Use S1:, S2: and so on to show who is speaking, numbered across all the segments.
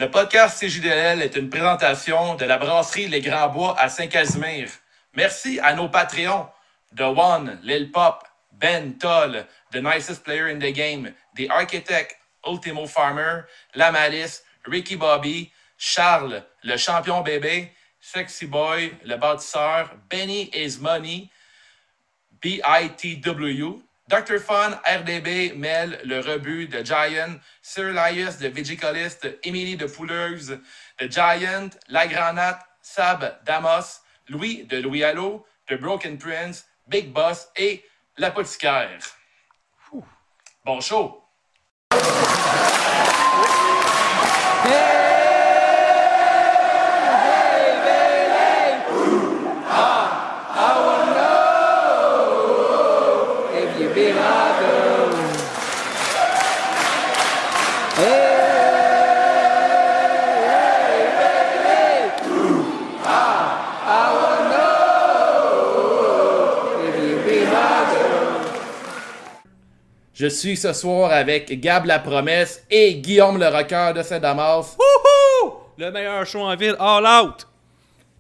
S1: Le podcast CJDL est une présentation de la brasserie Les Grands Bois à Saint-Casimir. Merci à nos Patreons, The One, Lil Pop, Ben Toll, The Nicest Player in the Game, The Architect, Ultimo Farmer, La Malice, Ricky Bobby, Charles, le champion bébé, Sexy Boy, le bâtisseur, Benny is Money, BITW, Dr. Fun, RDB, Mel, le rebut de Giant, Sir Elias de Vigicolist, Émilie de Pouleuse, de Giant, La Granate, Sab, Damos, Louis de Louis Allo, de Broken Prince, Big Boss et l'apothicaire. Bon show! Je suis ce soir avec Gab la Promesse et Guillaume le Rocker de Saint-Damas.
S2: Wouhou! Le meilleur show en ville, all out!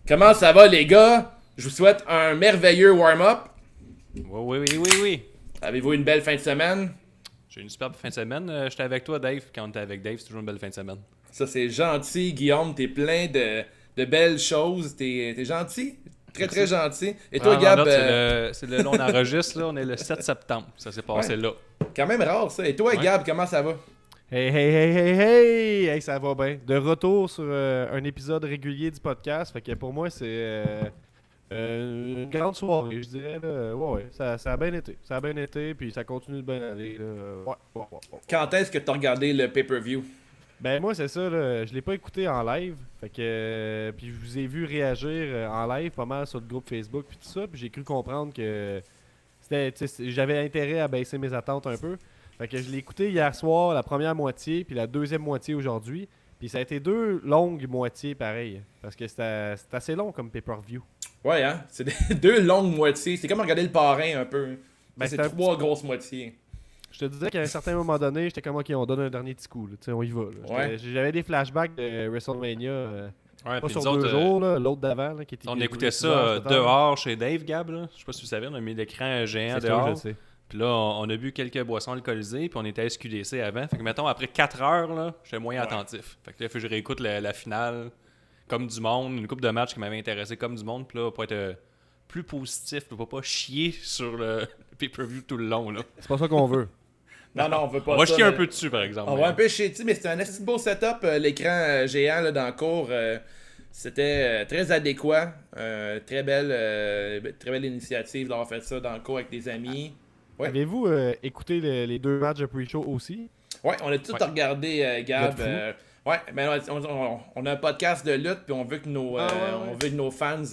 S1: Comment ça va les gars? Je vous souhaite un merveilleux warm-up.
S2: Oui.
S1: Avez-vous une belle fin de semaine?
S2: J'ai une superbe fin de semaine. J'étais avec toi, Dave. Quand on était avec Dave, c'est toujours une belle fin de semaine.
S1: Ça c'est gentil Guillaume, t'es plein de belles choses, t'es gentil. Très gentil. Et toi, Gab?
S2: C'est le long d'enregistre, là. On est le 7 septembre. Ça s'est passé là.
S1: Quand même rare, ça. Et toi, Gab, comment ça va?
S3: Hey, ça va bien. De retour sur un épisode régulier du podcast. Fait que pour moi, c'est une grande soirée, je dirais. Là. Ouais, ça a bien été. Ça a bien été, puis ça continue de bien aller. Là. Ouais.
S1: Quand est-ce que t'as regardé le pay-per-view?
S3: Ben moi, c'est ça. Là. Je l'ai pas écouté en live. Fait que puis je vous ai vu réagir en live pas mal sur le groupe Facebook puis tout ça. Puis j'ai cru comprendre que j'avais intérêt à baisser mes attentes un peu. Fait que je l'ai écouté hier soir, la première moitié, puis la deuxième moitié aujourd'hui. Puis ça a été deux longues moitiés pareil. Parce que c'est assez long comme pay-per-view.
S1: Ouais, hein? C'est deux longues moitiés. C'est comme regarder le parrain un peu.
S3: Ben,
S1: c'est trois grosses moitiés.
S3: Je te disais qu'à un certain moment donné, j'étais comme, ok, on donne un dernier petit coup. On y va. Là.
S1: Ouais.
S3: J'avais des flashbacks de WrestleMania.
S2: Ouais,
S3: pas sur
S2: nous
S3: 2
S2: autres,
S3: jours, là, l'autre d'avant. Là, qui était
S2: on écoutait ça dehors chez Dave, Gab. Là. Je sais pas si vous savez, on a mis l'écran géant
S3: c'est
S2: dehors.
S3: sûr, je sais.
S2: Puis là, on a bu quelques boissons alcoolisées, puis on était à SQDC avant. Fait que, mettons, après 4 heures, là, j'étais moyen attentif. Fait que là, il faut que je réécoute la finale comme du monde, une couple de matchs qui m'avait intéressé comme du monde. Puis là, pour être plus positif, pour pas chier sur le pay-per-view tout le long. Là.
S3: C'est pas ça qu'on veut.
S1: Non, on veut pas
S2: On va
S1: ça,
S2: chier un peu dessus, par exemple.
S1: On va un peu chier dessus, mais c'était un assez beau setup. L'écran géant là, dans le cours, c'était très adéquat. Très belle initiative d'avoir fait ça dans le cours avec des amis. Ouais.
S3: Avez-vous écouté les 2 matchs de pre-show aussi?
S1: Ouais, on a tout regardé, Gab. Ouais, ben, on a un podcast de lutte, puis on veut que nos fans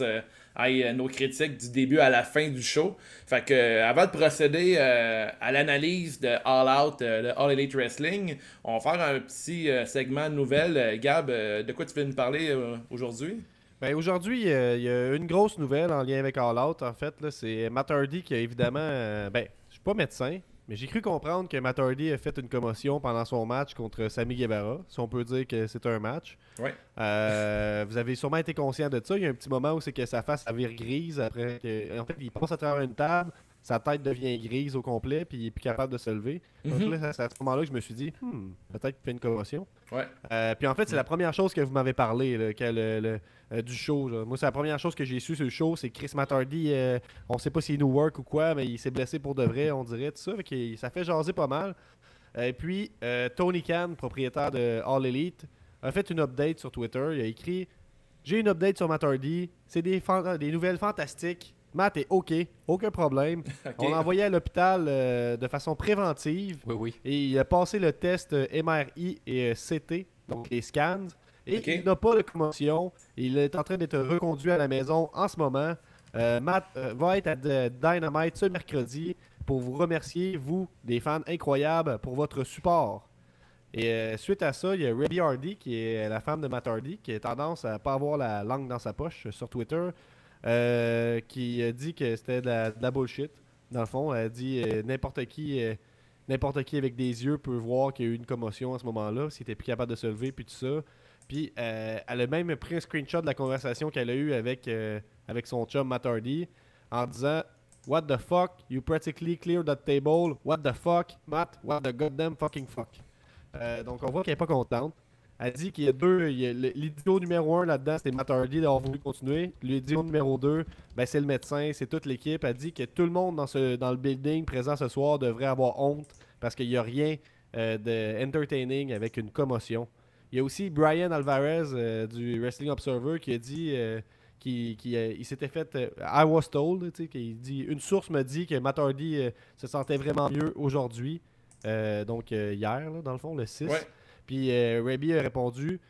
S1: aient nos critiques du début à la fin du show. Fait que avant de procéder à l'analyse de All Out, de All Elite Wrestling, on va faire un petit segment de nouvelles. Gab, de quoi tu veux nous parler aujourd'hui?
S3: Ben aujourd'hui, il y a une grosse nouvelle en lien avec All Out. En fait, là, c'est Matt Hardy qui a évidemment... je suis pas médecin, mais j'ai cru comprendre que Matt Hardy a fait une commotion pendant son match contre Sammy Guevara, si on peut dire que c'est un match.
S1: Ouais.
S3: Vous avez sûrement été conscient de ça. Il y a un petit moment où c'est que sa face vire grise après que... En fait, il passe à travers une table, sa tête devient grise au complet, puis il est plus capable de se lever. Donc là, c'est à ce moment-là que je me suis dit, peut-être qu'il fait une commotion.
S1: Ouais.
S3: Puis en fait, c'est la première chose que vous m'avez parlé du show. Là. Moi, c'est la première chose que j'ai su sur le show, c'est Chris Matt Hardy, on sait pas s'il nous work ou quoi, mais il s'est blessé pour de vrai, on dirait, tout ça. Fait que ça fait jaser pas mal. Et puis, Tony Khan, propriétaire de All Elite, a fait une update sur Twitter. Il a écrit « J'ai une update sur Matt Hardy. C'est des nouvelles fantastiques. Matt est OK, aucun problème.
S1: Okay.
S3: On l'a envoyé à l'hôpital de façon préventive.
S2: Oui.
S3: Et il a passé le test MRI et CT, donc les scans. Et il n'a pas de commotion. Il est en train d'être reconduit à la maison en ce moment. Matt va être à Dynamite ce mercredi pour vous remercier, vous, des fans incroyables, pour votre support. Et suite à ça, il y a Rebby Hardy, qui est la femme de Matt Hardy, qui a tendance à pas avoir la langue dans sa poche sur Twitter, qui a dit que c'était de la bullshit. Dans le fond, elle a dit n'importe qui avec des yeux peut voir qu'il y a eu une commotion à ce moment-là, s'il était plus capable de se lever, puis tout ça. Puis elle a même pris un screenshot de la conversation qu'elle a eue avec son chum Matt Hardy en disant What the fuck? You practically cleared that table. What the fuck? Matt, what the goddamn fucking fuck? Donc on voit qu'elle n'est pas contente. Elle dit qu'il y a l'idiot numéro 1 là-dedans, c'était Matt Hardy d'avoir voulu continuer. L'idiot numéro 2, ben, c'est le médecin, c'est toute l'équipe. Elle dit que tout le monde dans le building présent ce soir devrait avoir honte parce qu'il n'y a rien de entertaining avec une commotion. Il y a aussi Brian Alvarez du Wrestling Observer qui a dit qu'il s'était fait I was told, qu'il dit une source me dit que Matt Hardy se sentait vraiment mieux aujourd'hui. Donc hier, là, dans le fond, le 6.
S1: Ouais.
S3: Puis Raby a répondu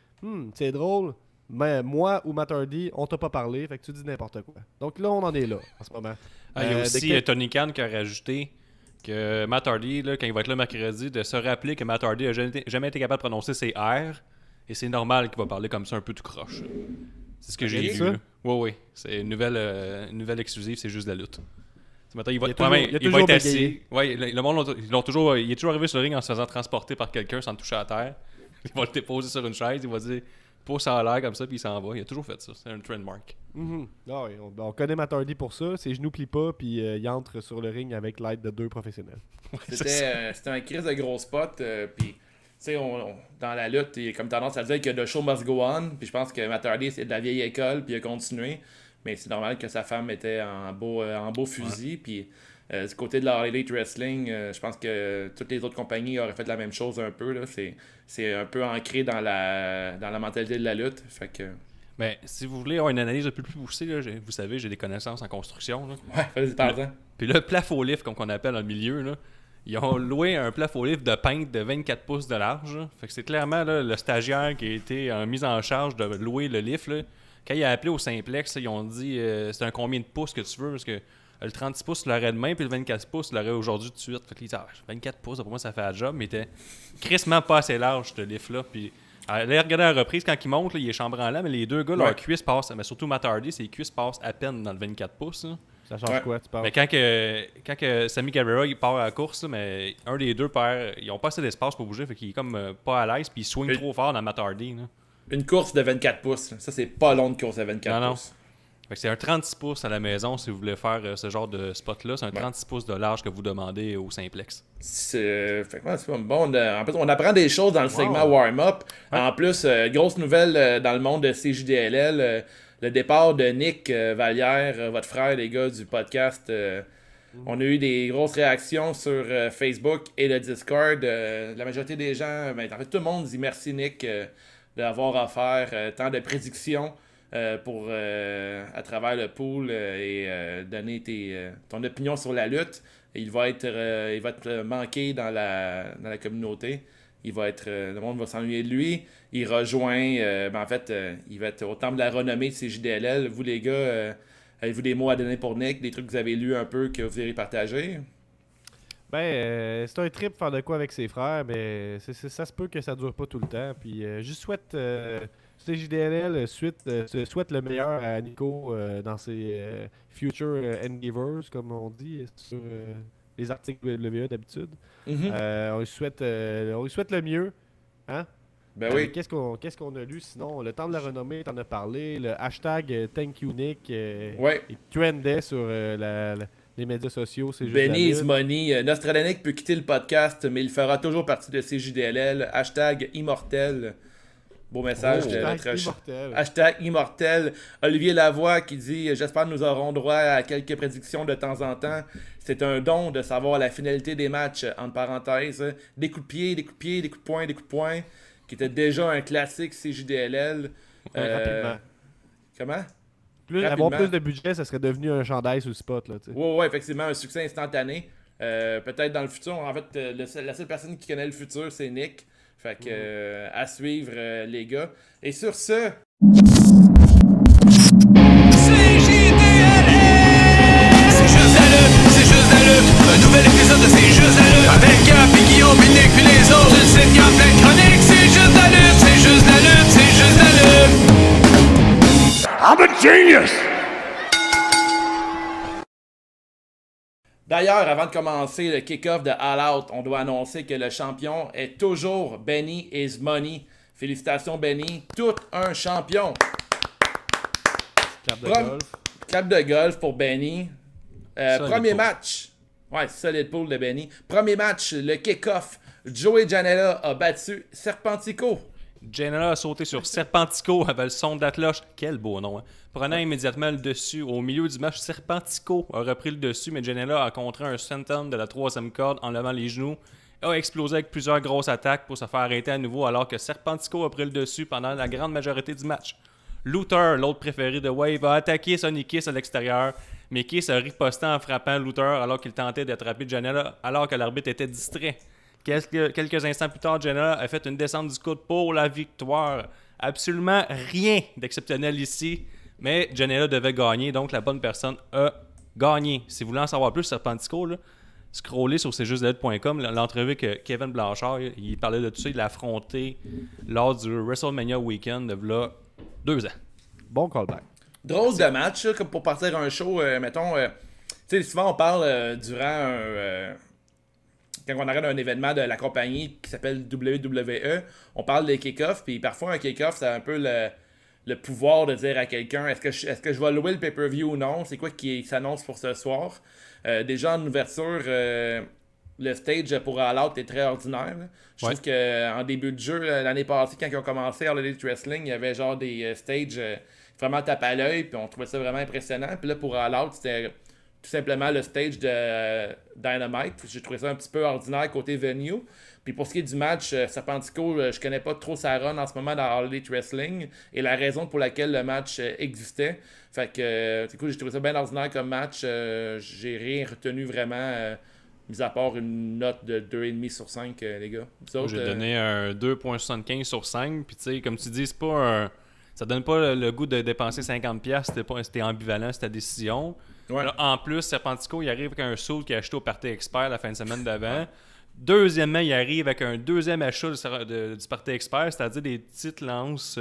S3: c'est drôle, mais moi ou Matt Hardy, on t'a pas parlé, fait que tu dis n'importe quoi. Donc là, on en est là en ce moment.
S2: Il y a aussi Tony Khan qui a rajouté que Matt Hardy, là, quand il va être là mercredi, de se rappeler que Matt Hardy n'a jamais été capable de prononcer ses R et c'est normal qu'il va parler comme ça un peu tout croche. C'est ce que j'ai vu. Oui. C'est une nouvelle exclusive, c'est juste de la lutte. Il va être assis. Ouais, le monde, il est toujours arrivé sur le ring en se faisant transporter par quelqu'un sans toucher à terre. Il va le déposer sur une chaise, il va dire pouce en l'air comme ça, puis il s'en va. Il a toujours fait ça. C'est un trademark.
S3: Ah oui, on connaît Matt Hardy pour ça. Ses genoux plient pas, puis il entre sur le ring avec l'aide de 2 professionnels.
S1: C'était un crise de gros spot. Puis, tu sais, dans la lutte, il y a comme tendance à dire que the show must go on. Puis je pense que Matt Hardy, c'est de la vieille école, puis il a continué. Mais c'est normal que sa femme était en beau fusil. Puis du côté de la Elite Wrestling, je pense que toutes les autres compagnies auraient fait la même chose un peu. Là. C'est un peu ancré dans la mentalité de la lutte. Fait que...
S2: Mais si vous voulez avoir une analyse un peu plus poussée, là, vous savez, j'ai des connaissances en construction. Là.
S1: Ouais, vas-y, parle-en.
S2: Puis le plafond lift, comme on appelle dans le milieu, là, ils ont loué un plafond lift de peintre de 24 pouces de large. Là. Fait que c'est clairement là, le stagiaire qui a été en mise en charge de louer le lift. Là. Quand il a appelé au simplex, ils ont dit c'est un combien de pouces que tu veux parce que le 36 pouces, tu l'aurais demain, puis le 24 pouces, tu l'aurais aujourd'hui tout de suite. Fait que il dit 24 pouces, pour moi, ça fait la job, mais il était crissement pas assez large, ce lift-là. Puis, allez regarder la reprise, quand il monte, là, il est chambranlant, mais les deux gars, leurs cuisses passent, mais surtout Matt Hardy, ses cuisses passent à peine dans le 24 pouces. Là.
S3: Ça change quoi, tu parles?
S2: Mais quand que Sammy Guevara il part à la course, là, mais un des deux ils ont pas assez d'espace pour bouger, fait qu'il est comme pas à l'aise, puis il swing trop fort dans Matt Hardy. Là.
S1: Une course de 24 pouces. Ça, c'est pas long de course de 24 pouces.
S2: Fait que c'est un 36 pouces à la maison si vous voulez faire ce genre de spot-là. C'est un 36 pouces de large que vous demandez au simplex.
S1: C'est pas bon. En fait, on apprend des choses dans le segment warm-up. Ouais. En plus, grosse nouvelle dans le monde de CJDLL. Le départ de Nick Vallière, votre frère, les gars du podcast. On a eu des grosses réactions sur Facebook et le Discord. La majorité des gens, en fait, tout le monde dit merci Nick d'avoir offert tant de prédictions pour à travers le pool et donner ton opinion sur la lutte. Il va être manqué dans la communauté. Le monde va s'ennuyer de lui. Il rejoint, il va être au temple de la renommée de CJDLL. Vous les gars, avez-vous des mots à donner pour Nick, des trucs que vous avez lus un peu que vous irez partager?
S3: C'est un trip faire de quoi avec ses frères, mais ça se peut que ça dure pas tout le temps. Puis je souhaite CJDLL souhaite le meilleur à Nico dans ses future endeavors, comme on dit sur les articles WWE d'habitude. On lui souhaite le mieux. Hein?
S1: Ben oui.
S3: Qu'est-ce qu'on a lu sinon? Le temps de la renommée, t'en as parlé. Le hashtag Thank You Nick il trendait sur les médias sociaux. C'est juste
S1: Benny is money. Nostradamus peut quitter le podcast, mais il fera toujours partie de CJDLL. Hashtag immortel. Beau message de notre hashtag immortel. Olivier Lavoie qui dit « J'espère que nous aurons droit à quelques prédictions de temps en temps. C'est un don de savoir la finalité des matchs, entre parenthèses. Des coups de pied, des coups de pied, des coups de poing, qui était déjà un classique CJDLL.
S3: Rapidement.
S1: Comment?
S3: Avoir plus de budget, ça serait devenu un chandail sur le spot.
S1: Oui, effectivement, un succès instantané. Peut-être dans le futur. En fait, la seule personne qui connaît le futur, c'est Nick. Fait que, à suivre, les gars. Et sur ce...
S4: C'est juste la lutte. Un nouvel épisode de C'est juste la lutte. Avec Gap et Guillaume, puis Nick, puis les autres. Une sitcom pleine chronique. C'est juste la lutte. C'est juste la lutte. C'est juste la lutte. I'm a genius.
S1: D'ailleurs, avant de commencer le kick-off de All Out, on doit annoncer que le champion est toujours Benny is Money. Félicitations, Benny. Tout un champion.
S3: Clap de golf.
S1: Clap de golf pour Benny. Premier
S2: pool.
S1: match. Ouais, solide pool de Benny. Premier match, le kick-off. Joey Janela a battu Serpentico.
S2: Janela a sauté sur Serpentico avec le son de la cloche. Quel beau nom, hein? Prenant immédiatement le dessus. Au milieu du match, Serpentico a repris le dessus, mais Janela a contré un senton de la 3e corde en levant les genoux. A explosé avec plusieurs grosses attaques pour se faire arrêter à nouveau alors que Serpentico a pris le dessus pendant la grande majorité du match. Luther, l'autre préféré de Wave, a attaqué Sonny Kiss à l'extérieur, mais Kiss a riposté en frappant Luther alors qu'il tentait d'attraper Janela alors que l'arbitre était distrait. Quelques instants plus tard, Janela a fait une descente du coude pour la victoire. Absolument rien d'exceptionnel ici, mais Janela devait gagner, donc la bonne personne a gagné. Si vous voulez en savoir plus sur Serpentico, là, scrollez sur cjustdelutte.com, l'entrevue que Kevin Blanchard, il parlait de tout ça, il l'a affronté lors du WrestleMania Weekend de là 2 ans.
S3: Bon callback.
S1: Drôle de match, là, comme pour partir un show, mettons, tu sais, souvent on parle durant quand on arrête un événement de la compagnie qui s'appelle WWE, on parle des kick-offs, puis parfois un kick-off, c'est un peu le pouvoir de dire à quelqu'un est-ce que je vais louer le pay-per-view ou non, c'est quoi qui s'annonce pour ce soir. Déjà en ouverture, le stage pour All Out est très ordinaire. Là. Je trouve qu'en début de jeu, l'année passée, quand ils ont commencé All Elite Wrestling, il y avait genre des stages vraiment tape à l'œil, puis on trouvait ça vraiment impressionnant. Puis là, pour All Out, c'était tout simplement le stage de Dynamite. J'ai trouvé ça un petit peu ordinaire côté venue. Puis pour ce qui est du match, Serpentico, je connais pas trop sa run en ce moment dans All Elite Wrestling et la raison pour laquelle le match existait. Fait que, du coup, j'ai trouvé ça bien ordinaire comme match. J'ai rien retenu vraiment, mis à part une note de 2,5 sur 5, les gars.
S2: J'ai donné un 2,75 sur 5. Puis tu sais, comme tu dis, c'est pas un... ça donne pas le goût de dépenser 50$. C'était ambivalent, c'était ta décision.
S1: Ouais.
S2: Là, en plus, Serpentico, il arrive avec un saut qu'il a acheté au Party Expert la fin de semaine d'avant. Deuxièmement, il arrive avec un deuxième achat du Party Expert, c'est-à-dire des petites lances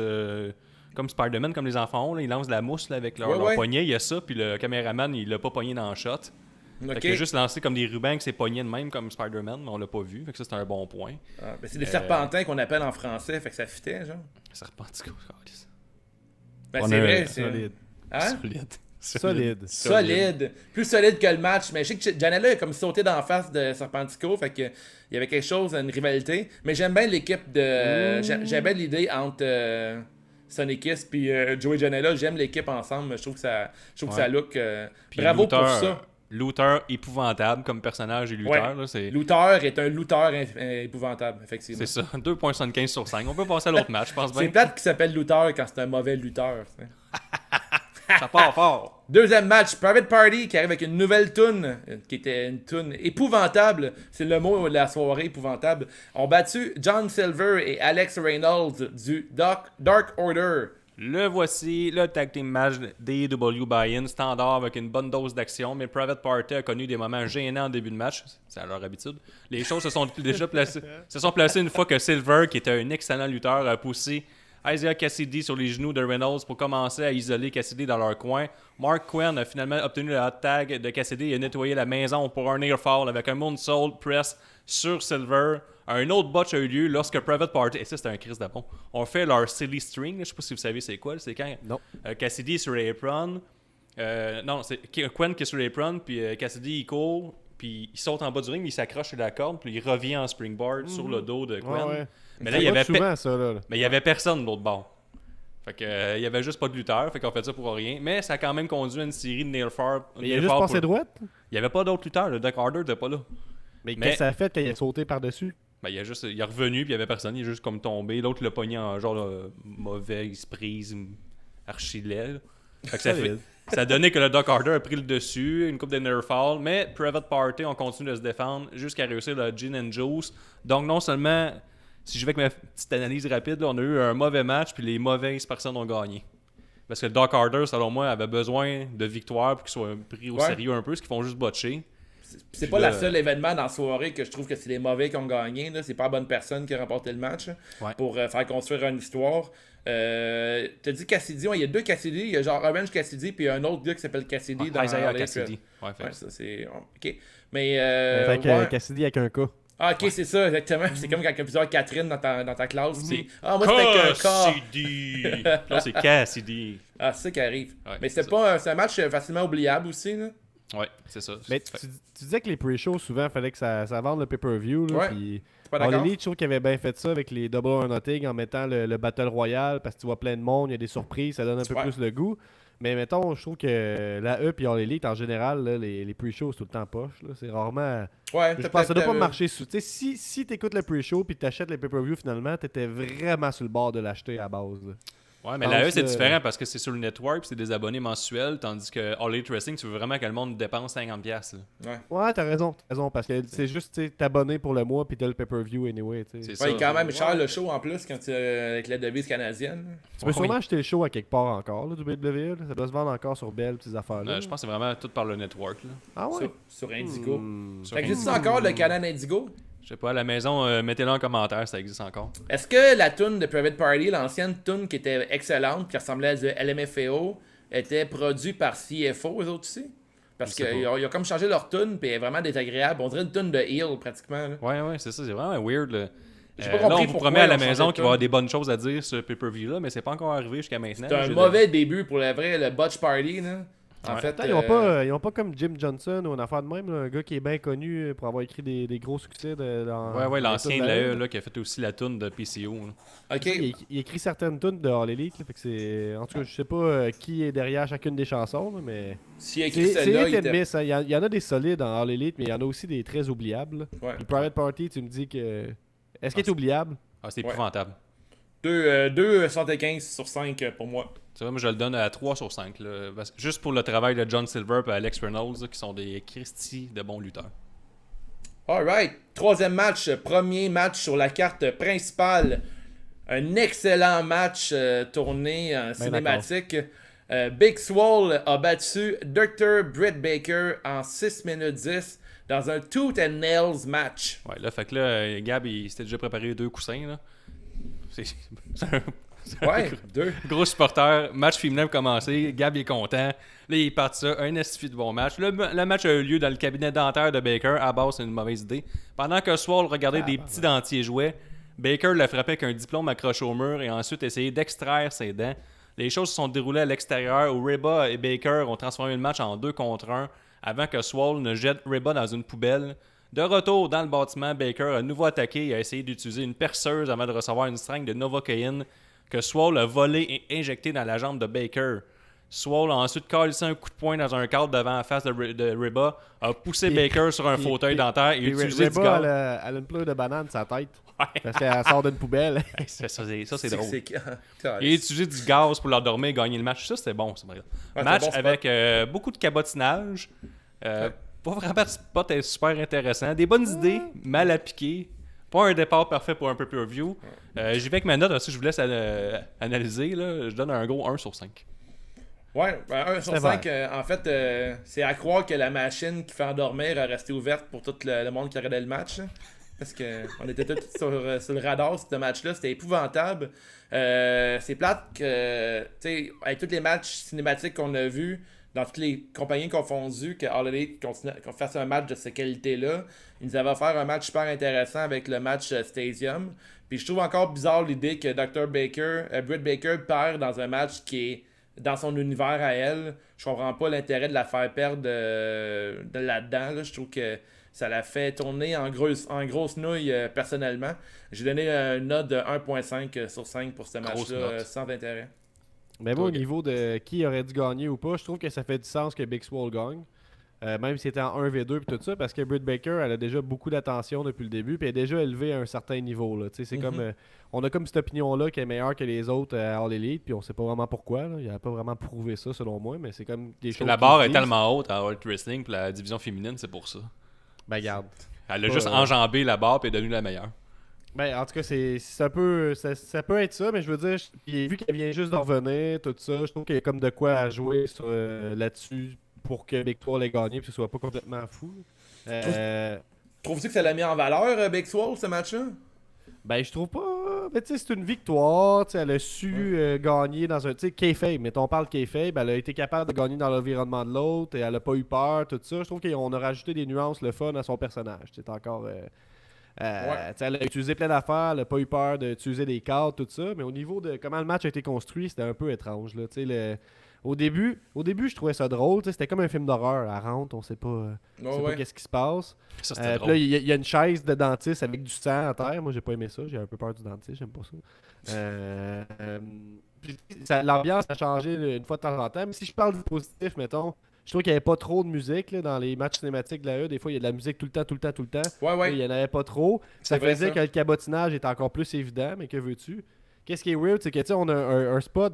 S2: comme Spider-Man, comme les enfants ont. Là, ils lancent de la mousse là, avec leur poignet. Il y a ça, puis le caméraman, il l'a pas pogné dans le shot. Fait qu'il a juste lancé comme des rubans avec ses poignets de même, comme Spider-Man, mais on l'a pas vu. Fait que ça, c'est un bon point.
S1: Ah, ben c'est des serpentins qu'on appelle en français, fait que ça fitait, genre.
S2: Serpentico,
S1: Ben, c'est vrai, c'est...
S3: Solide.
S1: Hein?
S3: Solide.
S1: Plus solide que le match. Mais je sais que Janela a comme sauté d'en face de Serpentico. Fait que il y avait quelque chose, une rivalité. Mais j'aime bien l'équipe de. J'aime bien l'idée entre Sonny Kiss et Joey Janela. J'aime l'équipe ensemble. Je trouve que ça look. Bravo
S2: Luther,
S1: pour ça.
S2: Luther épouvantable comme personnage et Luther. Là, c'est...
S1: Luther est un lutteur épouvantable, effectivement.
S2: C'est ça, 2,75 sur 5. On peut passer à l'autre match, je pense bien.
S1: C'est plate qui s'appelle Luther quand c'est un mauvais lutteur.
S2: Ça part fort.
S1: Deuxième match, Private Party qui arrive avec une nouvelle toune, qui était une toune épouvantable. C'est le mot de la soirée, épouvantable. Ont battu John Silver et Alex Reynolds du Dark Order.
S2: Le voici, le tag team match d'AEW Buy-In, standard avec une bonne dose d'action, mais Private Party a connu des moments gênants en début de match, c'est à leur habitude. Les choses se sont placées une fois que Silver, qui était un excellent lutteur, a poussé Isaiah Cassidy sur les genoux de Reynolds pour commencer à isoler Cassidy dans leur coin. Mark Quinn a finalement obtenu le hot tag de Cassidy et a nettoyé la maison pour un near fall avec un moonsault press sur Silver. Un autre botch a eu lieu lorsque Private Party, et ça c'était un Chris d'apon, ont fait leur silly string. Je sais pas si vous savez c'est quoi. C'est quand Cassidy est sur l'apron. Non, c'est Quinn qui est sur l'apron, puis Cassidy il court, puis il saute en bas du ring, il s'accroche sur la corde, puis il revient en springboard sur le dos de Quinn.
S3: Ouais.
S2: Mais là, il y avait
S3: souvent, ça, là.
S2: Mais il y avait personne de l'autre bord. Fait que il y avait juste pas de lutteur, fait qu'on fait ça pour rien. Mais ça a quand même conduit à une série de nail fall.
S3: Mais il a juste passé droite.
S2: Il y avait pas d'autres lutteurs, le Dark Order n'était pas là.
S3: Mais qu'est-ce que ça a fait quand il a sauté par-dessus?
S2: Ben, il est revenu, puis il y avait personne, il est juste comme tombé. L'autre l'a pogné en genre mauvaise prise, archi-laid. Fait que ça a donné que le Dark Order a pris le dessus, une coupe de nail fall, mais Private Party ont continué de se défendre jusqu'à réussir le Gin and Juice. Donc non seulement, si je vais avec ma petite analyse rapide, là, on a eu un mauvais match, puis les mauvaises personnes ont gagné. Parce que le Dark Order, selon moi, avait besoin de victoire pour qu'ils soient pris au sérieux un peu, ce qu'ils font juste botcher.
S1: C'est pas le seul événement dans la soirée que je trouve que c'est les mauvais qui ont gagné. Là. C'est pas la bonne personne qui a remporté le match pour faire construire une histoire. T'as dit Cassidy, il y a deux Cassidy. Il y a genre Orange Cassidy, puis il y a un autre gars qui s'appelle Cassidy dans
S2: Isaiah Cassidy.
S1: Ouais, ça c'est. OK. Mais.
S3: Cassidy avec un cas.
S1: Ah, ok, c'est ça, exactement. C'est comme quand il y a plusieurs Catherine dans ta classe. Ah, moi, c'était qu'un K.
S2: Cassidy. Là, c'est Cassidy.
S1: Ah, c'est ça qui arrive.
S2: Ouais,
S1: mais c'était
S2: c'est
S1: pas c'est un match facilement oubliable aussi, là.
S2: Ouais, c'est ça.
S3: Mais tu disais que les pre-shows, souvent, il fallait que ça vende le pay-per-view. Là,
S1: Ouais.
S3: puis...
S1: Pas d'accord?
S3: Elite, je trouve qu'ils avaient bien fait ça avec les Double or Nothing en mettant le Battle Royale parce que tu vois plein de monde, il y a des surprises, ça donne un peu plus le goût. Mais mettons, je trouve que la E et All Elite, en général, là, les pre-shows, c'est tout le temps poche. Là. C'est rarement.
S1: Ouais,
S3: Je pense que ça doit pas marcher. Si tu écoutes le pre-show puis tu achètes le pay-per-view, finalement, tu étais vraiment sur le bord de l'acheter à base. Là.
S2: Ouais, mais la E, c'est différent parce que c'est sur le network, c'est des abonnés mensuels, tandis que All Elite Wrestling, tu veux vraiment que le monde dépense 50$.
S3: Ouais, t'as raison, parce que c'est juste t'abonner pour le mois puis t'as le pay-per-view anyway.
S2: C'est
S1: ça. Ouais, quand même cher le show en plus quand avec la devise canadienne.
S3: Tu peux sûrement acheter le show à quelque part encore, là, du WWE. Ça doit se vendre encore sur Bell, ces affaires-là.
S2: Je pense que c'est vraiment tout par le network. Là.
S3: Ah ouais?
S1: Sur Indigo.
S2: Sur
S1: Existe encore le Canal Indigo?
S2: Je sais pas, à la maison, mettez-le en commentaire si ça existe encore.
S1: Est-ce que la tune de Private Party, l'ancienne tune qui était excellente, qui ressemblait à du LMFAO, était produite par CFO, eux autres aussi? Parce qu'ils ont comme changé leur tune, puis elle est vraiment désagréable. On dirait une tune de heel, pratiquement. Là.
S2: Ouais, c'est ça, c'est vraiment weird. Là.
S1: J'ai pas compris
S2: là, on vous promet à la maison qu'il va y avoir des bonnes choses à dire sur ce pay-per-view-là, mais c'est pas encore arrivé jusqu'à maintenant.
S1: C'est un mauvais début pour le vrai, le Botch Party. Là. En fait,
S3: ils ont pas comme Jim Johnson ou une affaire de même, là, un gars qui est bien connu pour avoir écrit des gros succès dans.
S2: Ouais, l'ancien de la E qui a fait aussi la tune de PCO. Là.
S1: Ok.
S3: Il écrit certaines tunes de All Elite, là, fait que c'est. En tout cas, je sais pas qui est derrière chacune des chansons, là, mais.
S1: S'il a écrit
S3: c'est
S1: celle-là,
S3: hit and miss, hein. Il y en a des solides dans All Elite, mais il y en a aussi des très oubliables.
S1: Ouais.
S3: Le Private Party, tu me dis que. Est-ce qu'il est oubliable?
S2: Ah, c'est épouvantable.
S1: 2,75 sur 5 pour moi.
S2: C'est vrai, moi je le donne à 3 sur 5. Là, juste pour le travail de John Silver et Alex Reynolds, qui sont des Christy de bons lutteurs.
S1: Alright. Troisième match. Premier match sur la carte principale. Un excellent match tourné en cinématique. Big Swole a battu Dr. Britt Baker en 6 minutes 10 dans un Tooth and Nails match.
S2: Ouais, là, fait que là, Gab, il s'était déjà préparé 2 coussins. Là. C'est
S1: deux.
S2: Gros supporter, match féminin pour commencer, Gab est content. Là, il part de ça, un estifi de bon match. Le match a eu lieu dans le cabinet dentaire de Baker. À base, c'est une mauvaise idée. Pendant que Swole regardait des petits dentiers jouets, Baker l'a frappé avec un diplôme accroché au mur et ensuite essayé d'extraire ses dents. Les choses se sont déroulées à l'extérieur où Reba et Baker ont transformé le match en 2 contre 1 avant que Swole ne jette Reba dans une poubelle. De retour dans le bâtiment, Baker a à nouveau attaqué et a essayé d'utiliser une perceuse avant de recevoir une seringue de Novocaine que Swole a volé et injecté dans la jambe de Baker. Swole a ensuite calissé un coup de poing dans un cadre devant la face de Reba, a poussé Baker sur un fauteuil dentaire et utilisé du gaz.
S3: Reba, elle a une pleure de banane sur sa tête. Parce qu'elle sort d'une poubelle.
S2: Ça, c'est drôle.
S1: Il
S2: a utilisé du gaz pour l'endormir et gagner le match. Ça, c'était bon. Match avec beaucoup de cabotinage. Pas vraiment de spot super intéressant. Des bonnes idées, mal appliquées. Pas un départ parfait pour un pay-per-view. J'y vais avec ma note, si je vous laisse analyser. Là, je donne un gros 1 sur 5.
S1: Ouais, 1 sur 5. En fait, c'est à croire que la machine qui fait endormir a resté ouverte pour tout le monde qui regardait le match. Hein, parce qu'on était tous sur le radar, ce match-là. C'était épouvantable. C'est plate que, tu sais, avec tous les matchs cinématiques qu'on a vus, dans toutes les compagnies confondues, que All Elite qu'on fasse un match de cette qualité-là. Ils nous avaient offert un match super intéressant avec le match Stadium. Puis je trouve encore bizarre l'idée que Dr. Baker, Britt Baker perd dans un match qui est dans son univers à elle. Je comprends pas l'intérêt de la faire perdre de là-dedans. Là. Je trouve que ça la fait tourner en grosse nouille personnellement. J'ai donné une note de 1.5 sur 5 pour ce match-là, sans intérêt.
S3: Mais moi, au niveau de qui aurait dû gagner ou pas, je trouve que ça fait du sens que Big Swole gagne. Même si c'était en 1v2 et tout ça, parce que Britt Baker, elle a déjà beaucoup d'attention depuis le début, puis elle est déjà élevée à un certain niveau. Là. C'est comme, on a comme cette opinion-là qui est meilleure que les autres à All Elite, puis on sait pas vraiment pourquoi. Là. Il n'a pas vraiment prouvé ça, selon moi, mais c'est comme des choses.
S2: La barre est tellement haute à All Elite Wrestling pour la division féminine, c'est pour ça.
S3: Ben, regarde.
S2: Elle a juste enjambé la barre et est devenue la meilleure.
S3: Ben, en tout cas, c'est un peu. Ça peut être ça, mais je veux dire, vu qu'elle vient juste d'en revenir, tout ça, je trouve qu'il y a comme de quoi à jouer là-dessus pour que Big Swole ait gagné et que ce soit pas complètement fou.
S1: Trouves-tu que ça l'a mis en valeur, Big Swole, ce match-là?
S3: Ben, je trouve pas. Ben, tu sais, c'est une victoire. Tu sais, elle a su gagner dans un. Tu sais, kayfabe, mettons, on parle kayfabe. Elle a été capable de gagner dans l'environnement de l'autre et elle a pas eu peur, tout ça. Je trouve qu'on a rajouté des nuances, le fun à son personnage. C'est encore. Elle a utilisé plein d'affaires, elle n'a pas eu peur d'utiliser des cartes, tout ça. Mais au niveau de comment le match a été construit, c'était un peu étrange. Là. Au début, je trouvais ça drôle. C'était comme un film d'horreur. Elle rentre, on sait pas, pas qu'est-ce qui se passe.
S2: Ça, c'était drôle.
S3: Là, il y a une chaise de dentiste avec du sang à terre. Moi, j'ai pas aimé ça. J'ai un peu peur du dentiste. J'aime pas ça. L'ambiance a changé une fois de temps en temps. Mais si je parle du positif, mettons, je trouve qu'il n'y avait pas trop de musique là, dans les matchs cinématiques de la E. Des fois, il y a de la musique tout le temps.
S1: Ouais.
S3: Il n'y en avait pas trop. Ça faisait que le cabotinage était encore plus évident. Mais que veux-tu? Qu'est-ce qui est weird, c'est que tu sais, on a un spot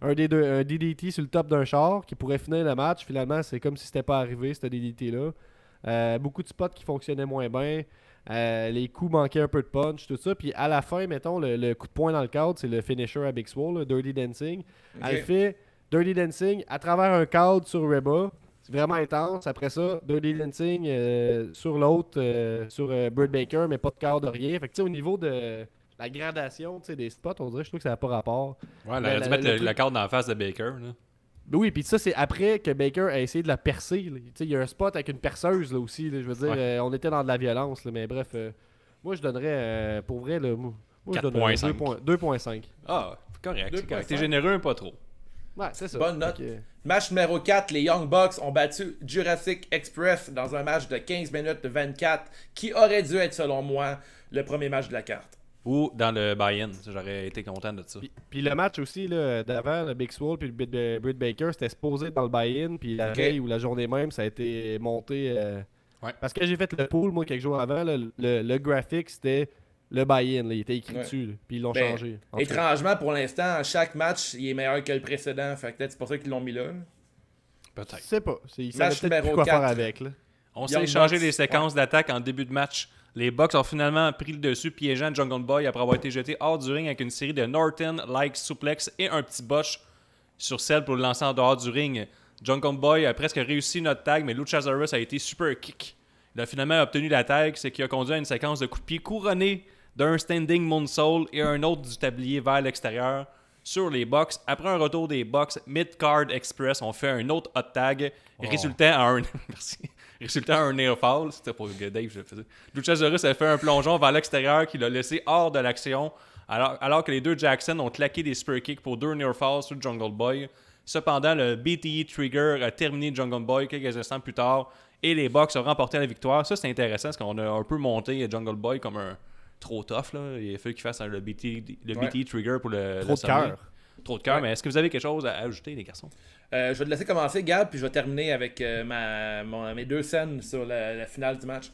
S3: un DDT sur le top d'un char qui pourrait finir le match. Finalement, c'est comme si c'était pas arrivé, ce DDT-là. Beaucoup de spots qui fonctionnaient moins bien. Les coups manquaient un peu de punch, tout ça. Puis à la fin, mettons, le coup de poing dans le cadre, c'est le finisher à Big Swole, le Dirty Dancing. Okay. Elle fait Dirty Dancing à travers un cadre sur Reba. C'est vraiment intense. Après ça, Dirty Dancing sur l'autre, sur Britt Baker, mais pas de cadre, rien. Fait que tu sais, au niveau de la gradation des spots, on dirait, je trouve que ça n'a pas rapport.
S2: Ouais, elle aurait dû mettre la carte dans la face de Baker. Là.
S3: Oui, puis ça, c'est après que Baker a essayé de la percer. Il y a un spot avec une perceuse là, aussi. Là, je veux dire, on était dans de la violence. Là, mais bref, moi, je donnerais, pour vrai, là, moi, je donnerais 2.5.
S2: Ah, correct. T'es généreux, mais pas trop.
S3: Ouais, c'est ça.
S1: Bonne note. Match numéro 4, les Young Bucks ont battu Jurassic Express dans un match de 15 minutes de 24 qui aurait dû être, selon moi, le premier match de la carte.
S2: Ou dans le buy-in. J'aurais été content de ça.
S3: Puis le match aussi là, d'avant, le Big Swole puis le Britt Baker, c'était supposé dans le buy-in. Puis la veille ou la journée même, ça a été monté. Parce que j'ai fait le pool, moi, quelques jours avant. Là, le graphic, c'était le buy-in. Il était écrit dessus. Puis ils l'ont changé.
S1: Étrangement, pour l'instant, chaque match, il est meilleur que le précédent. Fait que peut-être c'est pour ça qu'ils l'ont mis là.
S3: Peut-être. Je sais pas. Ils
S1: match
S3: savaient peut-être plus quoi faire avec. Là.
S2: On s'est échangé les séquences d'attaque en début de match. Les Bucks ont finalement pris le dessus, piégeant Jungle Boy après avoir été jeté hors du ring avec une série de Norton-like suplex et un petit botch sur celle pour le lancer en dehors du ring. Jungle Boy a presque réussi notre tag, mais Luchasaurus a été super kick. Il a finalement obtenu la tag, ce qui a conduit à une séquence de coups de pied couronnés d'un standing moonsault et un autre du tablier vers l'extérieur sur les Bucks. Après un retour des Bucks, Mid-Card Express ont fait un autre hot tag, résultant à un... Merci. Résultant à un near fall, c'était pour Dave, je le faisais. Luchasaurus a fait un plongeon vers l'extérieur qui l'a laissé hors de l'action, alors que les deux Jackson ont claqué des spear kicks pour 2 near falls sur Jungle Boy. Cependant, le BTE Trigger a terminé Jungle Boy quelques instants plus tard et les Bucks ont remporté la victoire. Ça, c'est intéressant parce qu'on a un peu monté Jungle Boy comme un trop tough. Là. Il a fallu qu'il fasse le BTE Trigger pour le Trop de cœur, mais est-ce que vous avez quelque chose à ajouter, les garçons?
S1: Je vais te laisser commencer, Gab, puis je vais terminer avec mes 2 scènes sur la finale du match.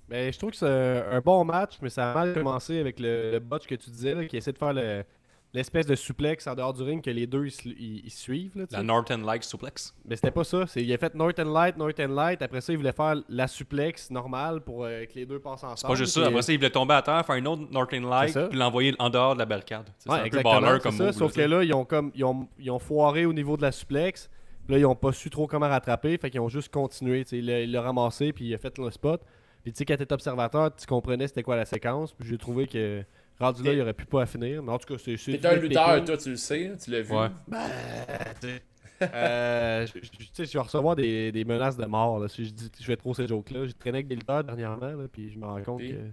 S3: Ben, je trouve que c'est un bon match, mais ça a mal commencé avec le botch que tu disais, là, qui essaie de faire l'espèce de suplex en dehors du ring que les deux ils suivent. Là,
S2: la Norton-like suplex.
S3: Mais c'était pas ça. Il a fait Norton Light. Après ça, il voulait faire la suplex normale pour que les deux passent ensemble.
S2: C'est pas juste ça. Après ça, il voulait tomber à terre, faire une autre Norton-like, puis l'envoyer en dehors de la barricade. C'est un peu baller comme move.
S3: Sauf que là, ils ont foiré au niveau de la suplex. Puis là, ils ont pas su trop comment rattraper. Fait qu'ils ont juste continué. Il l'a ramassé, puis il a fait le spot. Puis tu sais, quand t'étais observateur, tu comprenais c'était quoi la séquence. Puis j'ai trouvé que rendu là, il aurait pu pas finir. Mais en tout cas, c'est
S1: t'es un lutteur, toi, tu le sais, tu l'as vu.
S2: Ouais.
S3: Je vais recevoir des menaces de mort là, si je fais trop ces jokes-là. J'ai traîné avec des lutteurs dernièrement, là, puis je me rends compte que...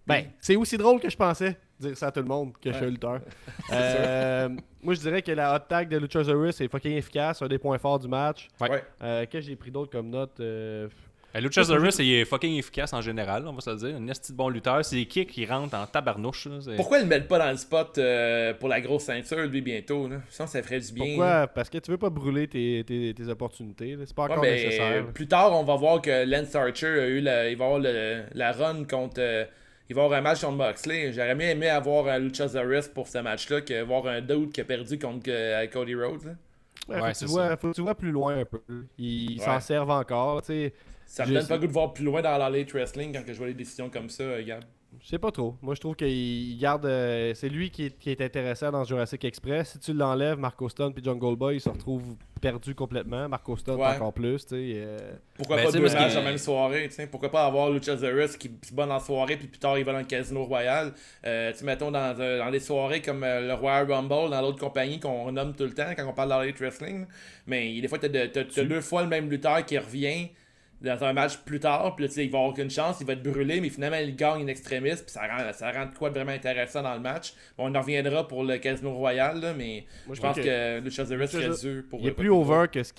S3: Ben, c'est aussi drôle que je pensais dire ça à tout le monde que je suis un lutteur. Moi, je dirais que la hot tag de Luchasaurus est fucking efficace, un des points forts du match. Que j'ai pris d'autres comme note...
S2: Luchasaurus, il est fucking efficace en général, on va se le dire. Un esti de bon lutteur. C'est les kicks qui rentrent en tabarnouche. Là,
S1: pourquoi ils le mettent pas dans le spot pour la grosse ceinture, lui, bientôt? Là? Je sens que ça ferait du bien.
S3: Pourquoi? Parce que tu veux pas brûler tes opportunités. Là. C'est pas encore nécessaire.
S1: Plus tard, on va voir que Lance Archer a eu il va avoir la run contre... il va avoir un match contre Moxley. J'aurais mieux aimé avoir un Luchasaurus pour ce match-là que voir un dude qui a perdu contre Cody Rhodes. Là.
S3: Faut que tu vois plus loin un peu. Ils s'en servent encore, tu sais.
S1: Ça me donne pas le goût de voir plus loin dans la Elite Wrestling quand je vois les décisions comme ça, Gab.
S3: Je sais pas trop. Moi, je trouve qu'il garde... c'est lui qui est intéressant dans Jurassic Express. Si tu l'enlèves, Marco Stunt puis Jungle Boy, ils se retrouvent perdus complètement. Marco Stunt encore plus, tu sais.
S1: Pourquoi pas 2 matchs en même soirée, tu sais. Pourquoi pas avoir Luchasaurus qui se bat dans la soirée puis plus tard il va dans le Casino Royal. Tu mettons dans des soirées comme le Royal Rumble dans l'autre compagnie qu'on nomme tout le temps quand on parle de l'Elite Wrestling. Mais des fois, t'as 2 fois le même lutteur qui revient. dans un match plus tard, puis là, il va avoir aucune chance, il va être brûlé, mais finalement, il gagne in extremis, puis ça rend de quoi de vraiment intéressant dans le match. Bon, on en reviendra pour le Casino Royal, là, mais moi, je pense que Luchasaurus serait dur pour...
S3: Il est plus over que ce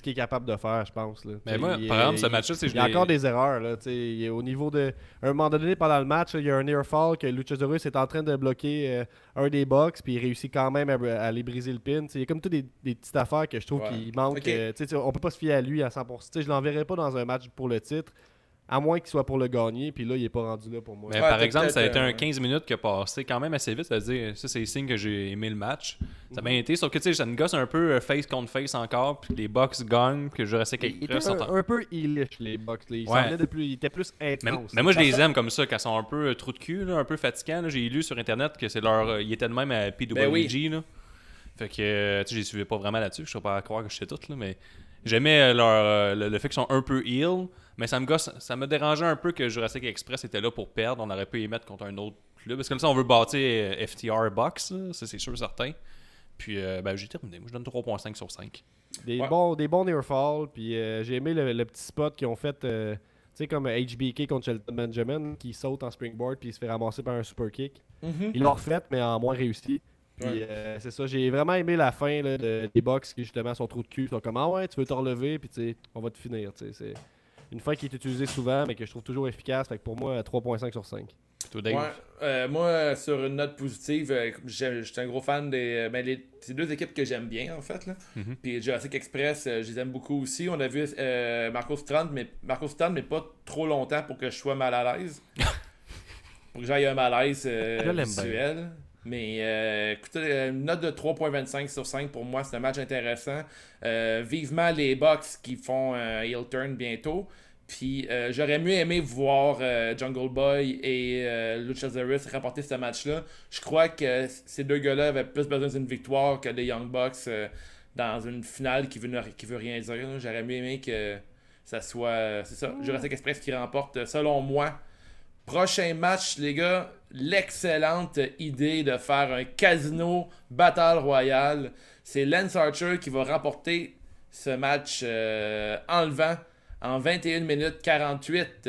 S3: qui est capable de faire, je pense. Là.
S2: Mais moi, par exemple, ce match-là, c'est...
S3: Il y a encore des erreurs. Là, au niveau de... À un moment donné, pendant le match, il y a un near fall que Luchasaurus est en train de bloquer un des box, puis il réussit quand même à aller briser le pin. Il y a comme toutes des petites affaires que je trouve qu'il manque. On peut pas se fier à lui à 100%. Je l'enverrai pas dans un match pour le titre, à moins qu'il soit pour le gagner, puis là, il est pas rendu là pour moi.
S2: Mais par exemple, ça a été un 15 minutes qui a passé quand même assez vite. C'est-à-dire, ça, c'est le signe que j'ai aimé le match. Ça a bien été, sauf que ça me gosse un peu face contre face encore, puis les Bucks gagnent, puis que Jurassic Express sont
S3: un peu heelish, les Bucks. Ils étaient plus intenses.
S2: Mais moi, je les aime comme ça, quand ils sont un peu trou de cul, là, un peu fatigants. Là. J'ai lu sur Internet que c'est leur... Ils étaient de même à PWG.
S1: Ben oui.
S2: Là. Fait que, tu sais, je les suivais pas vraiment là-dessus. Je ne sais pas à croire que je sais tout, là, mais j'aimais le fait qu'ils sont un peu heel. Mais ça me dérangeait un peu que Jurassic Express était là pour perdre. On aurait pu y mettre contre un autre club. Parce que comme ça, on veut bâtir FTR Box. Ça, c'est sûr, certain. Puis, j'ai terminé. Moi, je donne 3.5 sur 5.
S3: Des bons near fall. Puis, j'ai aimé le petit spot qu'ils ont fait. Tu sais, comme HBK contre Shelton Benjamin, qui saute en springboard puis il se fait ramasser par un super kick. Ils l'ont refait, mais en moins réussi. Puis c'est ça, j'ai vraiment aimé la fin là, des box qui justement sont trop de cul. Ils sont comme, ah ouais, tu veux te relever, puis tu sais, on va te finir. C'est une fin qui est utilisée souvent, mais que je trouve toujours efficace. Fait que pour moi, 3.5 sur 5.
S2: Toi, Dave?
S1: Moi, sur une note positive, j'étais un gros fan c'est deux équipes que j'aime bien, en fait. Là. Puis Jurassic Express, je les aime beaucoup aussi. On a vu Marco Stunt, mais pas trop longtemps pour que je sois mal à l'aise. Pour que j'aille un malaise visuel. Mais écoutez, une note de 3.25 sur 5 pour moi, c'est un match intéressant. Vivement les Bucks qui font un heel turn bientôt. Puis j'aurais mieux aimé voir Jungle Boy et Luchasaurus remporter ce match-là. Je crois que ces deux gars-là avaient plus besoin d'une victoire que des Young Bucks dans une finale qui veut rien dire. Là. J'aurais mieux aimé que ça soit, c'est ça, Jurassic Express qui remporte, selon moi. Prochain match, les gars, l'excellente idée de faire un casino Battle Royale. C'est Lance Archer qui va remporter ce match enlevant en 21 minutes 48.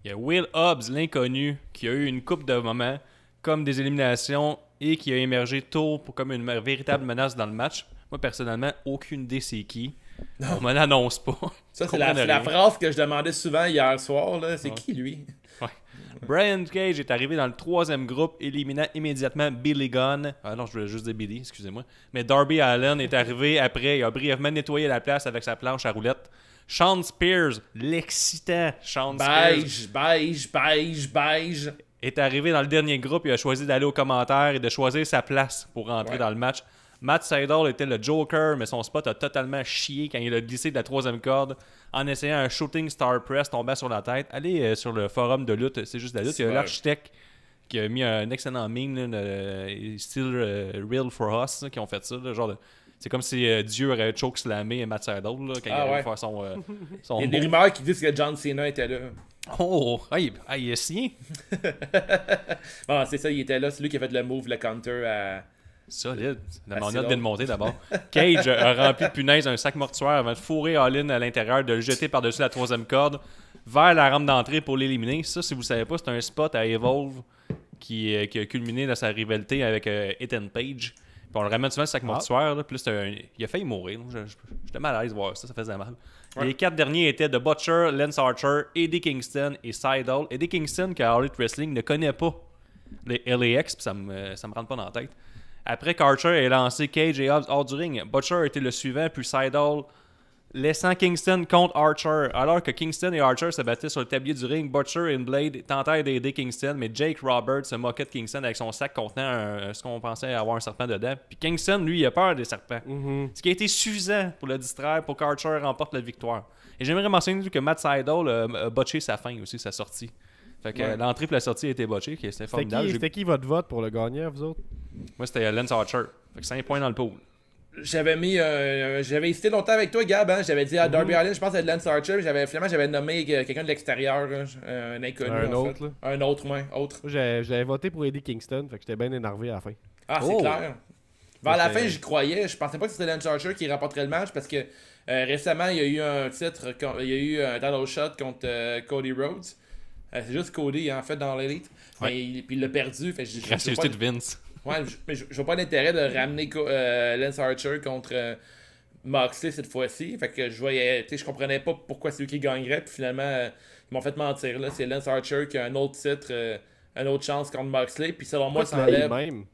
S2: Il y a Will Hobbs, l'inconnu, qui a eu une coupe de moments comme des éliminations et qui a émergé tôt comme une véritable menace dans le match. Moi, personnellement, aucune idée c'est qui. On me l'annonce pas.
S1: Ça, c'est la phrase que je demandais souvent hier soir. Là. C'est qui, lui?
S2: Ouais. Brian Cage est arrivé dans le 3e groupe, éliminant immédiatement Billy Gunn. Ah non, je voulais juste dire Billy, excusez-moi. Mais Darby Allin est arrivé après. Il a brièvement nettoyé la place avec sa planche à roulettes. Sean Spears, l'excitant Sean Spears.
S1: Beige.
S2: Est arrivé dans le dernier groupe. Il a choisi d'aller aux commentaires et de choisir sa place pour rentrer dans le match. Matt Sydal était le Joker, mais son spot a totalement chié quand il a glissé de la 3e corde en essayant un Shooting Star Press tombant sur la tête. Allez sur le forum de lutte, c'est juste la lutte. Il y a l'architecte qui a mis un excellent meme, Still Real for Us, là, qui ont fait ça. Là, genre c'est comme si Dieu aurait chokeslamé Matt Sydal là, quand il allait faire son
S1: il y a des rumeurs qui disent que John Cena était là.
S2: Oh, il est signé.
S1: Bon, c'est ça, il était là. C'est lui qui a fait le move, le counter à...
S2: Solide. Mon note vient de monter d'abord. Cage a rempli de punaise un sac mortuaire avant de fourrer All-In à l'intérieur, de le jeter par-dessus la 3e corde vers la rampe d'entrée pour l'éliminer. Ça, si vous ne savez pas, c'est un spot à Evolve qui a culminé dans sa rivalité avec Ethan Page. Puis on le ramène souvent le sac mortuaire. Là, puis là, il a failli mourir. J'étais mal à l'aise de voir ça, ça faisait mal. Ouais. Les 4 derniers étaient The Butcher, Lance Archer, Eddie Kingston et Sydal. Eddie Kingston, que All Elite Wrestling ne connaît pas les LAX, puis ça me rentre pas dans la tête. Après qu'Archer ait lancé Cage et Hobbs hors du ring, Butcher a été le suivant, puis Sydal laissant Kingston contre Archer. Alors que Kingston et Archer se battaient sur le tablier du ring, Butcher et Blade tentèrent d'aider Kingston, mais Jake Roberts se moquait de Kingston avec son sac contenant ce qu'on pensait avoir un serpent dedans. Puis Kingston, lui, il a peur des serpents. Ce qui a été suffisant pour le distraire pour qu'Archer remporte la victoire. Et j'aimerais mentionner que Matt Sydal a botché sa fin aussi, sa sortie. Fait que l'entrée et la sortie a été botchée, c'était formidable.
S3: C'était qui votre vote pour le gagnant, vous autres?
S2: Moi, c'était Lance Archer. Fait que 5 points dans le pool.
S1: J'avais hésité longtemps avec toi, Gab. Hein? J'avais dit à Darby Allin, je pense à Lance Archer. Finalement, j'avais nommé quelqu'un de l'extérieur, un inconnu. Un autre.
S3: J'avais voté pour Eddie Kingston, fait que j'étais bien énervé à la fin.
S1: Ah, c'est clair. Vers la fin, j'y croyais. Je pensais pas que c'était Lance Archer qui remporterait le match parce que Récemment, il y a eu un titre, il y a eu un title shot contre Cody Rhodes. C'est juste Cody, en fait, dans l'Elite.
S2: Ouais.
S1: Puis il l'a perdu.
S2: Gracieuseté de Vince.
S1: Ouais, mais je vois pas l'intérêt de ramener Lance Archer contre Moxley cette fois-ci. Fait que je comprenais pas pourquoi c'est lui qui gagnerait. Puis finalement, ils m'ont fait mentir. Là. C'est Lance Archer qui a un autre titre, une autre chance contre Moxley. Puis selon moi, ça enlève.
S3: Même.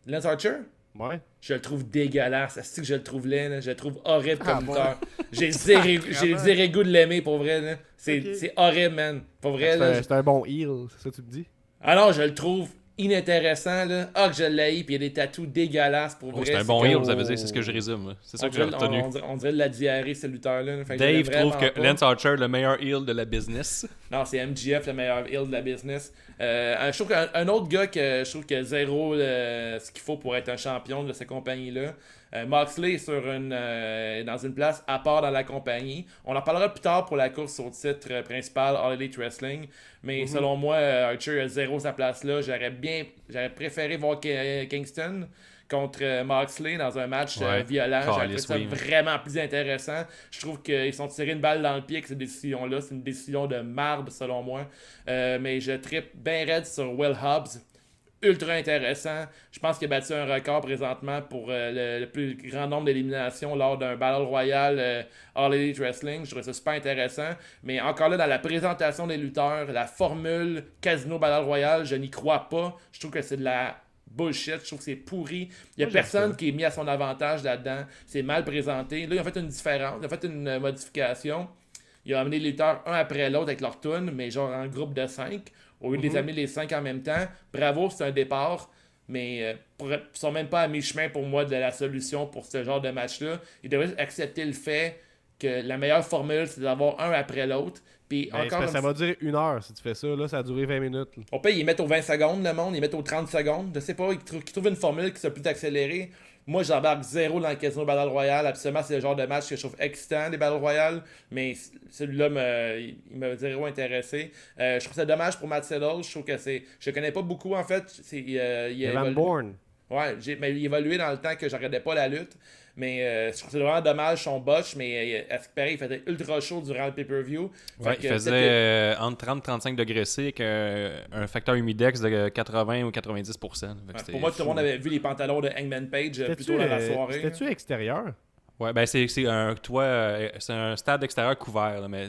S1: Lance Archer?
S3: Ouais.
S1: Je le trouve dégueulasse. C'est que je le trouve laid. Là. Je le trouve horrible comme lutteur. J'ai zéro goût de l'aimer pour vrai. Là. C'est horrible, man. Pour vrai.
S3: C'est un bon heel, c'est ça que tu me dis?
S1: Ah non, je le trouve inintéressant. Là. Ah, que je l'haïs. Puis il y a des tatous dégueulasses pour vrai.
S2: C'est un bon heel, ça veut dire. C'est ce que je résume. Là. C'est ça que j'ai retenu.
S1: On dirait de la diarrhée, ce lutteur-là.
S2: Dave trouve que Lance Archer le meilleur heel de la business.
S1: Non, c'est MJF le meilleur heel de la business. Je trouve qu'un autre gars que je trouve qu'il a zéro ce qu'il faut pour être un champion de cette compagnie-là. Moxley est dans une place à part dans la compagnie. On en parlera plus tard pour la course au titre principal All Elite Wrestling. Mais selon moi, Archer a zéro sa place là. J'aurais préféré voir Kingston contre Moxley dans un match violent. J'aurais trouvé ça vraiment plus intéressant. Je trouve qu'ils sont tirés une balle dans le pied avec cette décision-là. C'est une décision de marbre selon moi. Mais je trippe bien raide sur Will Hobbs. Ultra intéressant. Je pense qu'il a battu un record présentement pour le plus grand nombre d'éliminations lors d'un Battle Royale All Elite Wrestling. Je trouve ça super intéressant. Mais encore là, dans la présentation des lutteurs, la formule Casino Battle Royale, je n'y crois pas. Je trouve que c'est de la bullshit. Je trouve que c'est pourri. Il n'y a personne qui est mis à son avantage là-dedans. C'est mal présenté. Là, ils ont fait une différence. Ils ont fait une modification. Ils ont amené les lutteurs un après l'autre avec leur tune, mais genre en groupe de 5. Au lieu de les amener les 5 en même temps. Bravo, c'est un départ. Mais ils sont même pas à mi-chemin pour moi de la solution pour ce genre de match-là. Ils devraient accepter le fait que la meilleure formule, c'est d'avoir un après l'autre. Puis encore
S3: ça va durer 1 heure si tu fais ça. Là, ça a duré 20 minutes.
S1: On peut ils mettent aux 20 secondes le monde, ils mettent aux 30 secondes. Je sais pas, ils trouvent une formule qui soit plus accélérée. Moi, j'embarque zéro dans le Casino Battle Royale. Absolument, c'est le genre de match que je trouve excitant, les Battle Royale. Mais celui-là, il m'a zéro intéressé. Je trouve ça dommage pour Matt Sydal. Je trouve que je connais pas beaucoup, en fait.
S3: Evan Bourne.
S1: Ouais, mais il évolué dans le temps que je regardais pas la lutte. Mais je trouve que c'est vraiment dommage son botch. Mais à ce qui paraît, il faisait ultra chaud durant le pay-per-view.
S2: Ouais, il faisait entre 30 et 35 degrés C avec un facteur humidex de 80 ou 90%.
S1: Pour moi, tout le monde avait vu les pantalons de Hangman Page plus tôt dans la soirée.
S3: C'était-tu extérieur?
S2: Ouais, ben c'est un toit, c'est un stade extérieur couvert. Là, mais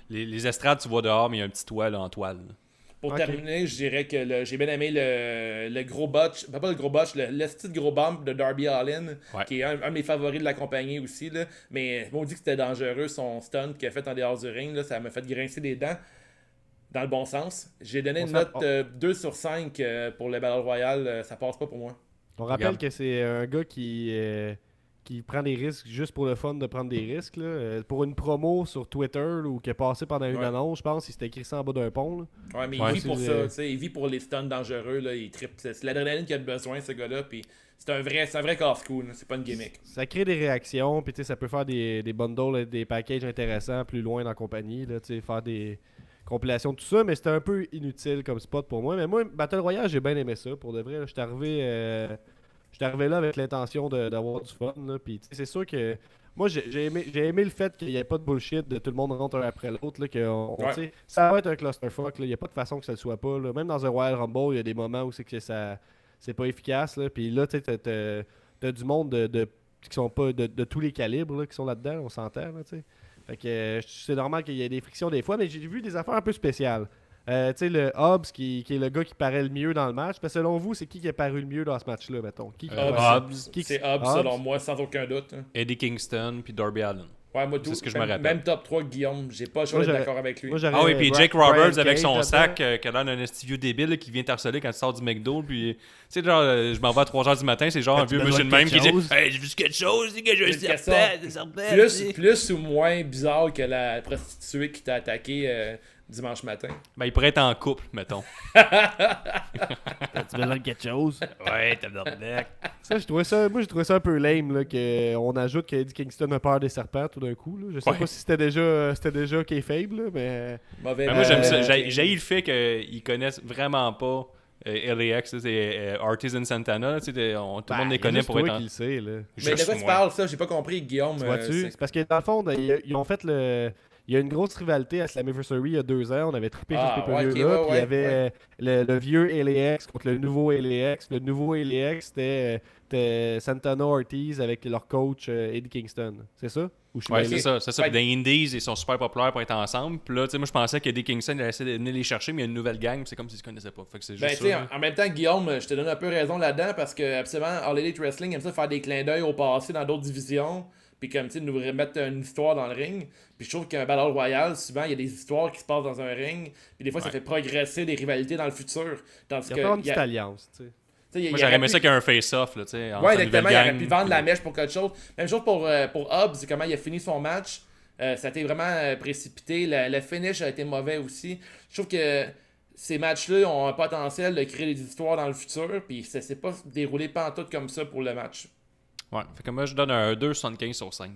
S2: les estrades, tu vois dehors, mais il y a un petit toit là, en toile. Là.
S1: Pour terminer, je dirais que j'ai bien aimé le gros botch, pas le gros botch, le petit gros bump de Darby Allin, qui est un de mes favoris de la compagnie aussi. Là. Mais on dit que c'était dangereux son stunt qu'il a fait en dehors du ring. Là, ça m'a fait grincer des dents dans le bon sens. J'ai donné une note 2 sur 5 pour le Battle Royale. Ça passe pas pour moi.
S3: On rappelle que c'est un gars qui prend des risques juste pour le fun de prendre des risques. Là. Pour une promo sur Twitter ou qui est passé pendant une annonce, je pense, il s'était écrit ça en bas d'un pont. Là.
S1: Ouais, mais il vit pour ça. Il vit pour les stuns dangereux. Là, il trippe. C'est l'adrénaline qu'il a besoin, ce gars-là. Puis c'est un vrai casse-cou. C'est pas une gimmick. Ça
S3: crée des réactions. Puis ça peut faire des bundles, des packages intéressants plus loin dans la compagnie. Là, faire des compilations de tout ça. Mais c'était un peu inutile comme spot pour moi. Mais moi, Battle Royale, j'ai bien aimé ça. Pour de vrai, je suis arrivé là avec l'intention d'avoir du fun. Là, puis c'est sûr que moi j'ai aimé le fait qu'il n'y ait pas de bullshit de tout le monde rentre un après l'autre. Là, ça va être un clusterfuck. Il n'y a pas de façon que ça ne soit pas. Là. Même dans un Royal Rumble, il y a des moments où c'est pas efficace. Là. Puis là, tu as du monde qui sont pas de tous les calibres là, qui sont là-dedans, on s'entend. Là, fait que c'est normal qu'il y ait des frictions des fois, mais j'ai vu des affaires un peu spéciales. Le Hobbs qui est le gars qui paraît le mieux dans le match. Mais selon vous, c'est qui a paru le mieux dans ce match-là, mettons?
S1: Hobbs. C'est Hobbs, selon moi, sans aucun doute. Hein.
S2: Eddie Kingston puis Darby Allin.
S1: Ouais, moi tout.
S2: C'est ce que je me rappelle.
S1: Même top 3 Guillaume, j'ai pas le choix d'être d'accord avec lui.
S2: Ah oui, puis Jake Roberts avec son sac qui a l'air d'un vieux débile là, qui vient t'harceler quand tu sors du McDo. Puis, tu sais, genre, je m'en vais à 3h du matin, c'est genre un vieux monsieur de même qui dit hey, j'ai vu quelque chose, c'est que je sais
S1: plus ou moins bizarre que la prostituée qui t'a attaqué dimanche matin.
S2: Ben, il pourrait être en couple, mettons.
S3: Tu besoin de quelque chose?
S2: Ouais, t'as besoin
S3: ça, j'ai trouvé ça un peu lame là, qu'on ajoute qu'Eddie Kingston a peur des serpents tout d'un coup. Là. Je sais pas si c'était déjà kayfabe, là, mais...
S2: Moi, j'aime ça. J'ai le fait qu'ils connaissent vraiment pas LAX, c'est Artisan Santana. Là, tout le monde les connaît pour être.
S3: Toi qui le sais, là.
S1: Mais de quoi tu parles, ça? J'ai pas compris, Guillaume.
S3: Vois-tu? C'est parce que dans le fond, ils ont fait le. Il y a une grosse rivalité à Slammiversary il y a 2 ans. On avait trippé sur ce pay-per-view-là. Puis il y avait le vieux LAX contre le nouveau LAX. Le nouveau LAX, c'était Santana Ortiz avec leur coach Eddie Kingston. C'est ça?
S2: Ouais, c'est ça. Puis dans les Indies, ils sont super populaires pour être ensemble. Puis là, moi, je pensais qu'Eddie Kingston allait essayer de venir les chercher, mais il y a une nouvelle gang. C'est comme s'ils se connaissaient pas. Fait que c'est juste ça.
S1: En même temps, Guillaume, je te donne un peu raison là-dedans parce que, absolument, All Elite Wrestling aime ça faire des clins d'œil au passé dans d'autres divisions. Puis comme, tu sais, nous remettre une histoire dans le ring. Puis je trouve qu'un Battle Royale, souvent, il y a des histoires qui se passent dans un ring. Puis des fois, ça fait progresser des rivalités dans le futur. Tandis
S3: il y a pas une petite alliance, tu sais.
S2: Moi, j'aurais aimé ça qu'il y ait un face-off, là, tu sais.
S1: Ouais, exactement, il aurait pu vendre la mèche pour quelque chose. Même chose pour Hobbs, comment il a fini son match. Ça a été vraiment précipité. Le finish a été mauvais aussi. Je trouve que ces matchs-là ont un potentiel de créer des histoires dans le futur. Puis ça s'est pas déroulé pantoute comme ça pour le match.
S2: Ouais, fait que moi, je donne un 2,75 sur 5.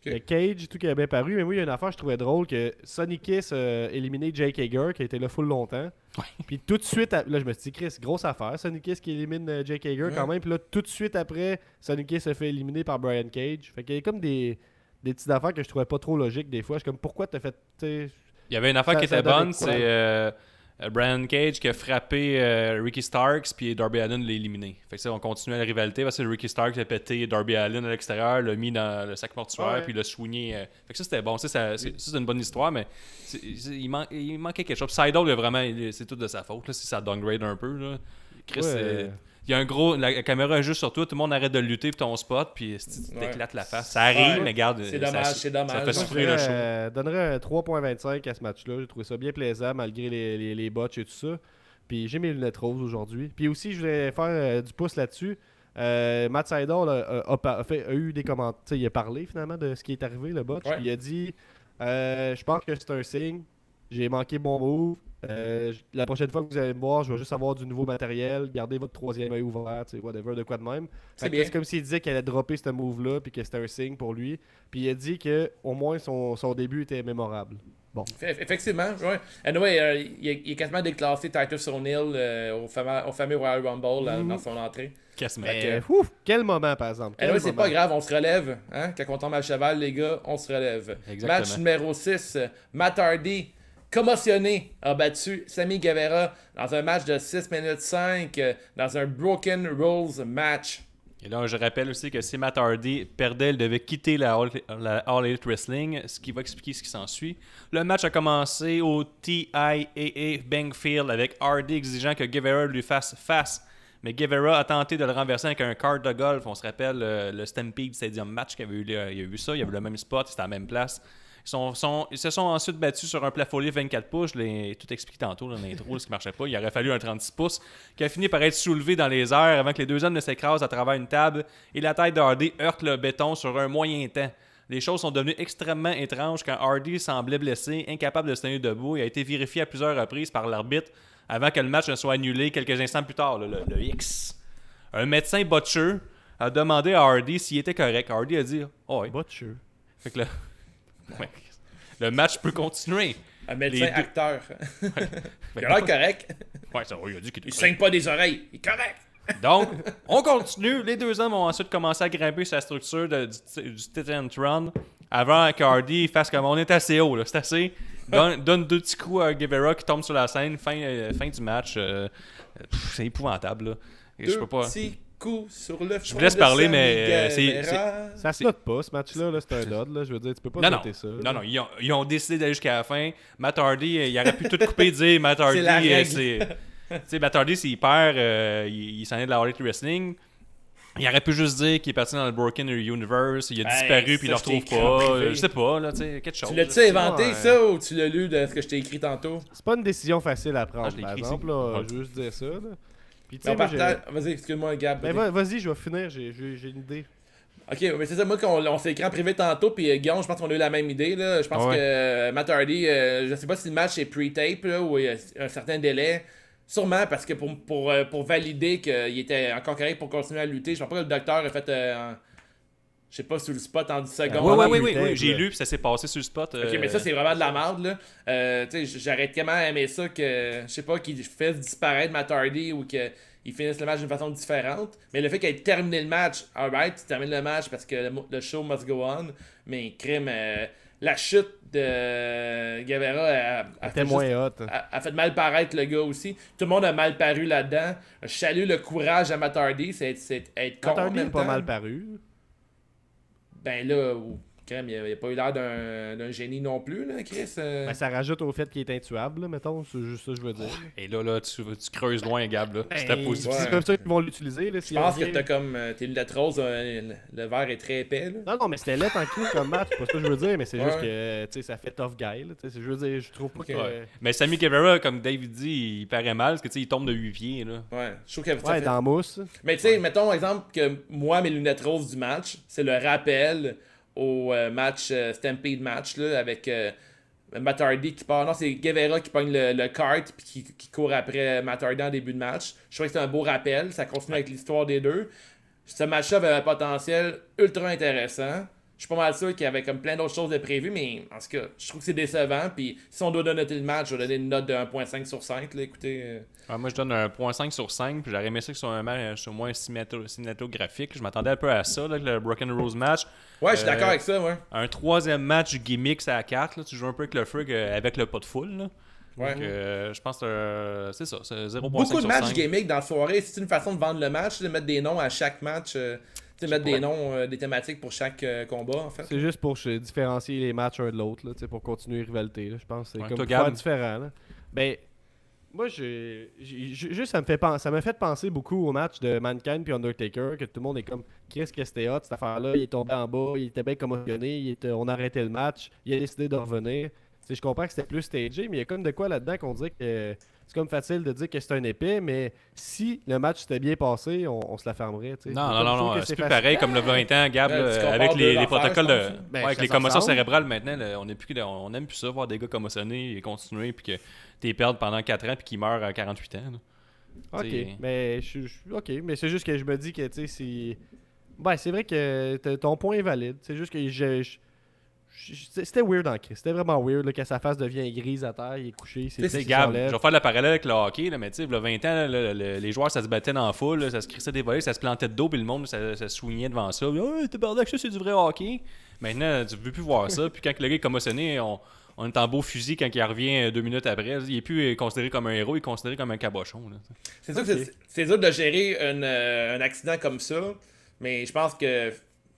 S3: Le Cage, tout qui a bien paru, mais moi, il y a une affaire que je trouvais drôle que Sonny Kiss a éliminé Jake Hager, qui a été là full longtemps.
S2: Ouais.
S3: Puis tout de suite, là, je me suis dit, Chris, grosse affaire, Sonny Kiss qui élimine Jake Hager quand même. Puis là, tout de suite après, Sonny Kiss se fait éliminer par Brian Cage. Fait qu'il y a comme des petites affaires que je trouvais pas trop logiques des fois. Je suis comme, pourquoi t'as fait. Il
S2: y avait une affaire qui était bonne, c'est Brian Cage qui a frappé Ricky Starks, puis Darby Allin l'a éliminé. Fait que ça, on continuait la rivalité parce que Ricky Starks a pété Darby Allin à l'extérieur, l'a mis dans le sac mortuaire, puis l'a swingé. Fait que ça, c'était bon. Ça, c'est une bonne histoire, mais il manquait quelque chose. Seidel, vraiment, c'est tout de sa faute. Là, si ça downgrade un peu. Là. Chris, il y a un gros. La caméra est juste sur toi, tout le monde arrête de lutter pour ton spot, puis tu t'éclates la face. Ça arrive, mais regarde.
S1: C'est dommage, c'est dommage.
S2: Ça fait souffrir le show.
S3: Je donnerais un 3.25 à ce match-là. J'ai trouvé ça bien plaisant malgré les botches et tout ça. Puis j'ai mes lunettes roses aujourd'hui. Puis aussi, je voulais faire du pouce là-dessus. Matt Sydal a eu des commentaires. Il a parlé finalement de ce qui est arrivé, le botch. Il a dit je pense que c'est un signe. J'ai manqué mon move. La prochaine fois que vous allez me voir, je vais juste avoir du nouveau matériel. Gardez votre troisième œil ouvert, whatever, de quoi de même. C'est comme s'il disait qu'il allait dropper ce move-là puis que c'était un signe pour lui. Puis il a dit que au moins son début était mémorable. Bon.
S1: Effectivement, ouais. Anyway, il a quasiment déclassé Titus O'Neil au fameux Royal Rumble dans son entrée.
S3: Quel moment, par exemple.
S1: Anyway, c'est pas grave, on se relève. Hein? Quand on tombe à cheval, les gars, on se relève.
S2: Exactement.
S1: Match numéro 6, Matt Hardy, commotionné, a battu Sammy Guevara dans un match de 6 minutes 5 dans un Broken Rules match.
S2: Et là, je rappelle aussi que si Matt Hardy perdait, il devait quitter la All Elite Wrestling, ce qui va expliquer ce qui s'ensuit. Le match a commencé au TIAA Bankfield avec Hardy exigeant que Guevara lui fasse face. Mais Guevara a tenté de le renverser avec un cart de golf. On se rappelle le Stampede Stadium match qu'il y avait eu. Il y a eu ça, il y avait le même spot, c'était à la même place. Ils se sont ensuite battus sur un plafonnier 24 pouces. Je l'ai tout expliqué tantôt dans l'intro, ce qui marchait pas. Il aurait fallu un 36 pouces qui a fini par être soulevé dans les airs avant que les deux hommes ne s'écrasent à travers une table et la tête de Hardy heurte le béton sur un moyen temps. Les choses sont devenues extrêmement étranges quand Hardy semblait blessé, incapable de se tenir debout et a été vérifié à plusieurs reprises par l'arbitre avant que le match ne soit annulé quelques instants plus tard, le X. Un médecin butcher a demandé à Hardy s'il était correct. Hardy a dit « Oh oui. »
S3: Butcher.
S2: Fait que ouais. Le match peut continuer.
S1: Un médecin acteur. Il a l'air correct.
S2: Ouais, ça, il a dit qu'il était
S1: Il saigne pas des oreilles. Il est correct.
S2: Donc, on continue. Les deux hommes ont ensuite commencé à grimper sa structure du Titan Tron avant que Hardy fasse comme on est assez haut. Là. C'est assez. Donne deux petits coups à Guevara qui tombe sur la scène. Fin du match. C'est épouvantable. Là. Et je peux pas.
S1: Coup sur le
S2: je vous laisse parler, mais
S3: ça se note pas ce match-là, là, c'est un nod. Là, je veux dire, tu peux pas noter ça.
S2: Non, ils ont décidé d'aller jusqu'à la fin. Matt Hardy, il aurait pu tout couper et dire Matt Hardy, Matt Hardy, s'il perd, il s'en est de la All Elite Wrestling. Il aurait pu juste dire qu'il est parti dans le Broken Universe, il a disparu puis il le retrouve pas. Je sais pas, là, tu sais, quelque chose.
S1: Tu l'as-tu inventé ça ou tu l'as lu de ce que je t'ai écrit tantôt?
S3: C'est pas une décision facile à prendre, par exemple. Là, je veux juste dire ça. Là. Puis,
S1: vas-y, excuse-moi, Gab.
S3: Vas-y, je vais finir, j'ai une idée.
S1: Ok, mais c'est ça, moi, on s'est écrit en privé tantôt, puis Guillaume, je pense qu'on a eu la même idée. Là. Je pense que Matt Hardy, je sais pas si le match est pre-tape, là, ou il y a un certain délai. Sûrement, parce que pour valider qu'il était encore correct pour continuer à lutter, je pense pas que le docteur a fait. Je Je sais pas, sur le spot en 10 secondes.
S2: Oui, j'ai lu, puis ça s'est passé sur le spot.
S1: Ok, mais ça, c'est vraiment de la merde, là. Tu sais, j'aurais tellement aimé ça que, je sais pas, qu'il fasse disparaître Matt Hardy ou qu'il finisse le match d'une façon différente. Mais le fait qu'il ait terminé le match, alright, tu termines le match parce que le show must go on. Mais crime, la chute de Guevara a fait
S3: moins hot.
S1: A fait mal paraître le gars aussi. Tout le monde a mal paru là-dedans. Je salue le courage à Matt Hardy, c'est être con.
S3: Matt Hardy
S1: en même
S3: n'est pas
S1: temps.
S3: mal paru.
S1: Ben là, crème, il a pas eu l'air d'un génie non plus, là, Chris.
S3: Ben, ça rajoute au fait qu'il est intuable, là, mettons. C'est juste ça que je veux dire.
S2: Et là, tu creuses loin, Gab. Là. C'était positif.
S3: C'est comme ça qu'ils vont l'utiliser. Là,
S1: je pense que t'as comme tes lunettes roses, le verre est très épais. Là.
S3: Non, mais c'était laid en cul comme match. C'est pas ça que je veux dire, mais c'est juste que tu sais, ça fait tough guy. Là, je veux dire, je trouve pas que.
S2: Mais Sammy Guevara, comme David dit, il paraît mal parce que il tombe de 8 pieds. Là.
S1: Ouais, je trouve qu'il
S3: dans la mousse.
S1: Mais tu sais, mettons exemple que moi, mes lunettes roses du match, c'est le rappel au match Stampede match là, avec Matt Hardy qui part. Non, c'est Guevara qui pogne le kart puis qui court après Matt Hardy en début de match. Je trouvais que c'est un beau rappel. Ça continue avec l'histoire des deux. Ce match-là avait un potentiel ultra intéressant. Je suis pas mal sûr qu'il y avait comme plein d'autres choses de prévues, mais en tout cas, je trouve que c'est décevant. Puis si on doit noter le match, je vais donner une note de 1.5 sur 5. Là, écoutez,
S2: moi, je donne un 0.5 sur 5. Puis j'aurais aimé ça que ce soit un match au moins cinématographique. Je m'attendais un peu à ça, là, le Broken Rose match.
S1: Ouais, je suis d'accord avec ça. Ouais.
S2: Un troisième match gimmick, c'est à la carte. Là. Tu joues un peu avec le feu avec le pot de foule. Là.
S1: Ouais.
S2: Donc, je pense que c'est ça. C'est 0.5
S1: beaucoup de matchs
S2: sur 5.
S1: gimmick dans la soirée. C'est une façon de vendre le match, de mettre des noms à chaque match. Mettre des noms, des thématiques pour chaque combat, en fait.
S3: C'est juste pour différencier les matchs un de l'autre, pour continuer une rivalité. Là. Je pense que c'est comme
S2: toi,
S3: faire différent. Là. Ben, moi, juste ça m'a fait penser beaucoup au match de Mankind puis Undertaker, que tout le monde est comme, qu'est-ce que c'était hot, cette affaire-là. Il est tombé en bas, il était bien commotionné, on a arrêté le match, il a décidé de revenir. Je comprends que c'était plus stagé, mais il y a comme de quoi là-dedans qu'on dirait que c'est comme facile de dire que c'est un épée, mais si le match s'était bien passé, on se la fermerait. T'sais.
S2: Non, c'est plus pareil comme le 20 ans, Gab, avec les protocoles avec les commotions cérébrales maintenant, on n'aime plus ça, voir des gars commotionnés et continuer, puis que t'es perdu pendant 4 ans, puis qu'ils meurent à 48 ans. Là.
S3: OK, mais c'est juste que je me dis que c'est vrai que ton point est valide. C'est juste que c'était weird en Christ. C'était vraiment weird là, que sa face devient grise à terre, il est couché. C'est
S2: Gab, je vais faire le parallèle avec le hockey, là, mais tu sais, il y a 20 ans, là, les joueurs, ça se battait dans la foule, là, ça se crissait des volets, ça se plantait de dos, puis le monde, ça se soulignait devant ça. Oh, t'es bordel, ça, c'est du vrai hockey. Maintenant, tu veux plus voir ça. Puis quand le gars est commotionné, on est en beau fusil quand il revient 2 minutes après. Il est plus considéré comme un héros, il est considéré comme un cabochon. Là.
S1: C'est sûr que c'est dur de gérer un accident comme ça, mais je pense que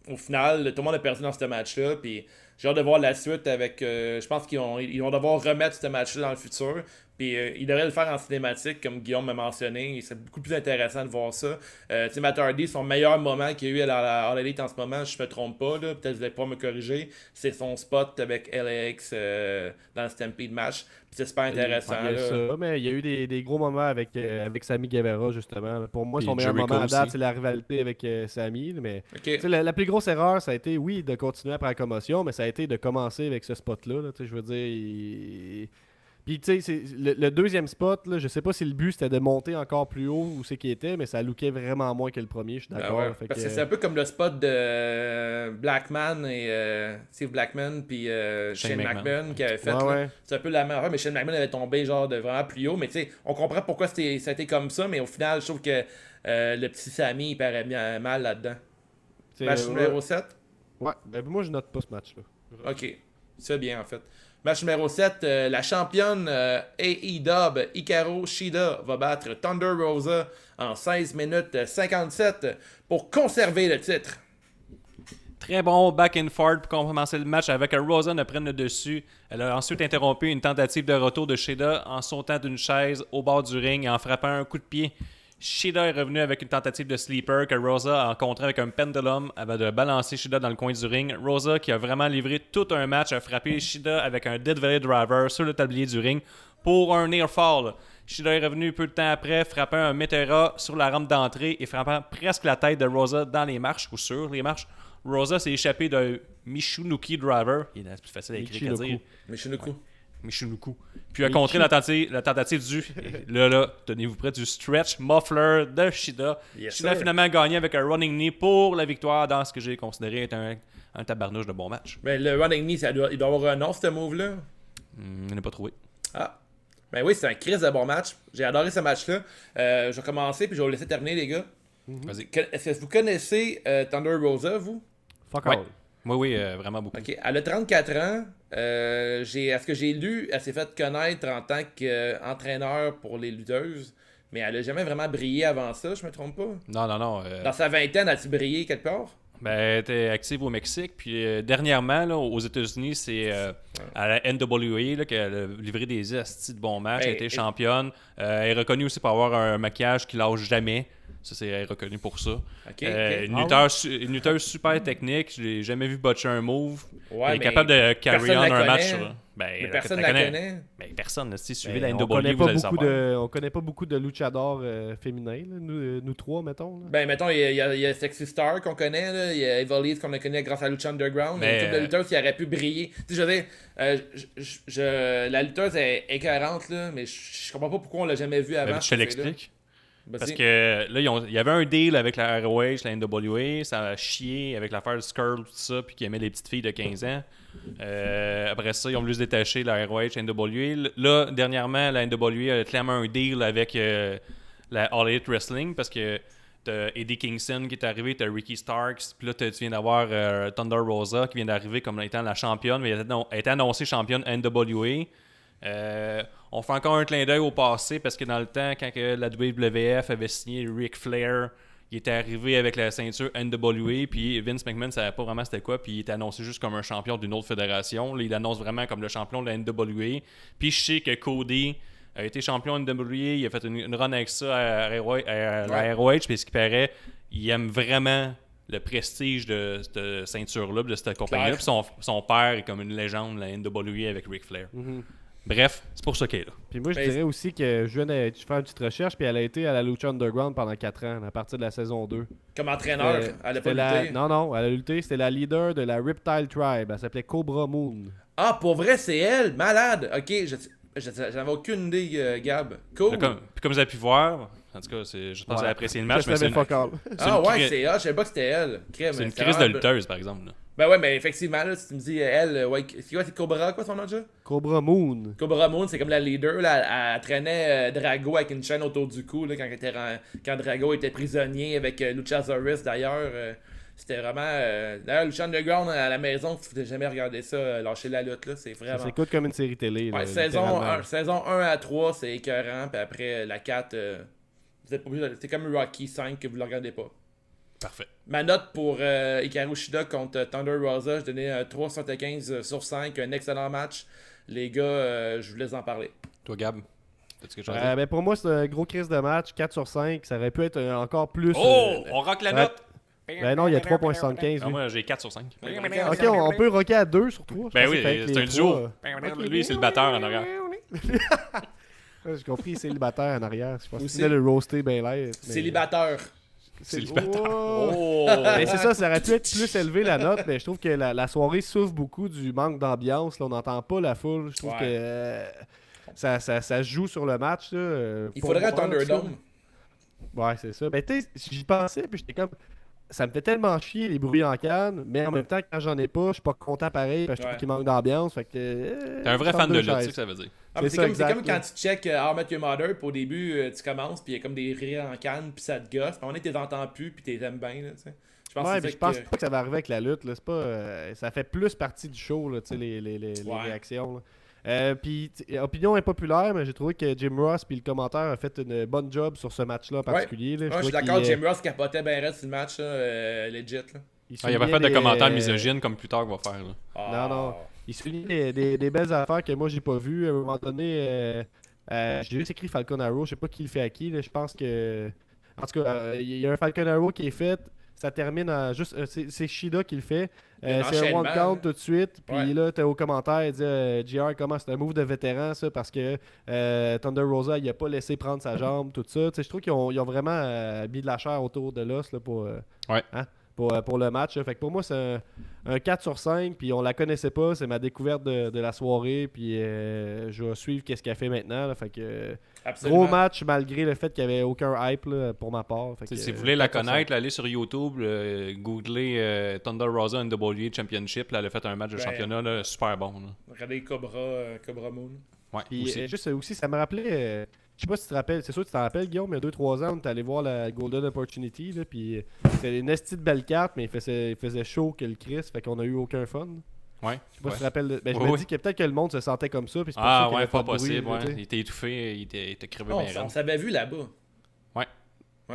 S1: au final, tout le monde a perdu dans ce match-là, puis j'ai hâte de voir la suite avec. Je pense qu'ils vont devoir remettre ce match-là dans le futur. Puis ils devraient le faire en cinématique, comme Guillaume m'a mentionné. C'est beaucoup plus intéressant de voir ça. Matt Hardy, son meilleur moment qu'il y a eu à la All Elite en ce moment, je me trompe pas, là, peut-être que vous allez pas me corriger, c'est son spot avec LAX dans le Stampede match. Puis c'est super intéressant.
S3: Il y a ça, mais il y a eu des gros moments avec Sammy Guevara, justement. Pour moi, son meilleur moment à date, c'est la rivalité avec Sammy. Mais la plus grosse erreur, ça a été, oui, de continuer après la commotion, mais ça a été de commencer avec ce spot-là. Là, je veux dire, Puis, tu sais, le deuxième spot, là, je sais pas si le but c'était de monter encore plus haut où c'est qu'il était, mais ça lookait vraiment moins que le premier, je suis d'accord.
S1: Parce que c'est un peu comme le spot de Blackman et Steve Blackman puis Shane McMahon qui avait fait. C'est un peu la même affaire, mais Shane McMahon avait tombé genre de vraiment plus haut. Mais tu sais, on comprend pourquoi ça a été comme ça, mais au final, je trouve que le petit Sammy, il paraît bien mal là-dedans. Match numéro 7?
S3: Ouais, ben moi je note pas ce match-là.
S1: Ok, c'est bien en fait. Match numéro 7, la championne AEW Hikaru Shida va battre Thunder Rosa en 16 minutes 57 pour conserver le titre.
S2: Très bon back and forth pour commencer le match avec Rosa ne prenne le dessus. Elle a ensuite interrompu une tentative de retour de Shida en sautant d'une chaise au bord du ring et en frappant un coup de pied. Shida est revenu avec une tentative de sleeper que Rosa a rencontré avec un pendulum avant de balancer Shida dans le coin du ring. Rosa, qui a vraiment livré tout un match, a frappé Shida avec un Dead Valley Driver sur le tablier du ring pour un near fall. Shida est revenu peu de temps après, frappant un Metera sur la rampe d'entrée et frappant presque la tête de Rosa dans les marches ou sur les marches. Rosa s'est échappé d'un Michinoku Driver. Il est plus facile à écrire qu'à dire.
S1: Michinoku.
S2: Michinoku. Puis a contré la tentative du, là, tenez-vous prêts, du stretch muffler de Shida. Shida a finalement gagné avec un running knee pour la victoire dans ce que j'ai considéré être un tabarnouche de bon match.
S1: Mais le running knee, il doit avoir un nom, ce move-là.
S2: Je n'ai pas trouvé.
S1: Ah. Ben oui, c'est un crise de bon match. J'ai adoré ce match-là. Je vais commencer, puis je vais vous laisser terminer, les gars.
S2: Vas-y.
S1: Est-ce que vous connaissez Thunder Rosa, vous?
S3: Fuck
S2: Ouais.
S3: all.
S2: Oui, vraiment beaucoup.
S1: Ok, elle a 34 ans. À ce que j'ai lu, elle s'est fait connaître en tant qu'entraîneur pour les lutteuses. Mais elle a jamais vraiment brillé avant ça, je me trompe pas.
S2: Non.
S1: Dans sa vingtaine, as-tu brillé quelque part?
S2: Ben, elle était active au Mexique. Puis dernièrement, là, aux États-Unis, c'est à la NWA là, qu'elle a livré des astis de bons matchs. Elle a été championne. Elle est reconnue aussi pour avoir un maquillage qui lâche jamais. Ça, elle est reconnue pour ça. Une lutteuse super technique. Je l'ai jamais vu botcher un move.
S1: Ouais,
S2: elle est capable de carry on un match.
S1: Mais personne la connaît.
S2: Ben, personne. Si suivez la
S3: On
S2: NWA,
S3: connaît
S2: vous
S3: pas
S2: allez
S3: beaucoup
S2: savoir.
S3: on connaît pas beaucoup de luchadors féminins, là, nous trois, mettons. Là.
S1: Ben, mettons, il y a Sexy Star qu'on connaît, là. Il y a Evilise qu'on a connu grâce à Lucha Underground. Il y a une couple de lutteuses qui auraient pu briller. Tu sais, je veux dire, la lutteuse est écœurante, là, mais je comprends pas pourquoi on l'a jamais vue avant.
S2: Ben, je te l'explique.
S1: Vas-y.
S2: Parce que là, il y avait un deal avec la ROH, la NWA, ça a chié avec l'affaire de Skrull, tout ça, puis qui aimait les petites filles de 15 ans. Après ça, ils ont voulu se détacher la ROH, la NWA. Là, dernièrement, la NWA a clairement un deal avec la All Elite Wrestling, parce que t'as Eddie Kingston qui est arrivé, t'as Ricky Starks, puis là, tu viens d'avoir Thunder Rosa qui vient d'arriver comme étant la championne, mais elle a été annoncée championne NWA. On fait encore un clin d'œil au passé parce que dans le temps, quand la WWF avait signé Ric Flair, il était arrivé avec la ceinture NWA, puis Vince McMahon ne savait pas vraiment c'était quoi, puis il était annoncé juste comme un champion d'une autre fédération. Là, il annonce vraiment comme le champion de la NWA. Puis je sais que Cody a été champion de NWA, il a fait une run avec ça à la ROH, puis ce qui paraît, il aime vraiment le prestige de cette ceinture-là, de cette compagnie-là. Puis son père est comme une légende de la NWA avec Ric Flair. Bref, c'est pour ça qu'elle est là.
S3: Puis moi, je dirais aussi que je viens de faire une petite recherche, puis elle a été à la Lucha Underground pendant 4 ans, à partir de la saison 2.
S1: Comme entraîneur, elle a pas lutté.
S3: Non, elle a lutté. C'était la leader de la Riptile Tribe. Elle s'appelait Cobra Moon.
S1: Ah, pour vrai, c'est elle? Malade! Ok, j'avais aucune idée, Gab. Cool.
S2: Puis comme vous avez pu voir, en tout cas, je pense que vous avez apprécié le match.
S3: Je savais fuck all.
S1: Ah ouais, c'est elle. Je savais pas que c'était elle.
S2: C'est une crise de lutteuse, par exemple. Là.
S1: Ben ouais, mais effectivement, là, si tu me dis, elle, ouais, c'est quoi, c'est Cobra, quoi son nom déjà?
S3: Cobra Moon.
S1: Cobra Moon, c'est comme la leader, là, elle traînait Drago avec une chaîne autour du cou, là, quand Drago était prisonnier avec Luchasaurus, d'ailleurs. C'était vraiment... D'ailleurs, Lucha Underground à la maison, si vous n'avez jamais regardé ça, lâchez la lutte, là, c'est vraiment...
S3: Ça s'écoute comme une série télé.
S1: Ouais,
S3: là,
S1: saison 1 à 3, c'est écœurant, puis après, la 4, vous êtes pas obligé c'est comme Rocky 5 que vous ne le regardez pas.
S2: Parfait.
S1: Ma note pour Hikaru Shida contre Thunder Rosa, je donnais 3,75 sur 5, un excellent match. Les gars, je vous laisse en parler.
S2: Toi, Gab, as-tu quelque chose à dire?
S3: Ben pour moi, c'est un gros crise de match, 4 sur 5. Ça aurait pu être encore plus...
S2: On rock la note!
S3: Ben non, il y a 3.75.
S2: Ah, moi, j'ai 4 sur 5.
S3: Ok, on peut rocker à 2 sur 3.
S2: Ben oui, c'est un duo. Lui, c'est le batteur en arrière.
S3: J'ai compris, célibataire en arrière. Je pense que
S1: Aussi.
S3: c'était le roasté ben l'air.
S1: Célibataire.
S2: Célibataire.
S3: Oh! Mais c'est ça aurait pu être plus élevé la note, mais je trouve que la soirée souffre beaucoup du manque d'ambiance. Là, on n'entend pas la foule. Je trouve que ça joue sur le match. Là,
S1: Il faudrait un Thunderdome.
S3: Ouais, c'est ça. Mais tu sais, j'y pensais, puis j'étais comme... Ça me fait tellement chier les bruits en canne, mais en même temps, quand j'en ai pas, je suis pas content pareil, parce que je trouve qu'il manque d'ambiance. Fait que...
S2: T'es un vrai fan de lutte, c'est ce que ça veut dire.
S1: Ah, c'est comme quand tu check How I Met Your Mother, puis au début, tu commences, puis il y a comme des rires en canne, puis ça te gosse. Puis on est t'es entends plus, puis t'es aimes bien. Là, je pense
S3: ouais, mais je pense pas que ça va arriver avec la lutte. Là. C'est pas, ça fait plus partie du show, là, les réactions. Là. Puis, opinion impopulaire, mais j'ai trouvé que Jim Ross puis le commentaire a fait une bonne job sur ce match-là en particulier. Là.
S1: Je suis d'accord, Jim Ross capotait bien raide sur le match, legit. Là.
S2: Il a pas fait de commentaires misogynes comme plus tard va faire. Là.
S3: Non. Il souligne des belles affaires que moi j'ai pas vues. À un moment donné, j'ai juste écrit Falcon Arrow. Je sais pas qui le fait à qui. Là. Je pense que. En tout cas, il y a un Falcon Arrow qui est fait. Ça termine en juste. C'est Shida qui le fait. C'est un one count tout de suite. Puis là, t'es au commentaire, il dit JR, comment c'est un move de vétéran, ça, parce que Thunder Rosa, il a pas laissé prendre sa jambe, tout ça. Je trouve qu'ils ont vraiment mis de la chair autour de l'os là, pour pour le match. Là. Fait que pour moi, c'est un 4 sur 5. Puis on la connaissait pas. C'est ma découverte de la soirée. Puis je vais suivre qu'est-ce qu'elle fait maintenant. Là. Fait que
S1: Absolument.
S3: gros match malgré le fait qu'il n'y avait aucun hype là, pour ma part. Fait que,
S2: Si vous voulez la
S3: 4 sur 5.
S2: connaître, là, allez sur YouTube, googlez Thunder Rosa NWA Championship. Là, elle a fait un match de championnat là, super bon. Là.
S1: Regardez Cobra Moon.
S2: Ouais,
S3: Puis
S2: aussi.
S3: juste aussi, ça me rappelait. Je sais pas si tu te rappelles, c'est sûr que tu t'en rappelles, Guillaume, il y a 2-3 ans, on est allé voir la Golden Opportunity. Là, puis c'était une estie de belle carte, mais il faisait chaud que le Chris, fait qu'on a eu aucun fun.
S2: Ouais.
S3: Je sais pas si tu te rappelles. Je
S2: Ouais,
S3: me dis que peut-être que le monde se sentait comme ça. Puis c'est pour
S2: Ah
S3: ça qu'il y
S2: ouais,
S3: avait
S2: pas
S3: de bruit,
S2: possible.
S3: là,
S2: Ouais.
S3: tu sais.
S2: Il était étouffé, il était crevé
S1: On
S2: bien raide.
S1: s'avait vu là-bas.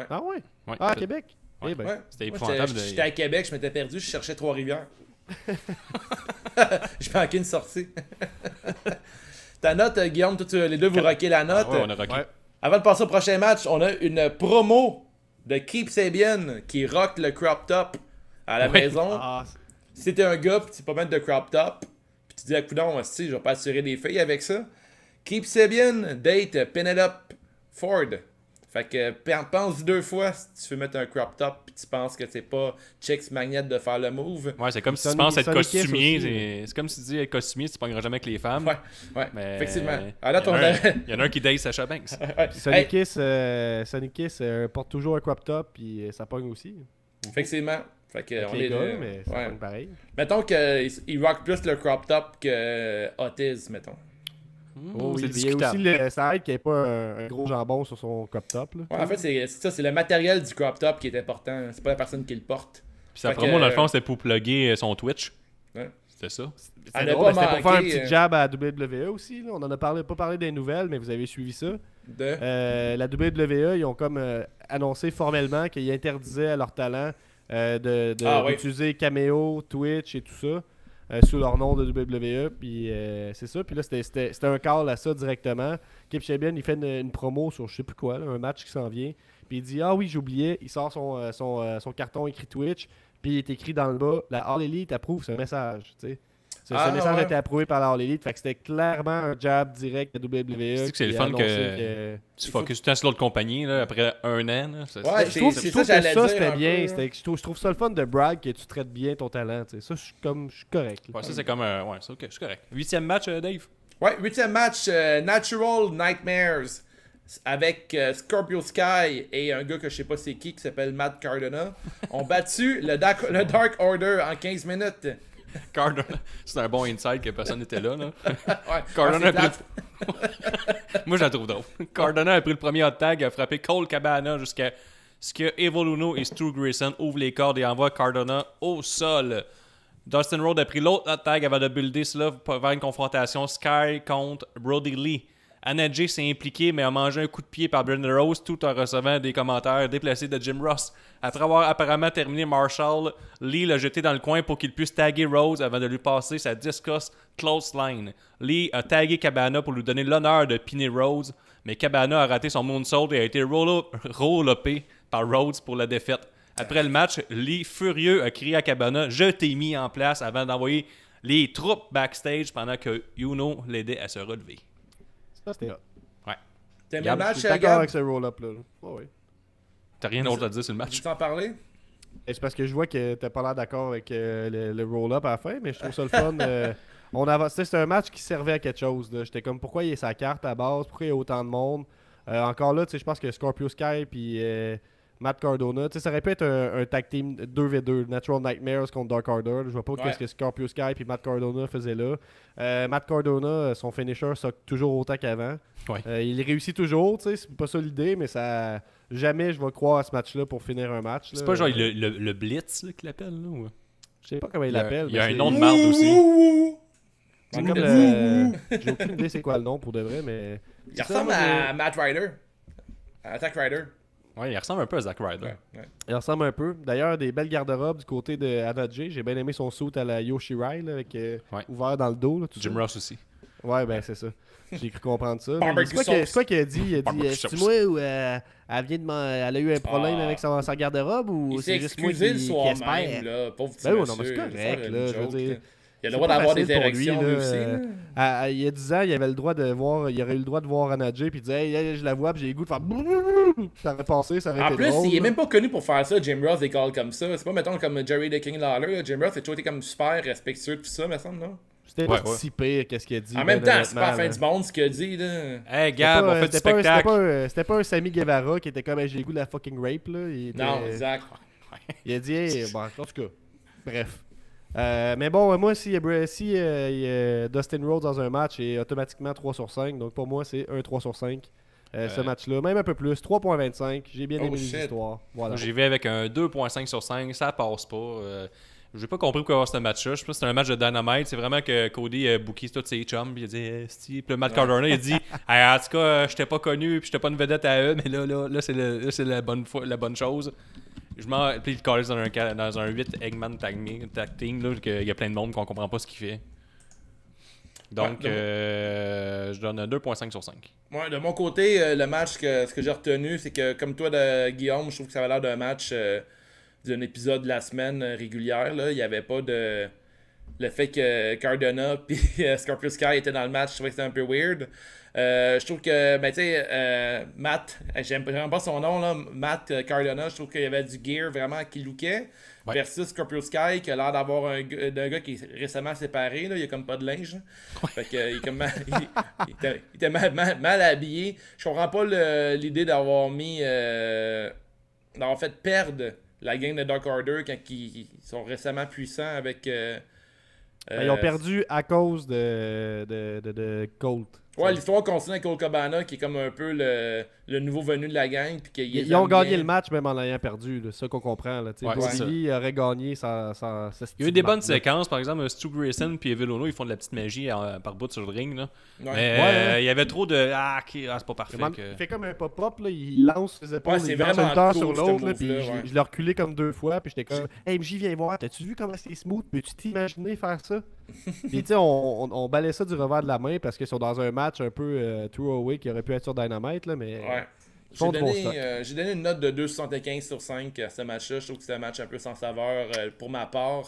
S3: Ah ouais?
S2: Ouais,
S3: Ah, à
S2: c'était-
S3: Québec?
S2: Ouais.
S3: Eh ben.
S1: Ouais.
S2: C'était
S1: Moi,
S2: épouvantable.
S1: J'étais à Québec, je m'étais perdu, je cherchais Trois-Rivières. Je manquais une sortie. Ta note, Guillaume, les deux, vous rockez la note.
S2: Ah ouais, on a rocké.
S3: Ouais.
S1: Avant de passer au prochain match, on a une promo de Keep Sabian qui rock le crop top à la
S2: Ouais.
S1: maison.
S3: Ah,
S1: Si t'es un gars pis tu sais pas mettre de crop top, pis tu dis, écoute, je vais pas assurer des filles avec ça. Keep Sabian date Penelope Ford. Fait que pense 2 fois si tu veux mettre un crop top pis tu penses que c'est pas Chicks Magnet de faire le move.
S2: Ouais, c'est comme si tu
S3: Sonny-
S2: penses être
S3: Sonny Kiss
S2: costumier.
S3: aussi.
S2: C'est comme si tu dis être costumier, tu pogneras jamais avec les femmes.
S1: Ouais,
S2: Mais
S1: effectivement.
S2: il
S1: Ah, là,
S2: y en a
S1: ton-
S2: un- il y en a un qui date Sasha Banks.
S1: Ouais.
S3: Sonic
S1: Hey,
S3: Kiss porte toujours un crop top, puis ça pogne aussi.
S1: effectivement. Fait que
S3: Avec
S1: on
S3: les
S1: est
S3: gars,
S1: là.
S3: mais ça
S1: Ouais.
S3: pogne pareil.
S1: Mettons qu'il rock plus le crop top que Otis, mettons.
S3: Oh,
S2: c'est
S3: oui, il y a aussi ça aide qu'il n'y ait pas un gros jambon sur son crop top. Là.
S1: Ouais, en fait, c'est ça, c'est le matériel du crop top qui est important. C'est pas la personne qui le porte.
S2: Puis sa
S1: Fait
S2: promo,
S1: que-
S2: dans le fond, c'était pour plugger son Twitch.
S1: Ouais.
S2: C'était ça.
S3: C'est
S1: Elle a
S3: drôle,
S1: pas
S3: mais c'était pour faire un
S1: manqué,
S3: petit jab à WWE aussi. Là. On en a pas parlé des nouvelles, mais vous avez suivi ça. La WWE, ils ont comme annoncé formellement qu'ils interdisaient à leur talent d'utiliser Cameo, Twitch et tout ça sous leur nom de WWE. Puis c'est ça. Puis là, c'était un call à ça directement. Kip Sabian, il fait une promo sur je sais plus quoi, là, un match qui s'en vient. Puis il dit ah oui, j'oubliais. Il sort son carton écrit Twitch. Puis il est écrit dans le bas la All Elite approuve ce message. Tu sais. Ce message a été approuvé par la All Elite. Fait que c'était clairement un jab direct de WWE.
S2: C'est que c'est le
S3: qui
S2: fun
S3: annonçait
S2: que tu focuses tout le temps sur l'autre compagnie là, après un an. Là.
S1: Ouais,
S3: Je trouve
S1: c'est
S3: que
S1: ça, j'allais
S3: ça
S1: dire
S3: c'était
S1: un
S3: bien.
S1: peu,
S3: Je trouve ça le fun de brag que tu traites bien ton talent. Tu sais. Ça, je suis correct. là.
S2: Ouais, ça c'est comme ouais, c'est ok, je suis correct. 8e match, Dave.
S1: Ouais, 8e match, Natural Nightmares, avec Scorpio Sky et un gars que je sais pas c'est qui s'appelle Matt Cardona, ont battu le Dark Order en 15 minutes.
S2: Cardona, c'est un bon inside que personne n'était là. là.
S1: Ouais,
S2: Cardona
S1: ah,
S2: a
S1: c'est
S2: pris
S1: plate.
S2: Moi, je la trouve drôle. Cardona a pris le premier hot tag, a frappé Cole Cabana jusqu'à ce que Evil Uno et Stu Grayson ouvrent les cordes et envoient Cardona au sol. Dustin Rhodes a pris l'autre hot tag avant de builder cela vers une confrontation Sky contre Brody Lee. Anna Jay s'est impliquée mais a mangé un coup de pied par Brandon Rose tout en recevant des commentaires déplacés de Jim Ross. Après avoir apparemment terminé Marshall, Lee l'a jeté dans le coin pour qu'il puisse taguer Rose avant de lui passer sa discuss close line. Lee a tagué Cabana pour lui donner l'honneur de piner Rose, mais Cabana a raté son moonsault et a été roll-upé par Rhodes pour la défaite. Après le match, Lee, furieux, a crié à Cabana « Je t'ai mis en place » avant d'envoyer les troupes backstage pendant que Uno l'aidait à se relever.
S3: Ça, c'était hot.
S2: Ouais.
S1: T'aimes le
S2: Gab,
S1: match,
S3: Je suis d'accord
S1: Gab?
S3: avec ce roll-up là. Ouais, ouais.
S2: T'as rien d'autre à dire sur le
S1: Tu
S2: match?
S1: t'en parler?
S3: Et c'est parce que je vois que t'as pas l'air d'accord avec le roll-up à la fin, mais je trouve ça le fun. On avance. C'était un match qui servait à quelque chose. là. J'étais comme pourquoi il y a sa carte à base, pourquoi il y a autant de monde. Encore là, je pense que Scorpio Sky et Matt Cardona, ça aurait pu être un tag team 2v2, Natural Nightmares contre Dark Order. Je vois pas
S1: Ouais.
S3: ce que Scorpio Sky et Matt Cardona faisaient là. Matt Cardona, son finisher soque toujours autant qu'avant.
S2: Ouais.
S3: Il réussit toujours, c'est pas ça l'idée, mais ça jamais je vais croire à ce match-là pour finir un match.
S2: C'est
S3: là.
S2: pas genre le Blitz là, qu'il appelle, là? Ou...
S3: Je sais pas comment il l'appelle.
S2: Il y a
S3: mais
S2: un
S3: c'est-
S2: nom de marde aussi.
S3: C'est comme le... J'ai aucune idée c'est quoi le nom pour de vrai, mais...
S1: Il ressemble à Matt Ryder. À Attack Ryder.
S2: Ouais, il ressemble un peu à Zack Ryder.
S1: Ouais.
S3: Il ressemble un peu. D'ailleurs, des belles garde-robes du côté de Anna Jay. J'ai bien aimé son suit à la Yoshi Rai, là, avec ouvert dans le dos. Là, tout
S2: Jim
S3: ça.
S2: Ross aussi.
S3: Ouais, ben c'est ça. J'ai cru comprendre ça.
S1: Barbecue
S3: C'est
S1: sauce.
S3: quoi qu'il a dit? Il a dit,
S2: Barbecue
S3: c'est
S2: sauce.
S3: moi ou elle vient de elle a eu un problème
S1: Ah.
S3: avec sa garde-robe ou
S1: Il s'est
S3: c'est juste moi
S1: excusé
S3: qui
S1: le soir
S3: espère?
S1: même, là. Pauvre petit
S3: Ben oui,
S1: monsieur.
S3: non, mais c'est
S1: il va
S3: correct,
S1: faire une
S3: là. Je veux
S1: joke,
S3: dire,
S1: là. Il a le droit d'avoir des érections lui aussi.
S3: Il y a 10 ans, il avait le droit de voir, il aurait eu le droit de voir Anna Jay puis il disait hey, je la vois puis j'ai le goût de faire ça aurait passé, ça aurait été drôle.
S1: En plus, il est
S3: là.
S1: même pas connu pour faire ça, Jim Ross des calls comme ça. C'est pas mettons comme Jerry the King Lawler, Jim Ross a toujours été comme super respectueux de tout ça, me semble, non?
S3: C'était pas si pire qu'est-ce qu'il a dit.
S1: En même temps, c'est pas la fin du monde ce qu'il a dit là.
S2: Hey Gab, on fait du spectacle.
S3: C'était pas un Sammy Guevara qui était comme hey, j'ai le goût de la fucking rape là.
S1: Non, exact.
S3: Il a dit hey, bon, en tout cas, bref. Mais bon, moi, si Dustin Rhodes dans un match est automatiquement 3 sur 5, donc pour moi, c'est un 3 sur 5. Ce match-là, même un peu plus, 3.25. J'ai bien aimé les histoires. Voilà.
S2: J'y vais avec un 2.5 sur 5, ça passe pas. J'ai pas compris pourquoi avoir ce match-là. Je sais pas si c'était un match de Dynamite. C'est vraiment que Cody a booké tous ses chums. Il a dit Steve. Puis le Matt Cardona, il a dit hey, en tout cas, j'étais pas connu. Puis j'étais pas une vedette à eux. Mais là c'est la bonne chose. Puis il calisse dans un 8 Eggman tag team. Là, il y a plein de monde qu'on comprend pas ce qu'il fait. Donc, je donne un 2.5 sur 5.
S1: Ouais, de mon côté, le match, ce que j'ai retenu, c'est que comme toi, Guillaume, je trouve que ça avait l'air d'un match d'un épisode de la semaine régulière. Là. Il n'y avait pas de... Le fait que Cardona et Scorpio Sky étaient dans le match, je trouvais que c'était un peu weird. Je trouve que, ben tu sais, Matt, j'aime vraiment pas son nom, là, Matt Cardona, je trouve qu'il y avait du gear vraiment qui lookait. Ouais. Versus Scorpio Sky, qui a l'air d'avoir d'un gars qui est récemment séparé, là, il a comme pas de linge. Ouais. Fait que, il, comme il était mal habillé. Je comprends pas l'idée d'avoir mis. D'avoir fait perdre la gang de Dark Order quand ils sont récemment puissants avec.
S3: Ils ont perdu à cause de Colt.
S1: Ouais, l'histoire continue avec Colt Cabana qui est comme un peu le nouveau venu de la gang. Puis
S3: ils ont gagné le match même en l'ayant perdu, c'est ça qu'on comprend.
S2: Ouais,
S3: Brody aurait gagné sans
S2: il y a eu des bonnes séquences, par exemple, Stu Grayson et Evil Uno, ils font de la petite magie par bout sur le ring. Là. Ouais. Mais il y avait trop de c'est pas parfait.
S3: Il fait comme un pop-up, là, il lance ses épaules,
S1: il lance un temps sur l'autre.
S3: Puis je l'ai reculé comme 2 fois, puis j'étais comme hey MJ, viens voir, t'as-tu vu comment c'est smooth? Peux-tu t'imaginer faire ça? Puis tu sais, on balait ça du revers de la main parce qu'ils sont dans un match un peu throwaway qui aurait pu être sur Dynamite, là, mais.
S1: Ouais. J'ai donné une note de 2,75 sur 5 à ce match-là. Je trouve que c'est un match un peu sans saveur pour ma part.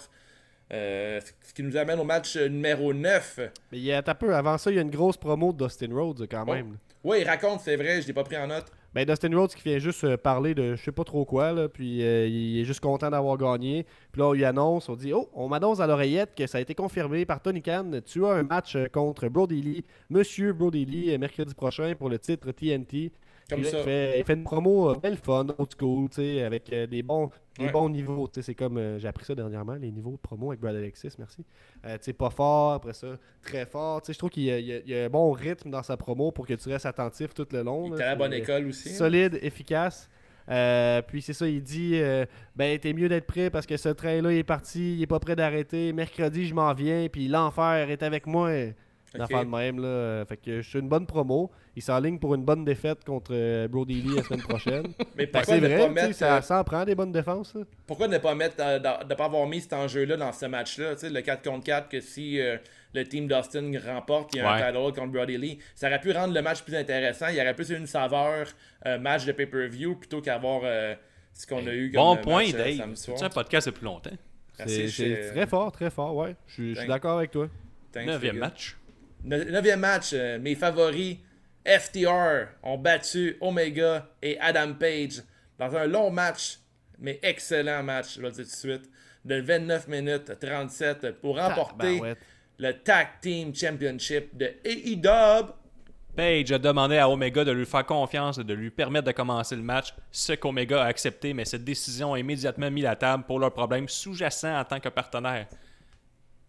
S1: Ce qui nous amène au match numéro 9.
S3: Mais avant ça, il y a une grosse promo de Dustin Rhodes quand même.
S1: Oui, il raconte, c'est vrai, je l'ai pas pris en note.
S3: Ben Dustin Rhodes qui vient juste parler de je sais pas trop quoi, là, puis il est juste content d'avoir gagné. Puis là, on lui annonce, on m'annonce à l'oreillette que ça a été confirmé par Tony Khan. Tu as un match contre Brody Lee, Monsieur Brody Lee, mercredi prochain pour le titre TNT.
S1: Comme ça.
S3: Il fait une promo belle fun, old school, avec des bons niveaux. C'est comme, j'ai appris ça dernièrement, les niveaux de promo avec Brad Alexis, merci. Pas fort, après ça, très fort. Je trouve qu'il y a un bon rythme dans sa promo pour que tu restes attentif tout le long.
S1: Il est à la bonne école aussi.
S3: Solide, efficace. Puis c'est ça, il dit t'es mieux d'être prêt parce que ce train-là est parti, il est pas prêt d'arrêter. Mercredi, je m'en viens, puis l'enfer est avec moi. Une affaire de même, là. Fait que je suis une bonne promo. Il s'enligne pour une bonne défaite contre Brody Lee la semaine prochaine.
S1: Mais pourquoi
S3: c'est vrai,
S1: pas mettre,
S3: ça en prend des bonnes défenses. Là.
S1: Pourquoi ne pas mettre de pas avoir mis cet enjeu-là dans ce match-là, le 4 contre 4, que si le team d'Austin remporte, il y a un title contre Brody Lee, ça aurait pu rendre le match plus intéressant. Il y aurait plus eu une saveur match de pay-per-view plutôt qu'avoir ce qu'on a eu comme
S2: point,
S1: match
S2: Dave.
S1: samedi soir.
S2: C'est un podcast depuis longtemps.
S3: C'est très fort, ouais. Je suis d'accord avec toi.
S2: 9e match.
S1: 9e match, mes favoris FTR ont battu Omega et Adam Page dans un long match, mais excellent match, je vais le dire tout de suite, de 29 minutes 37 pour remporter le Tag Team Championship de AEW.
S2: Page a demandé à Omega de lui faire confiance et de lui permettre de commencer le match, ce qu'Omega a accepté, mais cette décision a immédiatement mis la table pour leur problème sous-jacent en tant que partenaire.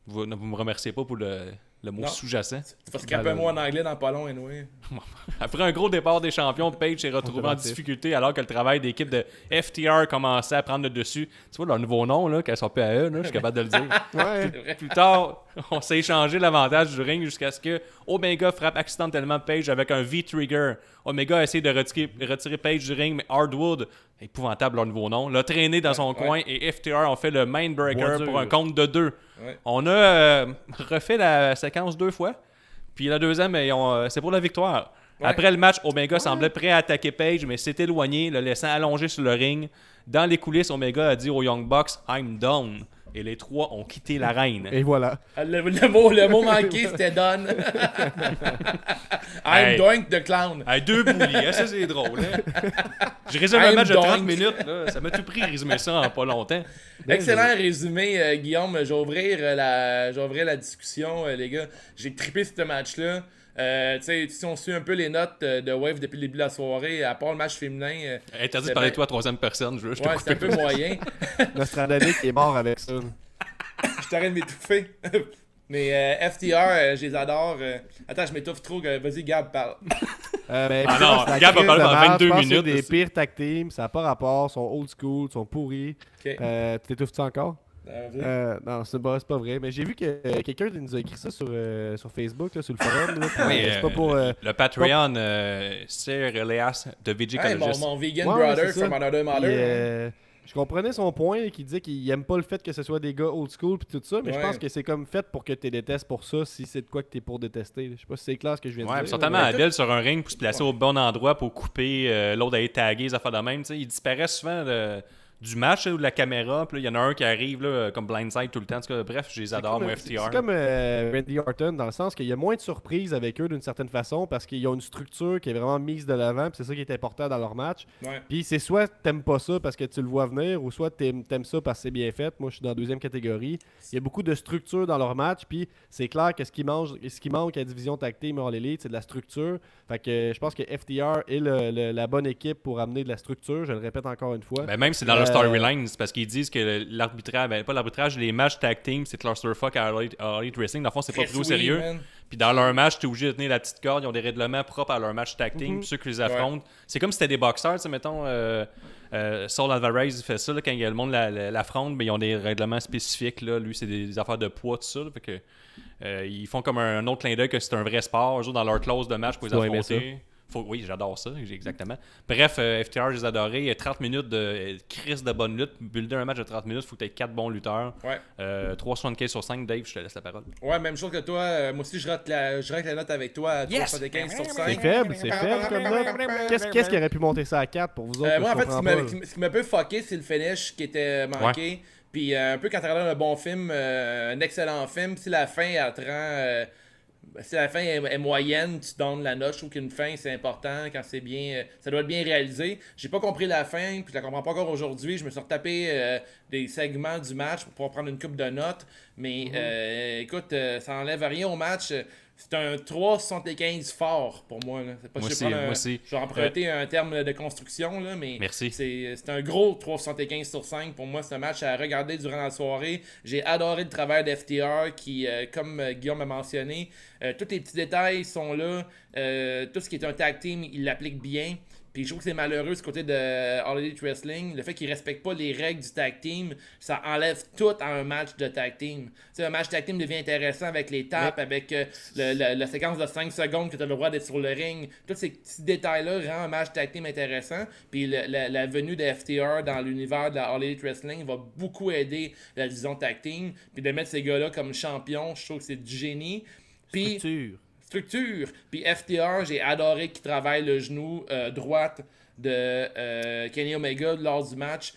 S2: Vous ne me remerciez pas pour le mot sous-jacent.
S1: Tu vas scraper un mot en anglais dans pas long, anyway.
S2: Après un gros départ des champions, Page s'est retrouvé en difficulté alors que le travail d'équipe de FTR commençait à prendre le dessus. Tu vois leur nouveau nom, là, qu'elles sont PAE, là, je suis capable de le dire. Plus tard, on s'est échangé l'avantage du ring jusqu'à ce que Omega frappe accidentellement Page avec un V-Trigger. Omega a essayé de retirer Page du ring, mais Hardwood, épouvantable leur nouveau nom, l'a traîné dans son coin et FTR ont fait le Mindbreaker pour un compte de 2. Ouais. On a refait la séquence 2 fois. Puis la deuxième, c'est pour la victoire. Ouais. Après le match, Omega semblait prêt à attaquer Page, mais s'est éloigné, le laissant allonger sur le ring. Dans les coulisses, Omega a dit aux Young Bucks « I'm down ». et les 3 ont quitté l'arène.
S3: Et voilà.
S1: Le mot manqué, c'était done. I'm
S2: Hey.
S1: doink the clown.
S2: Hey, 2 boulies, hein, ça c'est drôle. Hein? J'ai résumé un
S1: I'm
S2: match de 30
S1: doink.
S2: minutes. Là. Ça m'a tout pris de résumer ça en pas longtemps.
S1: Excellent résumé, Guillaume. Je vais ouvrir la discussion, les gars. J'ai trippé ce match-là. Tu sais, si on suit un peu les notes de Wave depuis le début de la soirée, à part le match féminin.
S2: Interdit de parler de toi à 3e personne. Je te
S1: Ouais, c'est un peu moyen.
S3: Nostradamus est mort avec ça.
S1: Je t'arrête de m'étouffer. Mais FTR, je les adore. Attends, je m'étouffe trop. Vas-y, Gab, parle.
S3: Ben,
S2: Ah non,
S3: c'est la
S2: Gab va
S3: crise
S2: parler
S3: de
S2: pendant
S3: merde.
S2: 22
S3: Je pense que
S2: minutes,
S3: c'est des
S2: c'est-
S3: pires tag teams, ça n'a pas rapport, sont old school, sont pourris.
S1: Ok.
S3: Tu t'étouffes-tu encore?
S1: Vas-y.
S3: Non, c'est pas vrai. Mais j'ai vu que quelqu'un nous a écrit ça sur Facebook, là, sur le forum. Là,
S2: Oui,
S3: c'est pas pour.
S2: le Patreon, Sir Elias de
S1: Hey,
S2: Vigicologist.
S1: mon vegan
S3: Ouais,
S1: brother
S3: c'est
S1: from
S3: ça.
S1: another mother.
S3: Je comprenais son point, qui disait qu'il aime pas le fait que ce soit des gars old school puis tout ça, mais je
S1: Ouais.
S3: pense que c'est comme fait pour que tu détestes pour ça, si c'est de quoi que t'es pour détester. Je sais pas si c'est clair ce que je viens de
S2: Ouais,
S3: dire.
S2: ils sont tellement
S3: là,
S2: habiles sur un ring pour se placer au bon endroit pour couper l'autre d'aller taguer, les affaires de même. Tu sais, ils disparaissent souvent du match là, ou de la caméra. Puis là, il y en a un qui arrive là, comme blindside tout le temps. En tout cas, bref, je les adore, moi, FTR.
S3: C'est comme Randy Orton dans le sens qu'il y a moins de surprises avec eux d'une certaine façon parce qu'ils ont une structure qui est vraiment mise de l'avant, puis c'est ça qui est important dans leur match.
S1: Ouais.
S3: Puis c'est soit t'aimes pas ça parce que tu le vois venir, ou soit t'aimes ça parce que c'est bien fait. Moi, je suis dans la deuxième catégorie. Il y a beaucoup de structure dans leur match, puis c'est clair que ce qui manque à la division tag team All Elite, c'est de la structure. Fait que je pense que FTR est la bonne équipe pour amener de la structure. Je le répète encore une fois.
S2: Ben, même c'est dans leur storyline, c'est parce qu'ils disent que l'arbitrage, ben pas l'arbitrage, les matchs tag team, c'est clusterfuck à All Elite Wrestling. Dans le fond, c'est pas
S1: Chris,
S2: pris au
S1: oui,
S2: sérieux.
S1: man.
S2: Puis dans leur match, t'es obligé de tenir la petite corde. Ils ont des règlements propres à leur match tag team. Puis ceux qui les affrontent, c'est comme si c'était des boxeurs. Tu sais, mettons, Saul Alvarez, il fait ça. Là, quand le monde l'affronte, ben, ils ont des règlements spécifiques. Là. Lui, c'est des affaires de poids, tout ça. Là, fait que, ils font comme un autre clin d'œil que c'est un vrai sport. Un jour, dans leur clause de match pour les
S3: Tu dois aimer
S2: affronter. Oui, j'adore ça, exactement. Bref, FTR, je les adorais. Il y a 30 minutes de crise de bonne lutte. Builder un match de 30 minutes, il faut que tu aies 4 bons lutteurs.
S1: Ouais.
S2: 3,75 sur 5. Dave, je te laisse la parole.
S1: Ouais, même chose que toi. Moi aussi, je rate la note avec toi à 3,75 sur 5.
S3: C'est faible comme note. Qu'est-ce qui aurait pu monter ça à 4 pour vous autres?
S1: Moi, en
S3: Je
S1: fait,
S3: comprends pas, là.
S1: ce qui m'a un peu fucké, c'est le finish qui était manqué. Puis un peu quand tu regardes un bon film, un excellent film, si la fin, elle te rend. Si la fin est moyenne, tu donnes la note. Je trouve qu'une fin, c'est important quand c'est bien. Ça doit être bien réalisé. J'ai pas compris la fin, puis je la comprends pas encore aujourd'hui. Je me suis retapé des segments du match pour pouvoir prendre une coupe de notes. Mais écoute, ça enlève rien au match. C'est un 3,75 fort pour moi. Là. C'est pas,
S2: Moi
S1: je
S2: aussi,
S1: vais prendre
S2: moi aussi.
S1: Je vais emprunter un terme de construction, là, mais
S2: Merci.
S1: c'est un gros 3,75 sur 5. Pour moi, c'est un match à regarder durant la soirée. J'ai adoré le travail d'FTR qui, comme Guillaume a mentionné, tous les petits détails sont là. Tout ce qui est un tag team, il l'applique bien. Puis je trouve que c'est malheureux ce côté de All Elite Wrestling. Le fait qu'ils ne respectent pas les règles du tag team, ça enlève tout à un match de tag team. Tu sais, un match tag team devient intéressant avec les tapes, avec la séquence de 5 secondes que tu as le droit d'être sur le ring. Tous ces petits détails-là rendent un match tag team intéressant. Puis la venue de FTR dans l'univers de la All Elite Wrestling va beaucoup aider la division tag team. Puis de mettre ces gars-là comme champions, je trouve que c'est du génie. Puis structure. Puis FTR, j'ai adoré qu'il travaille le genou droite de Kenny Omega lors du match.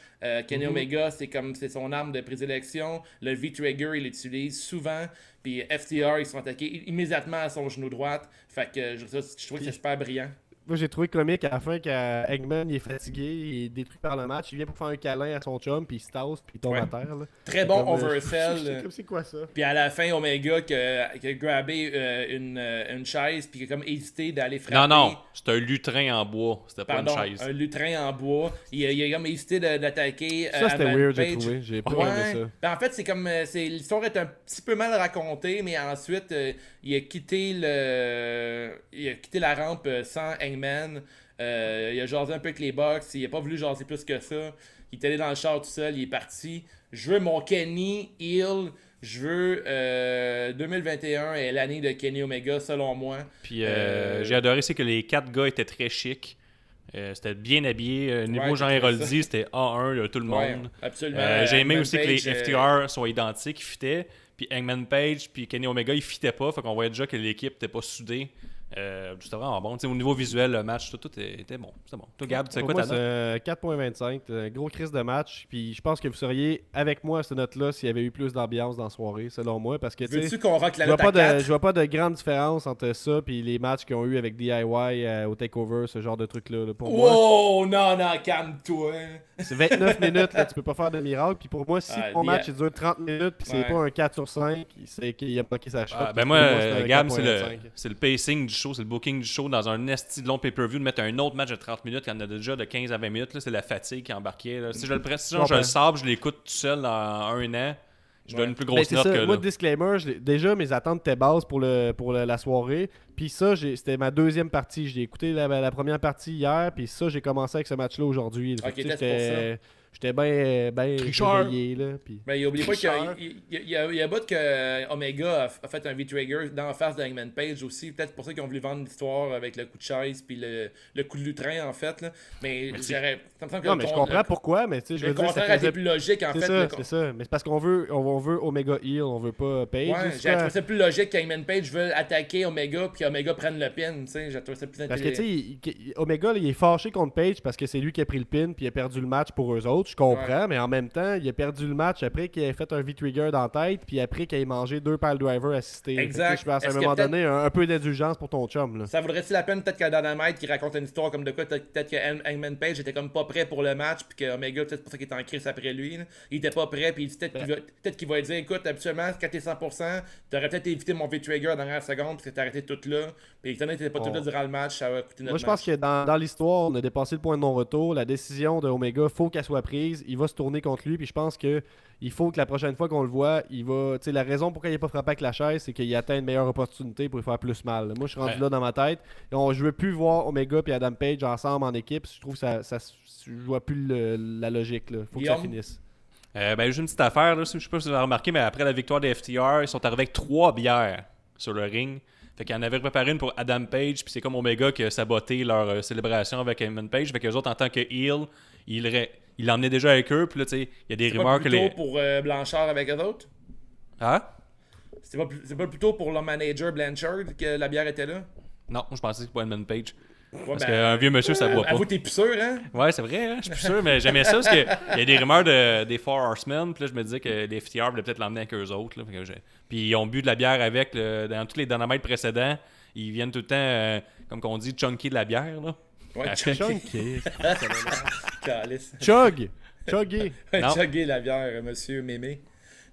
S1: Kenny Omega, c'est son arme de prédilection. Le V-Trigger, il l'utilise souvent. Puis FTR, ils sont attaqués immédiatement à son genou droite. Fait que je trouve que c'est super brillant.
S3: Moi, j'ai trouvé comique à la fin qu'Eggman il est fatigué, il est détruit par le match, il vient pour faire un câlin à son chum, puis il se tasse, puis il tombe à terre. Là.
S1: Très bon
S3: Comme,
S1: oversell.
S3: c'est quoi ça?
S1: Puis à la fin, Omega qui a grabé une chaise, puis qui a comme hésité d'aller frapper.
S2: Non, c'était un lutrin en bois. C'était pas
S1: Pardon,
S2: une chaise.
S1: un lutrin en bois. Il a comme hésité d'attaquer.
S3: Ça, c'était
S1: Adam
S3: weird,
S1: Page.
S3: j'ai trouvé. J'ai pas
S1: Ouais.
S3: aimé ça.
S1: Ben, en fait, c'est comme l'histoire est un petit peu mal racontée, mais ensuite il a quitté la rampe sans Hangman. Il a jasé un peu avec les Bucks. Il a pas voulu jaser plus que ça. Il est allé dans le char tout seul. Il est parti. Je veux mon Kenny heel. Je veux 2021 est l'année de Kenny Omega selon moi.
S2: Puis j'ai adoré, c'est que les 4 gars étaient très chics. C'était bien habillé. Niveau Jean Héroldi, c'était A1, là, tout le
S1: Ouais,
S2: monde.
S1: absolument.
S2: J'ai aimé
S1: Hangman
S2: aussi que les
S1: Page,
S2: FTR soient identiques, ils fitaient. Puis Hangman Page, puis Kenny Omega, ils fitaient pas. Fait qu'on voyait déjà que l'équipe n'était pas soudée. C'était vraiment bon. T'sais, au niveau visuel, le match, tout était bon. C'était bon. Toi, Gab, tu sais quoi ta note?
S3: 4.25. Gros crise de match. Puis je pense que vous seriez avec moi à cette note-là s'il y avait eu plus d'ambiance dans la soirée, selon moi. Parce que,
S1: Veux-tu qu'on rock la
S3: je vois
S1: note à 4?
S3: je vois pas de grande différence entre ça et les matchs qu'ils ont eu avec DIY au TakeOver, ce genre de trucs-là. Là. Pour moi,
S1: Wow, non, calme-toi.
S3: c'est 29 minutes, là, tu peux pas faire de miracle. Puis pour moi, si ton match il dure 30 minutes puis c'est
S1: Ouais.
S3: pas un 4 sur 5, c'est qu'il a manqué sa shot.
S2: Ben
S3: Puis
S2: moi,
S3: pour c'est un
S2: Gab,
S3: 4.25.
S2: c'est le pacing du show, c'est le booking du show dans un esti de long pay-per-view de mettre un autre match de 30 minutes quand il y en a déjà de 15 à 20 minutes. Là, c'est la fatigue qui embarquait. Là. Si je le presse, je le sable, je l'écoute tout seul dans un an. Je donne une plus grosse
S3: c'est
S2: note
S3: ça.
S2: que
S3: Moi,
S2: là.
S3: disclaimer, déjà mes attentes étaient basses pour la soirée. Puis ça, c'était ma deuxième partie. J'ai écouté la première partie hier, puis ça, j'ai commencé avec ce match-là aujourd'hui.
S1: Ok,
S3: Fait que,
S1: c'est
S3: j'étais bien
S2: Tricheur.
S3: réveillé. Là, puis...
S1: Mais n'oubliez pas
S3: Tricheur.
S1: qu'il y a un bout que Omega a fait un V-Trigger dans la face de Hangman Page aussi. Peut-être pour ça qu'ils ont voulu vendre l'histoire avec le coup de chaise puis le coup de lutrin en fait. Là. Mais j'aurais. Ça me semble que
S3: Non, mais je comprends pourquoi, mais tu sais, je
S1: le
S3: veux dire, ça
S1: contraire a été
S3: faisait...
S1: plus logique en
S3: C'est
S1: fait.
S3: ça,
S1: Le-
S3: c'est ça. Mais c'est parce qu'on veut Omega Heel, on veut pas Page.
S1: Ouais,
S3: C'est
S1: j'ai
S3: quoi?
S1: trouvé ça plus logique qu'Hangman Page veut attaquer Omega puis Omega prenne le pin. Tu sais, j'ai trouvé ça plus
S3: Parce que,
S1: intelligent.
S3: tu sais, Omega, là, il est fâché contre Page parce que c'est lui qui a pris le pin puis il a perdu le match pour eux autres. Je comprends, mais en même temps, il a perdu le match après qu'il ait fait un V-Trigger dans la tête puis après qu'il ait mangé 2 pile drivers assistés.
S1: Exact.
S3: Fait que, je pense à
S1: Est-ce
S3: un
S1: que
S3: moment
S1: peut-être-
S3: donné, un peu d'indulgence pour ton chum. Là.
S1: Ça vaudrait-il la peine peut-être que Dynamite qui raconte une histoire comme de quoi peut-être que Hangman Page était comme pas prêt pour le match puis que Omega peut-être pour ça qu'il était en crise après lui. Là. Il était pas prêt puis il dit peut-être qu'il va dire écoute habituellement quand t'es 100% t'aurais peut-être évité mon V-Trigger dans la dernière seconde parce que t'as arrêté tout là. Puis étant donné que t'étais pas tout là durant le match, ça va coûter notre
S3: Moi, je pense
S1: match.
S3: que dans l'histoire, on a dépassé le point de non-retour. La décision de Omega, faut qu'elle soit prise. Il va se tourner contre lui. Puis je pense que il faut que la prochaine fois qu'on le voit, il va. Tu sais, la raison pourquoi il n'est pas frappé avec la chaise, c'est qu'il atteint une meilleure opportunité pour lui faire plus mal. Moi, je suis rendu
S2: Ouais.
S3: là dans ma tête. Je veux plus voir Omega et Adam Page ensemble en équipe. Je trouve que je vois plus la logique. Là. Faut que ça
S1: Guillaume?
S3: finisse.
S2: Ben, juste une petite affaire, là, je sais pas si vous avez remarqué, mais après la victoire des FTR, ils sont arrivés avec 3 bières sur le ring. Fait qu'ils en avaient préparé une pour Adam Page, puis c'est comme Omega qui a saboté leur célébration avec Hangman Page. Fait qu'eux autres, en tant que heel, ils l'emmenaient déjà avec eux, puis là, tu sais, il y a des
S1: C'est
S2: rumeurs
S1: pas
S2: que
S1: plutôt
S2: les.
S1: pour Blanchard avec eux autres?
S2: Hein?
S1: C'est pas plutôt pour le manager Blanchard que la bière était là?
S2: Non, je pensais que c'était pas Hangman Page.
S1: Ouais,
S2: Parce qu'un vieux monsieur, ça boit pas.
S1: Avoue, t'es plus sûr, hein?
S2: Ouais, c'est vrai, hein? Je suis plus sûr, mais j'aimais ça parce qu'il y a des rumeurs des Four Horsemen, puis là, je me disais que les FTR voulaient peut-être l'emmener avec eux autres. Là, puis ils ont bu de la bière avec, dans tous les dynamites précédents. Ils viennent tout le temps, comme qu'on dit, chunky de la bière. Là.
S1: Ouais,
S3: Chunky.
S1: Calice.
S3: Chug! Chuggy!
S2: Non.
S1: Chugger la bière, monsieur Mémé.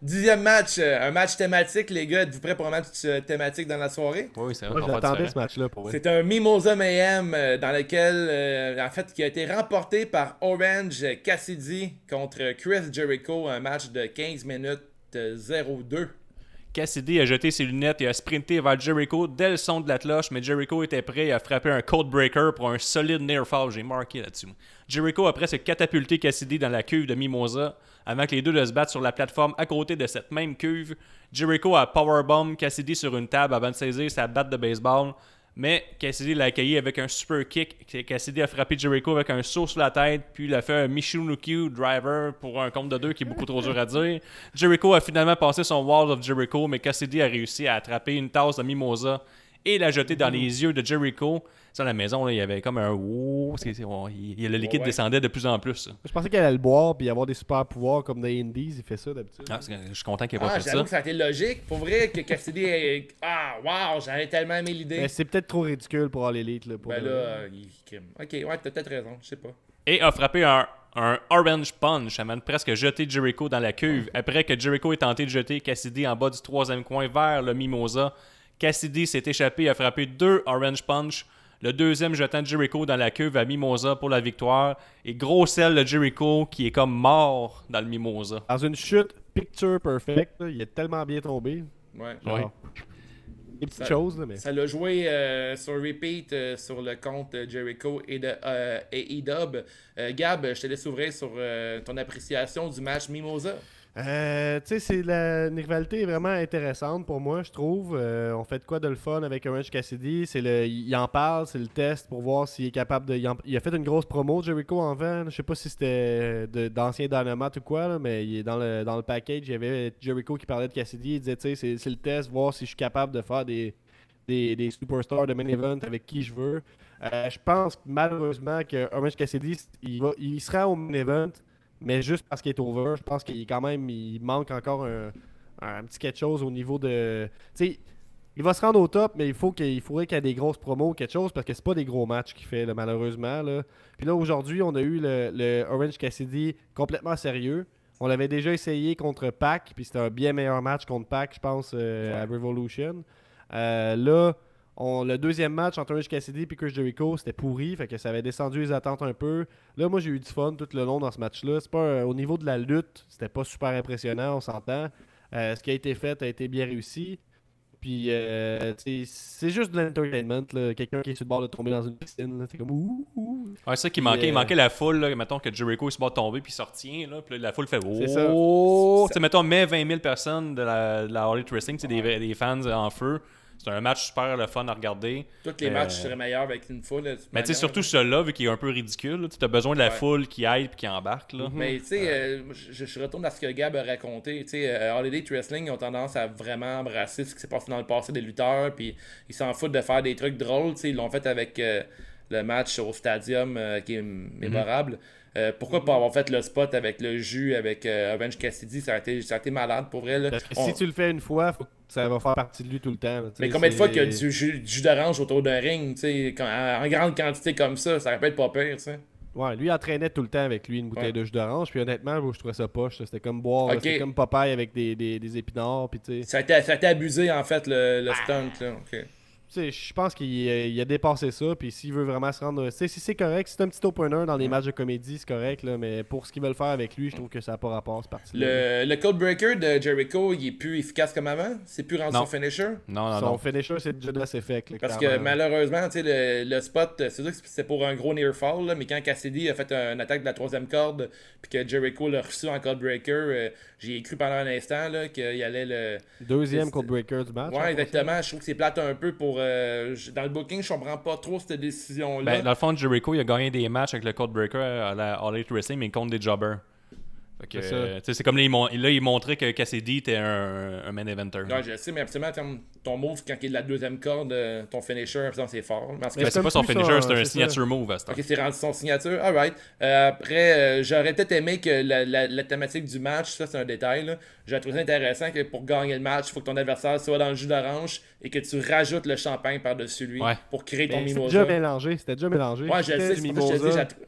S1: 10e match, un match thématique, les gars. Êtes-vous prêts pour un match thématique dans la soirée?
S2: Oui, c'est
S3: Moi,
S2: vrai.
S3: je l'attendais ce match-là pour vrai.
S1: C'est un Mimosa Mayhem dans lequel, en fait, qui a été remporté par Orange Cassidy contre Chris Jericho, un match de 15 minutes 0-2.
S2: Cassidy a jeté ses lunettes et a sprinté vers Jericho dès le son de la cloche, mais Jericho était prêt et a frappé un code breaker pour un solide near fall. J'ai marqué là-dessus. Moi. Jericho a presque catapulté Cassidy dans la cuve de Mimosa avant que les deux se battent sur la plateforme à côté de cette même cuve. Jericho a powerbomb Cassidy sur une table avant de saisir sa batte de baseball, mais Cassidy l'a accueilli avec un super kick. Cassidy a frappé Jericho avec un saut sur la tête, puis il a fait un Michinoku driver pour un compte de 2 qui est beaucoup trop dur à dire. Jericho a finalement passé son Wall of Jericho, mais Cassidy a réussi à attraper une tasse de Mimosa et la jeter dans les yeux de Jericho. Ça, à la maison, là, il y avait comme un ouh, le liquide
S1: Ouais.
S2: descendait de plus en plus.
S3: Je pensais qu'elle allait le boire puis avoir des super pouvoirs comme dans les Indies. Il fait ça d'habitude.
S2: Je suis content qu'il ait pas fait
S1: J'avoue
S2: ça.
S1: que ça a été logique. Pour vrai, que Cassidy est... Ah, wow, j'avais tellement aimé l'idée.
S3: Mais c'est peut-être trop ridicule pour All Elite. Là, pour
S1: Ben
S3: de-
S1: là, il crime. Ok, ouais, t'as peut-être raison, je sais pas.
S2: Et a frappé un Orange Punch avant de presque jeter Jericho dans la cuve. Après que Jericho ait tenté de jeter Cassidy en bas du troisième coin vers le Mimosa, Cassidy s'est échappé et a frappé 2 Orange Punch. Le deuxième jetant Jericho dans la cuve à Mimosa pour la victoire. Et gros sel de Jericho qui est comme mort dans le Mimosa.
S3: Dans une chute picture perfect, là, il est tellement bien tombé.
S1: Ouais.
S3: Genre,
S2: Oui.
S3: des petites
S1: Ça-
S3: choses, là, mais.
S1: Ça l'a joué sur repeat sur le compte Jericho et de AEW. Gab, je te laisse ouvrir sur ton appréciation du match Mimosa.
S3: Tu sais, une rivalité vraiment intéressante pour moi, je trouve. On fait de quoi de le fun avec Orange Cassidy. Il en parle, c'est le test pour voir s'il est capable de. Il a fait une grosse promo, Jericho, en vent. Je sais pas si c'était d'ancien Dynamite ou quoi, là, mais il est dans le package. Il y avait Jericho qui parlait de Cassidy. Il disait, tu sais, c'est le test, voir si je suis capable de faire des des superstars de main event avec qui je veux. Je pense malheureusement que Orange Cassidy, il sera au main event, mais juste parce qu'il est over. Je pense qu'il il manque encore un petit quelque chose au niveau de... Tu sais, il va se rendre au top, mais il faudrait qu'il y ait des grosses promos ou quelque chose parce que c'est pas des gros matchs qu'il fait, là, malheureusement. Là. Puis là, aujourd'hui, on a eu le Orange Cassidy complètement sérieux. On l'avait déjà essayé contre Pac, puis c'était un bien meilleur match contre Pac, je pense, à Revolution. Là, le deuxième match entre Orange Cassidy et Chris Jericho, c'était pourri, fait que ça avait descendu les attentes un peu. Là, moi, j'ai eu du fun tout le long dans ce match-là. C'est pas au niveau de la lutte, c'était pas super impressionnant, on s'entend. Ce qui a été fait a été bien réussi. Puis, c'est juste de l'entertainment. Quelqu'un qui est sur le bord de tomber dans une piscine. C'est comme ouh.
S2: Ouais, c'est ça qui manquait. Il manquait la foule. Là, mettons que Jericho est sur le bord de tomber puis il se retient. Là, puis la foule fait
S3: C'est ça.
S2: oh. Mettons, mais 20 000 personnes de la All Elite Wrestling, c'est des fans en feu. C'est un match super le fun à regarder.
S1: Tous les matchs seraient meilleurs avec une foule.
S2: Mais tu sais, surtout celui-là, vu qu'il est un peu ridicule, tu as besoin de la foule qui aide et qui embarque. Là.
S1: Mais tu sais, je retourne à ce que Gab a raconté. Tu sais, All Elite Wrestling ont tendance à vraiment embrasser ce qui s'est passé dans le passé des lutteurs. Puis ils s'en foutent de faire des trucs drôles. Tu sais, ils l'ont fait avec le match au Stadium qui est mémorable. Pourquoi pas avoir fait le spot avec le jus, avec Orange Cassidy, ça a été malade pour vrai. Là.
S3: Parce que si tu le fais une fois, ça va faire partie de lui tout le temps. Là,
S1: mais combien de fois qu'il y a du jus d'orange autour d'un ring, en grande quantité comme ça aurait pu être pas pire, tu sais.
S3: Ouais, lui il entraînait tout le temps avec lui une bouteille de jus d'orange, puis honnêtement, je trouvais ça poche. C'était comme boire, c'était comme Popeye avec des épinards, puis tu sais.
S1: Ça a été abusé en fait le stunt là. Okay.
S3: Je pense qu'il a dépassé ça, puis s'il veut vraiment se rendre... Si c'est correct, c'est un petit opener dans les matchs de comédie, c'est correct, là, mais pour ce qu'ils veulent faire avec lui, je trouve que ça n'a pas rapport, cette partie-là.
S1: Le Code Breaker de Jericho, il est plus efficace comme avant? C'est plus rendu son finisher?
S2: Non.
S3: Son finisher, c'est Judas Effect. Là,
S1: parce que malheureusement, le spot, c'est sûr que c'est pour un gros near fall, là, mais quand Cassidy a fait une attaque de la troisième corde, puis que Jericho l'a reçu en Code Breaker, j'ai cru pendant un instant qu'il allait le...
S3: Deuxième Code Breaker du match.
S1: Ouais, exactement. Je trouve que c'est plate un peu pour... dans le booking, je comprends pas trop cette décision-là.
S2: Ben, dans le fond, Jericho, il a gagné des matchs avec le Code Breaker à la All Elite Wrestling, mais contre des jobbers. C'est comme là, il montrait que Cassidy était un main eventer.
S1: Ouais, je sais, mais absolument, ton move, quand il est de la deuxième corde, ton finisher, c'est fort.
S2: C'est pas son finisher, c'est un signature move.
S1: Ok, c'est rendu son signature. Alright. Après, j'aurais peut-être aimé que la thématique du match, ça c'est un détail, là. J'aurais trouvé ça intéressant que pour gagner le match, il faut que ton adversaire soit dans le jus d'orange et que tu rajoutes le champagne par-dessus lui pour créer ton mimosa.
S3: C'était déjà mélangé.
S1: Ouais, je sais,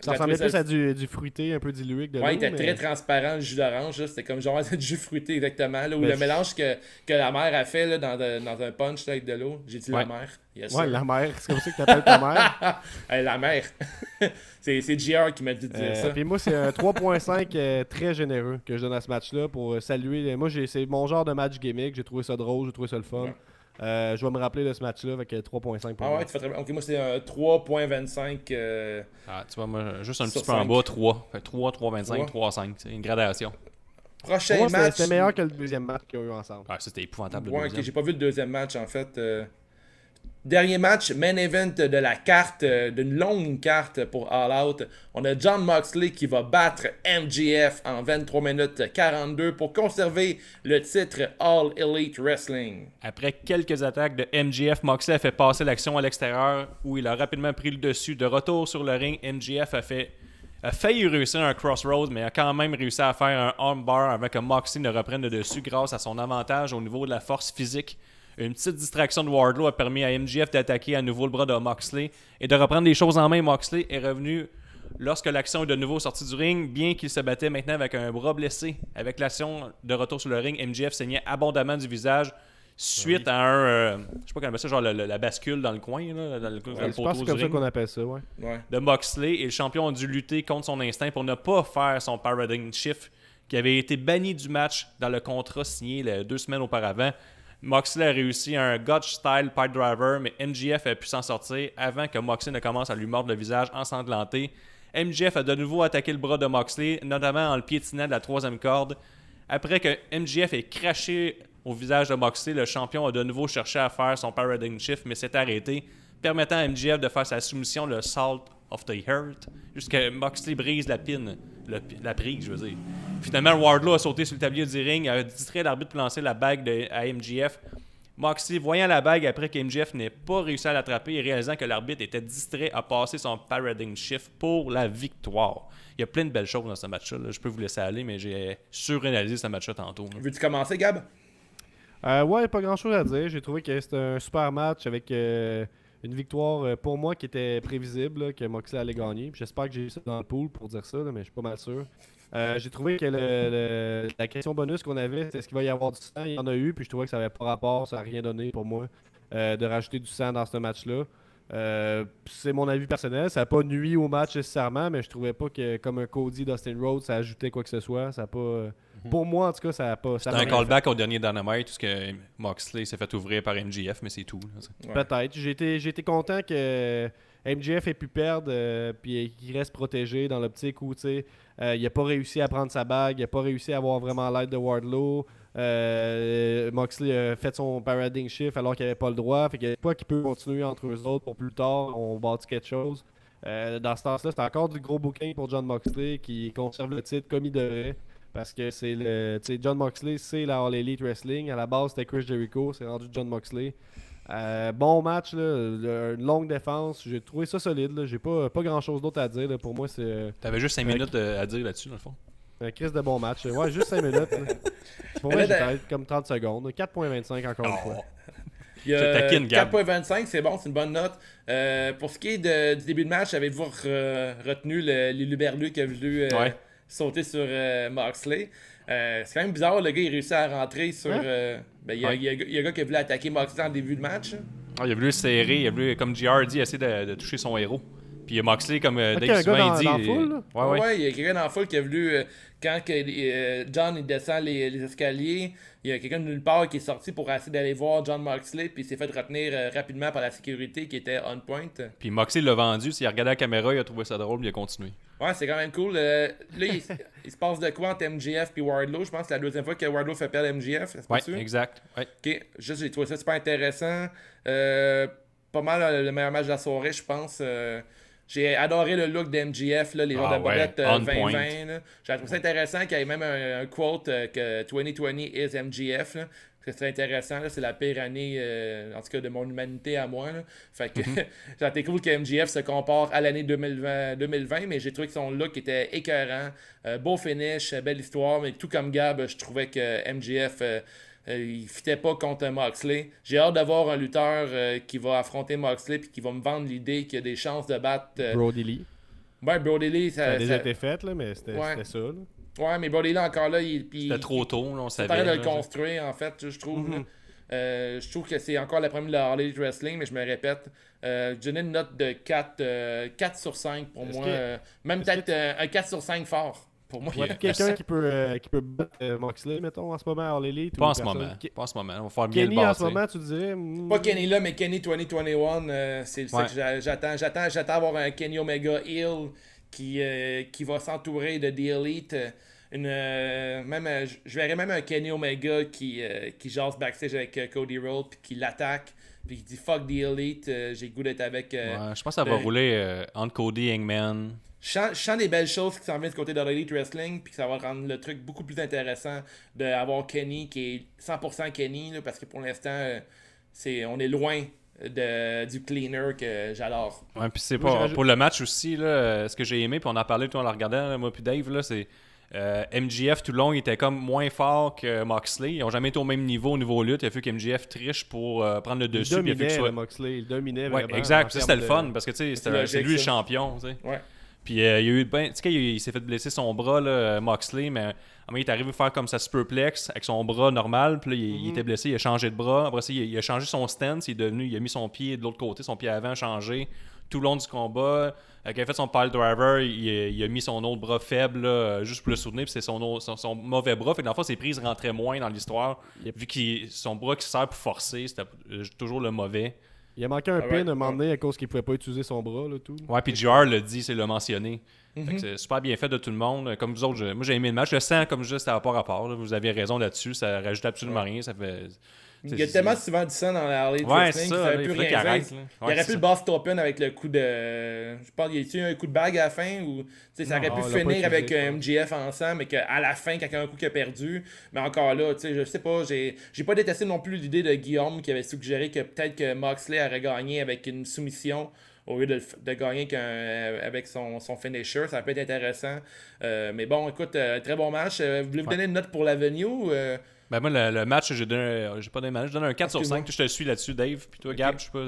S3: ça ressemblait plus à du fruité, un peu dilué que de l'eau.
S1: Ouais, il était très transparent, le jus d'orange. C'était comme genre du jus fruité, exactement. Là, ou le mélange que la mère a fait là, dans un punch là, avec de l'eau. J'ai dit la mère.
S3: Yes, la mère. C'est comme ça que t'appelles ta mère.
S1: La mère. c'est JR qui m'a dit de dire ça.
S3: Puis moi, c'est un 3.5 très généreux que je donne à ce match-là pour saluer. Moi, c'est mon genre de match gimmick. J'ai trouvé ça drôle, j'ai trouvé ça le fun. Ouais. Je vais me rappeler de ce match-là avec 3.5 pour moi.
S1: Ouais, tu fais très bien. Ok, moi, c'est un 3.25.
S2: Tu vois, moi, juste un petit peu en bas, 3. Fait 3, 3.25, 3.5. C'est une gradation.
S1: Prochain match.
S3: C'était meilleur que le deuxième match qu'ils ont eu ensemble.
S2: Ouais, c'était épouvantable.
S1: Ouais, ok, j'ai pas vu le deuxième match en fait. Dernier match, main event de la carte, d'une longue carte pour All Out. On a Jon Moxley qui va battre MJF en 23 minutes 42 pour conserver le titre All Elite Wrestling.
S2: Après quelques attaques de MJF, Moxley a fait passer l'action à l'extérieur où il a rapidement pris le dessus. De retour sur le ring, MJF a failli réussir un crossroads, mais a quand même réussi à faire un armbar avant que Moxley ne reprenne le dessus grâce à son avantage au niveau de la force physique. Une petite distraction de Wardlow a permis à MJF d'attaquer à nouveau le bras de Moxley et de reprendre les choses en main. Moxley est revenu lorsque l'action est de nouveau sortie du ring, bien qu'il se battait maintenant avec un bras blessé. Avec l'action de retour sur le ring, MJF saignait abondamment du visage suite à un... je sais pas comment on appelle ça, genre la bascule dans le coin, là, dans le poteau du ring.
S3: Je pense que c'est comme ça qu'on appelle ça, ouais.
S2: De Moxley, et le champion a dû lutter contre son instinct pour ne pas faire son paradigm shift qui avait été banni du match dans le contrat signé 2 semaines auparavant. Moxley a réussi un Gotch-style pipe driver, mais MJF a pu s'en sortir avant que Moxley ne commence à lui mordre le visage ensanglanté. MJF a de nouveau attaqué le bras de Moxley, notamment en le piétinant de la 3e corde. Après que MJF ait craché au visage de Moxley, le champion a de nouveau cherché à faire son paradigm shift, mais s'est arrêté, permettant à MJF de faire sa soumission, le Salt of the Heart, jusqu'à Moxley brise la pine. La prise, je veux dire. Finalement, Wardlow a sauté sur le tablier du ring, a distrait l'arbitre pour lancer la bague à MJF. Moxley, voyant la bague après que MJF n'ait pas réussi à l'attraper et réalisant que l'arbitre était distrait, a passé son paradigm shift pour la victoire. Il y a plein de belles choses dans ce match-là. Là. Je peux vous laisser aller, mais j'ai surréalisé ce match-là tantôt. Là.
S1: Veux-tu commencer, Gab?
S3: Ouais, pas grand-chose à dire. J'ai trouvé que c'était un super match avec une victoire pour moi qui était prévisible, là, que Moxley allait gagner. Puis j'espère que j'ai eu ça dans le pool pour dire ça, là, mais je suis pas mal sûr. J'ai trouvé que la question bonus qu'on avait, c'était est-ce qu'il va y avoir du sang. Il y en a eu, puis je trouvais que ça n'avait pas rapport, ça n'a rien donné pour moi de rajouter du sang dans ce match-là. C'est mon avis personnel, ça n'a pas nuit au match nécessairement, mais je trouvais pas que comme un Cody Dustin Rhodes, ça ajoutait quoi que ce soit. Ça a pas, pour moi, en tout cas, ça n'a pas.
S2: C'était un callback au dernier Dynamite, tout ce que Moxley s'est fait ouvrir par MJF, mais c'est tout. Là,
S3: ouais. Peut-être. J'ai été content que MJF ait pu perdre puis qu'il reste protégé dans l'optique où il n'a pas réussi à prendre sa bague, il n'a pas réussi à avoir vraiment l'aide de Wardlow. Moxley a fait son paradigm shift alors qu'il n'avait pas le droit. Fait qu'il y a pas qui peut continuer entre eux autres pour plus tard. On bâtit quelque chose. Dans ce sens-là, c'est encore du gros booking pour John Moxley qui conserve le titre comme il devrait. Parce que c'est le. Tu sais, John Moxley, c'est la All Elite Wrestling. À la base, c'était Chris Jericho, c'est rendu John Moxley. Bon match, là, une longue défense. J'ai trouvé ça solide. Là. J'ai pas grand chose d'autre à dire. Là. Pour moi, c'est.
S2: T'avais juste 5 minutes à dire là-dessus, dans le fond.
S3: Un Chris de bon match. Ouais, juste 5 minutes. Pour moi, j'ai peut-être comme 30 secondes. 4.25 encore une fois.
S1: Puis, 4.25, c'est bon, c'est une bonne note. Pour ce qui est du début de match, avez-vous retenu l'Uluberlu qui a voulu sauter sur Moxley? C'est quand même bizarre, le gars il réussit à rentrer sur. Il y a un gars qui a voulu attaquer Moxley en début de match.
S2: Il a voulu serrer, il a voulu, comme JR dit, essayer de toucher son héros. Puis il y a Moxley, comme Dave souvent il dit.
S3: Dans la foule,
S1: il y a quelqu'un dans la foule qui a voulu. Quand John il descend les escaliers, il y a quelqu'un de nulle part qui est sorti pour essayer d'aller voir John Moxley, puis il s'est fait retenir rapidement par la sécurité qui était on point.
S2: Puis Moxley l'a vendu, s'il a regardé la caméra, il a trouvé ça drôle, puis il a continué.
S1: Ouais, c'est quand même cool. Là, il se passe de quoi entre MJF et Wardlow? Je pense que c'est la deuxième fois que Wardlow fait perdre MJF.
S2: Ouais, exact. Ouais.
S1: Ok, juste j'ai trouvé ça super intéressant. Pas mal le meilleur match de la soirée, je pense. J'ai adoré le look d'MJF, les joueurs de bobette 2020. J'ai trouvé ça intéressant qu'il y ait même un quote que 2020 is MJF. Là. C'est très intéressant, là. C'est la pire année, en tout cas de mon humanité à moi. Là. Fait que j'ai été cool que MJF se compare à l'année 2020, mais j'ai trouvé que son look était écœurant. Beau finish, belle histoire, mais tout comme Gab, je trouvais que MJF... il fitait pas contre Moxley. J'ai hâte d'avoir un lutteur qui va affronter Moxley et qui va me vendre l'idée qu'il y a des chances de battre
S3: Brody Lee.
S1: Ouais, Brody Lee,
S3: ça a déjà été fait, là, mais c'était ça. Là.
S1: Ouais, mais Brody Lee encore là,
S2: c'était trop tôt, là, on savait.
S1: C'est de le construire, en fait, je trouve. Je trouve que c'est encore la première de la All Elite Wrestling, mais je me répète. Je donnais une note de 4 sur 5 pour moi. Même peut-être un 4 sur 5 fort. Pour moi,
S3: il y a quelqu'un qui peut battre Moxley, mettons, en ce moment, à All Elite.
S2: Pas en ce moment. Pas en ce moment. On va faire bien
S3: Kenny,
S2: le
S3: en ce moment, tu disais.
S1: Pas Kenny là, mais Kenny 2021. C'est ça que j'attends avoir un Kenny Omega Hill qui va s'entourer de The Elite. Je verrais même un Kenny Omega qui jase backstage avec Cody Rhodes puis qui l'attaque puis qui dit fuck The Elite, j'ai le goût d'être avec.
S2: Je pense que ça va rouler entre Cody et Hangman.
S1: Je sens des belles choses qui s'en viennent du côté de l'Elite Wrestling, puis que ça va rendre le truc beaucoup plus intéressant d'avoir Kenny qui est 100% Kenny, là, parce que pour l'instant, on est loin du cleaner que j'adore.
S2: Ouais, puis c'est pour le match aussi, là, ce que j'ai aimé, puis on en a parlé, on l'a regardé, moi puis Dave, là, c'est MJF tout le long, il était comme moins fort que Moxley. Ils n'ont jamais été au même niveau lutte. Il a fallu que MJF triche pour prendre le dessus.
S3: Il dominait Moxley, il dominait vraiment.
S2: Exact, ça c'était le fun, parce que c'est lui le champion.
S1: Ouais.
S2: Puis il y a eu il s'est fait blesser son bras, là, Moxley, mais il est arrivé à faire comme sa superplex avec son bras normal. Puis là, il était blessé, il a changé de bras. Après ça, il a changé son stance, il a mis son pied de l'autre côté, son pied avant changé tout le long du combat. Quand il a fait son pile driver, il a mis son autre bras faible là, juste pour le soutenir, puis c'est son mauvais bras. Fait que dans le fond, ses prises rentraient moins dans l'histoire. Vu que son bras qui sert pour forcer, c'était toujours le mauvais.
S3: Il a manqué un pin à un moment donné à cause qu'il pouvait pas utiliser son bras. Là, tout.
S2: Ouais, puis JR l'a dit, c'est le mentionné. Fait que c'est super bien fait de tout le monde. Comme vous autres, moi j'ai aimé le match. Le sang, comme je disais, c'était à rapport. Là. Vous avez raison là-dessus. Ça rajoute absolument rien. Ça fait...
S1: Il y a tellement souvent du sang dans la Harley Wrestling qu'il ne savait plus rien faire. Il aurait pu le boss Open avec le coup de... Je pense qu'il y a eu un coup de bague à la fin ou ça aurait pu finir avec MJF ensemble, mais qu'à la fin, quand il y a un coup qui a perdu. Mais encore là, je sais pas, j'ai pas détesté non plus l'idée de Guillaume qui avait suggéré que peut-être que Moxley aurait gagné avec une soumission au lieu de gagner avec son finisher. Ça peut être intéressant. Mais bon, écoute, très bon match. Voulez-vous donner une note pour l'avenue
S2: Ben moi, le match, j'ai pas donné match. Je donne un 4 sur 5. Je te suis là-dessus, Dave. Puis toi, Gab, je sais pas...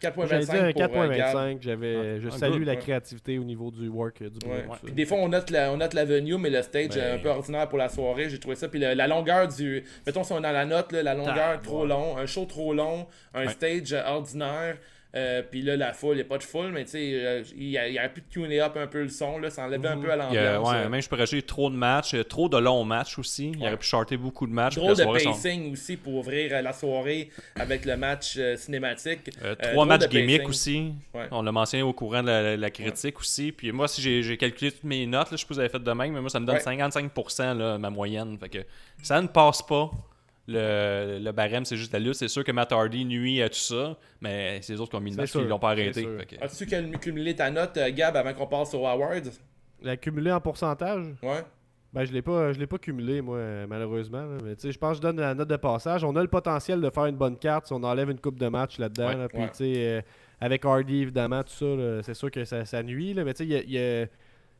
S3: 4.25 pour 4.25. Je salue la créativité au niveau du work du
S1: bruit. Puis des fois, on note l'avenue, mais le stage est un peu ordinaire pour la soirée. J'ai trouvé ça. Puis la longueur du... Mettons, si on est dans la note, la longueur trop long, un show trop long, un stage ordinaire... puis là, la foule, il n'y a pas de foule, mais tu sais, il y aurait pu tuner up un peu le son, là, ça enlève un peu à l'ambiance.
S2: Même je peux rajouter trop de matchs, trop de longs matchs aussi. Il aurait pu shorter beaucoup de matchs.
S1: Drôle de pacing aussi pour ouvrir la soirée avec le match cinématique.
S2: 3 matchs gimmicks aussi. Ouais. On l'a mentionné au courant de la critique aussi. Puis moi, si j'ai calculé toutes mes notes, là, je sais pas si vous avez fait de même, mais moi, ça me donne 55% là, ma moyenne. Fait que ça ne passe pas. Le barème, c'est juste la lutte. C'est sûr que Matt Hardy nuit à tout ça, mais c'est les autres qui ont mis le match, ils l'ont pas arrêté.
S1: As-tu cumulé ta note, Gab, avant qu'on passe aux awards?
S3: La cumulée en pourcentage?
S1: Ouais.
S3: Ben, je l'ai pas cumulé, moi, malheureusement. Là. Mais je pense que je donne la note de passage. On a le potentiel de faire une bonne carte si on enlève une coupe de match là-dedans. Là, puis, avec Hardy, évidemment, tout ça, là, c'est sûr que ça nuit. Là, mais tu sais,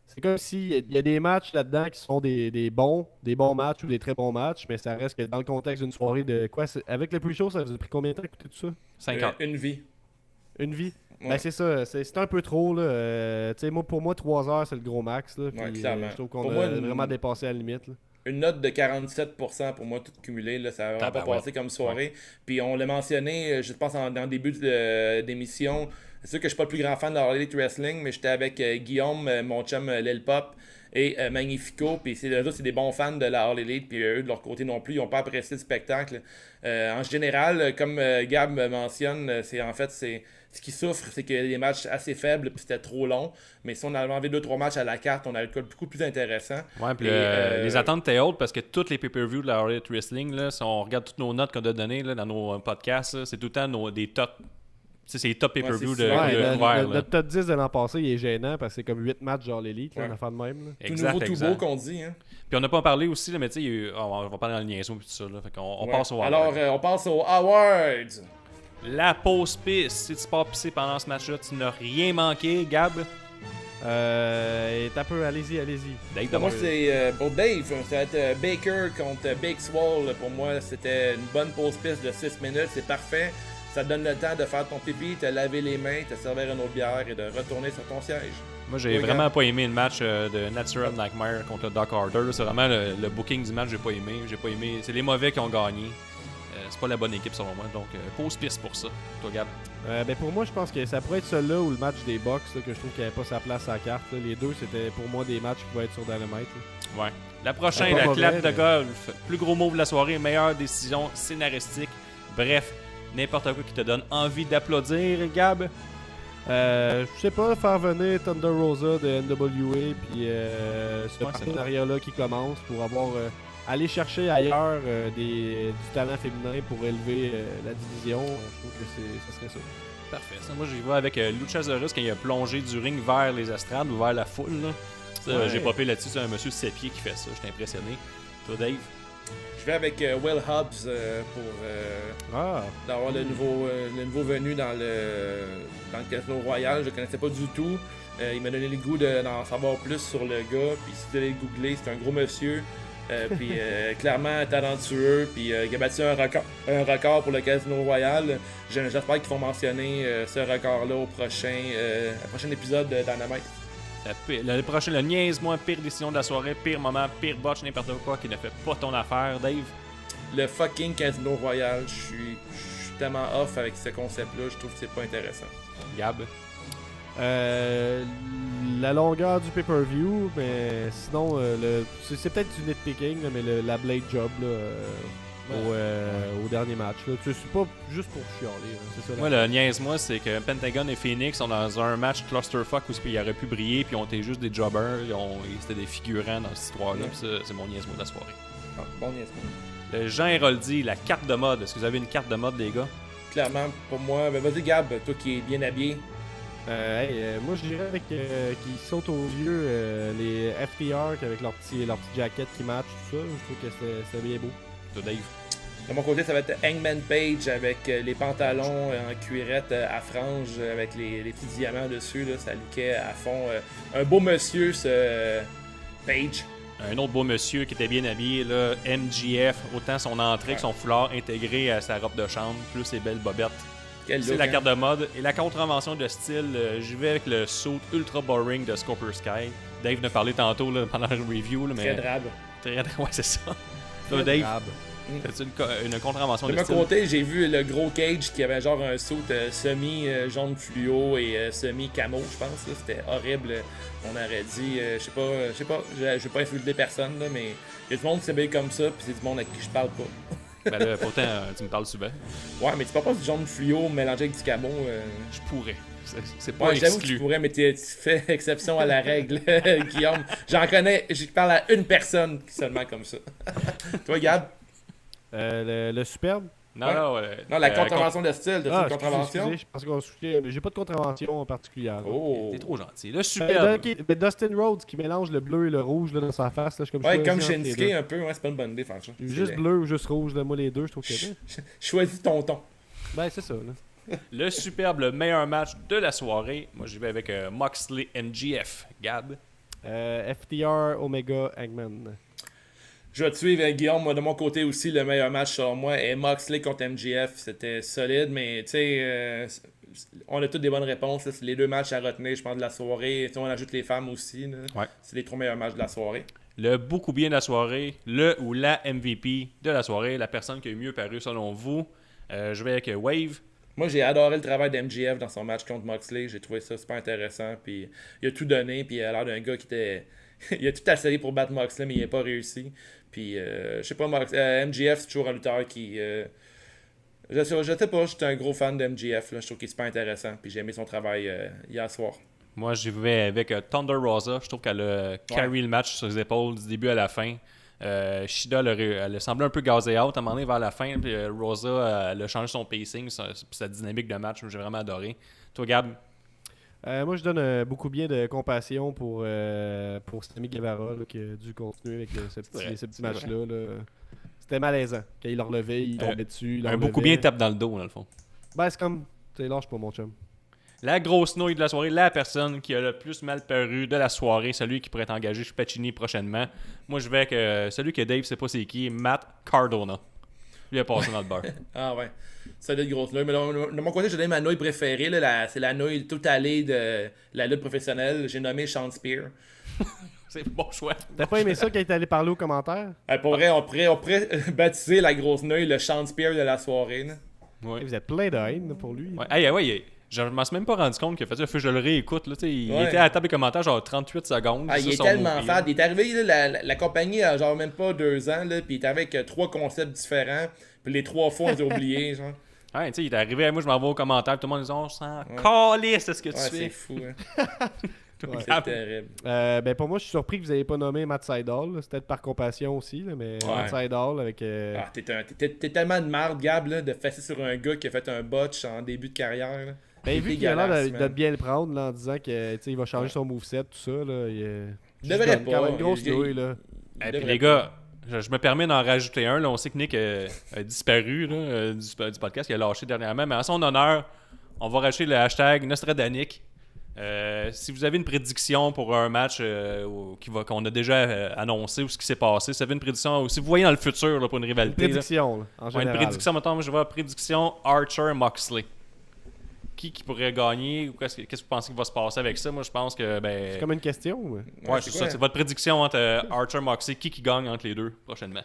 S3: c'est comme s'il y a des matchs là-dedans qui sont des bons matchs ou des très bons matchs, mais ça reste que dans le contexte d'une soirée de quoi. Avec le pre-show, ça vous a pris combien de temps d'écouter tout ça?
S2: 5 ans.
S1: Une vie.
S3: Une vie? Ouais. Ben c'est ça, c'est un peu trop. Là. Pour moi, 3 heures, c'est le gros max. Là, puis, je trouve qu'on a vraiment dépassé à la limite. Là.
S1: Une note de 47% pour moi, tout cumulé. Là, ça n'a vraiment pas passé comme soirée. Puis on l'a mentionné, je pense, dans le début d'émission. C'est sûr que je suis pas le plus grand fan de Harley Wrestling, mais j'étais avec Guillaume, mon chum Lil Pop et Magnifico. Puis c'est des bons fans de la Harley Elite. Puis eux, de leur côté non plus, ils n'ont pas apprécié le spectacle. En général, comme Gab me mentionne, ce qui souffre, c'est qu'il y a des matchs assez faibles puis c'était trop long. Mais si on avait enlevé 2-3 matchs à la carte, on aurait eu beaucoup plus intéressant.
S2: Ouais, puis les attentes étaient hautes parce que toutes les pay-per-views de la Harley Wrestling, là, si on regarde toutes nos notes qu'on a données là, dans nos podcasts, là, c'est tout le temps des top. C'est les top pay-per-view
S3: notre top 10 de l'an passé, il est gênant parce que c'est comme 8 matchs genre l'élite, une affaire de même. Là.
S2: Exact,
S1: tout nouveau, tout beau qu'on dit. Hein.
S2: Puis on n'a pas parlé aussi, là, mais tu sais, on va parler dans le niaiseau et tout ça. Là, fait qu'on passe aux
S1: awards. Alors, on passe aux awards.
S2: La pause pisse. Si tu pars pisser pendant ce match-là, tu n'as rien manqué, Gab.
S3: T'as peu, allez-y.
S1: Dave, pour moi, c'est pour Dave, ça va être Baker contre Big Swole. Pour moi, c'était une bonne pause piste de 6 minutes. C'est parfait. Ça te donne le temps de faire ton pipi, te laver les mains, te servir une autre bière et de retourner sur ton siège.
S2: Moi, j'ai vraiment pas aimé le match de Natural Nightmare contre Doc Harder. C'est vraiment le booking du match, j'ai pas aimé. C'est les mauvais qui ont gagné. C'est pas la bonne équipe selon moi. Donc, pause piste pour ça. Toi, Gab?
S3: Pour moi, je pense que ça pourrait être celui-là ou le match des Bucks là, que je trouve qu'il n'avait pas sa place à la carte. Là. Les deux, c'était pour moi des matchs qui pouvaient être sur Dynamite. Là.
S2: Ouais. La prochaine, la clap de golf. Plus gros mot de la soirée, meilleure décision scénaristique. Bref. N'importe quoi qui te donne envie d'applaudir, Gab?
S3: Je sais pas, faire venir Thunder Rosa de NWA, puis ce partenariat-là qui commence pour aller chercher ailleurs du talent féminin pour élever la division. Je trouve que ce serait ça.
S2: Parfait. Ça, moi, j'y vais avec Luchasaurus quand il a plongé du ring vers les estrades ou vers la foule. Là. J'ai popé là-dessus, c'est un monsieur 7 pieds qui fait ça. J'étais impressionné. Toi, Dave?
S1: Je vais avec Will Hobbs pour d'avoir le nouveau venu dans le Casino Royal. Je ne connaissais pas du tout. Il m'a donné le goût d'en savoir plus sur le gars. Puis si vous allez le googler, c'est un gros monsieur. Puis clairement talentueux. Puis il a battu un record pour le Casino Royal. J'espère qu'ils vont mentionner ce record-là au prochain épisode de Dynamite.
S2: Le niaise-moi, pire décision de la soirée, pire moment, pire botch, n'importe quoi qui ne fait pas ton affaire, Dave.
S1: Le fucking Casino Royal, je suis tellement off avec ce concept-là, je trouve que c'est pas intéressant.
S2: Gab?
S3: La longueur du pay-per-view, mais sinon, c'est peut-être du nitpicking, là, mais la Blade Job là, au dernier match. Là. C'est pas juste pour chialer. C'est ça,
S2: moi, le niaise-moi, c'est que Pentagon et Phoenix sont dans un match clusterfuck où ils auraient pu briller, puis ils ont été juste des jobbers, c'était des figurants dans cette histoire-là. C'est mon niaise-moi de la soirée.
S1: Bon niaise-moi.
S2: Le Jean Héroldi, la carte de mode. Est-ce que vous avez une carte de mode, les gars?
S5: Clairement, pour moi, ben vas-y Gab, toi qui es bien habillé.
S3: Moi, je dirais avec qui sautent aux yeux les FTR avec leur petit jacket qui match, tout ça. Je trouve que c'est bien beau.
S2: Toi, Dave.
S5: De mon côté, ça va être Hangman Page avec les pantalons en cuirette à franges avec les petits diamants dessus. Là, ça lookait à fond. Un beau monsieur, ce Page.
S2: Un autre beau monsieur qui était bien habillé, là, MJF, autant son entrée que son foulard intégré à sa robe de chambre, plus ses belles bobettes. C'est la carte de mode. Et la contravention de style, j'y vais avec le suit ultra boring de Scorpio Sky. Dave nous a parlé tantôt là, pendant le review. Là, mais...
S5: Très drabe.
S2: Très drabe, ouais, c'est ça. Toi, Dave, c'est une contravention
S5: de
S2: de
S5: mon
S2: style.
S5: côté, j'ai vu le gros Cage qui avait genre un suit semi-jaune fluo et semi-camo, je pense. C'était horrible. On aurait dit, je sais pas, je vais pas insulter personne, là, mais il y a du monde qui s'habille comme ça, puis c'est du monde à qui je parle pas.
S2: Ben là, pourtant, tu me parles souvent.
S5: Ouais, mais tu peux pas du jaune fluo mélangé avec du camo.
S2: Je pourrais. C'est pas
S5: Ouais, j'avoue que tu
S2: exclu.
S5: pourrais, mais tu fais exception à la règle, Guillaume. J'en connais, je parle à une personne seulement comme ça. Toi, Gab?
S3: Le superbe.
S2: Non,
S5: Ouais. Non, la contravention de style, t'as une contravention?
S3: Excusez, je pense qu'on soufflait, mais j'ai pas de contravention en particulier.
S5: Oh!
S2: T'es trop gentil. Le superbe.
S3: Dustin Rhodes qui mélange le bleu et le rouge là, dans sa face. Là, je suis
S5: Ouais, comme
S3: choisi entre les
S5: Shinsuke
S3: deux.
S5: un peu, ouais, c'est pas une bonne idée, franchement.
S3: Juste bleu ou juste rouge, là, moi les deux, je trouve que
S5: Choisis ton ton.
S3: ben c'est ça. Là.
S2: Le superbe, le meilleur match de la soirée. Moi, j'y vais avec Moxley MJF. Gab.
S3: FTR Omega Hangman.
S5: Je vais te suivre, Guillaume. Moi, de mon côté aussi, le meilleur match selon moi est Moxley contre MJF. C'était solide, mais tu sais, on a toutes des bonnes réponses. Là. C'est les deux matchs à retenir, je pense, de la soirée. T'sais, on ajoute les femmes aussi. Là.
S2: Ouais.
S5: C'est les 3 meilleurs matchs de la soirée.
S2: Le beaucoup bien de la soirée. Le ou la MVP de la soirée. La personne qui a eu mieux paru selon vous. Je vais avec Wave.
S5: Moi, j'ai adoré le travail d'MJF dans son match contre Moxley. J'ai trouvé ça super intéressant. Puis il a tout donné. Puis il a l'air d'un gars qui était... il a tout essayé pour battre Moxley, mais il n'a pas réussi. Puis, je sais pas, MJF, c'est toujours un lutteur qui... je sais pas, j'étais un gros fan de MJF. Là. Je trouve qu'il est super intéressant. Puis j'ai aimé son travail hier soir.
S2: Moi, j'y vais avec Thunder Rosa. Je trouve qu'elle a carry le match sur les épaules du début à la fin. Shida, elle a semblé un peu gazée out à un moment donné vers la fin. Puis Rosa, elle a changé son pacing, sa dynamique de match. J'ai vraiment adoré. Toi, Gab?
S3: Moi, je donne beaucoup bien de compassion pour Sammy Guevara là, qui a dû continuer avec ce petit match-là. Là. C'était malaisant. Quand il le relevait, il tombait dessus. Il
S2: Un beaucoup bien tape dans le dos, dans le fond.
S3: Ben, c'est comme... Tu lâche pas, mon chum.
S2: La grosse nouille de la soirée, la personne qui a le plus mal paru de la soirée, celui qui pourrait être engagé chez Pacini prochainement. Moi, je vais avec celui que Dave sait pas c'est qui, Matt Cardona. Lui a passé dans le bar.
S5: Ah ouais, solide grosse nouille. Mais de mon côté, j'ai donné ma nouille préférée. Là, c'est la nouille toute allée de la lutte professionnelle. J'ai nommé Sean Spear.
S2: C'est bon choix.
S3: T'as pas aimé ça quand il est allé parler aux commentaires?
S5: Pour vrai, on pourrait baptiser la grosse nouille le Sean Spear de la soirée. Là.
S2: Ouais.
S3: Vous êtes plein de haine pour lui.
S2: Ouais. Je m'en suis même pas rendu compte qu'il a fait ça. Je le réécoute. Là, il était à la table des commentaires genre 38 secondes.
S5: Ah, il est tellement fade. Il est arrivé, là, la compagnie a genre même pas 2 ans, là, puis il est arrivé avec 3 concepts différents, puis les 3 fois on les a oubliés. Genre.
S2: Ouais, tu sais, il est arrivé, moi je m'en vais aux commentaires, tout le monde dit on s'en calisse, c'est ce que tu
S5: c'est
S2: fais.
S5: fou. Hein.
S3: Ouais.
S5: C'est terrible.
S3: Ben pour moi, je suis surpris que vous n'ayez pas nommé Matt Sydal. C'est peut-être par compassion aussi, là, mais Matt Sydal avec.
S5: Ah, t'es tellement de marde, Gab, là, de fesser sur un gars qui a fait un botch en début de carrière. Là.
S3: Ben, vu qu'il a l'air de bien le prendre là, en disant qu'il va changer son moveset, tout ça, là,
S5: il devrait pas.
S3: Quand même une grosse nouille, là.
S2: Et puis les gars, je me permets d'en rajouter un. Là, on sait que Nick a disparu là, du podcast, il a lâché dernièrement, mais en son honneur, on va rajouter le hashtag Nostradanic. Si vous avez une prédiction pour un match qu'on a déjà annoncé ou ce qui s'est passé, si vous avez une prédiction, ou si vous voyez dans le futur là, pour une rivalité.
S3: Une prédiction, là, en général.
S2: Une prédiction, mettons, moi je vois prédiction Archer-Moxley. Qui pourrait gagner ou qu'est-ce que vous pensez qu'il va se passer avec ça? Moi, je pense que.
S3: C'est comme une question.
S2: Ouais, c'est ça. C'est votre prédiction entre Archer et Moxley. Qui gagne entre les deux prochainement?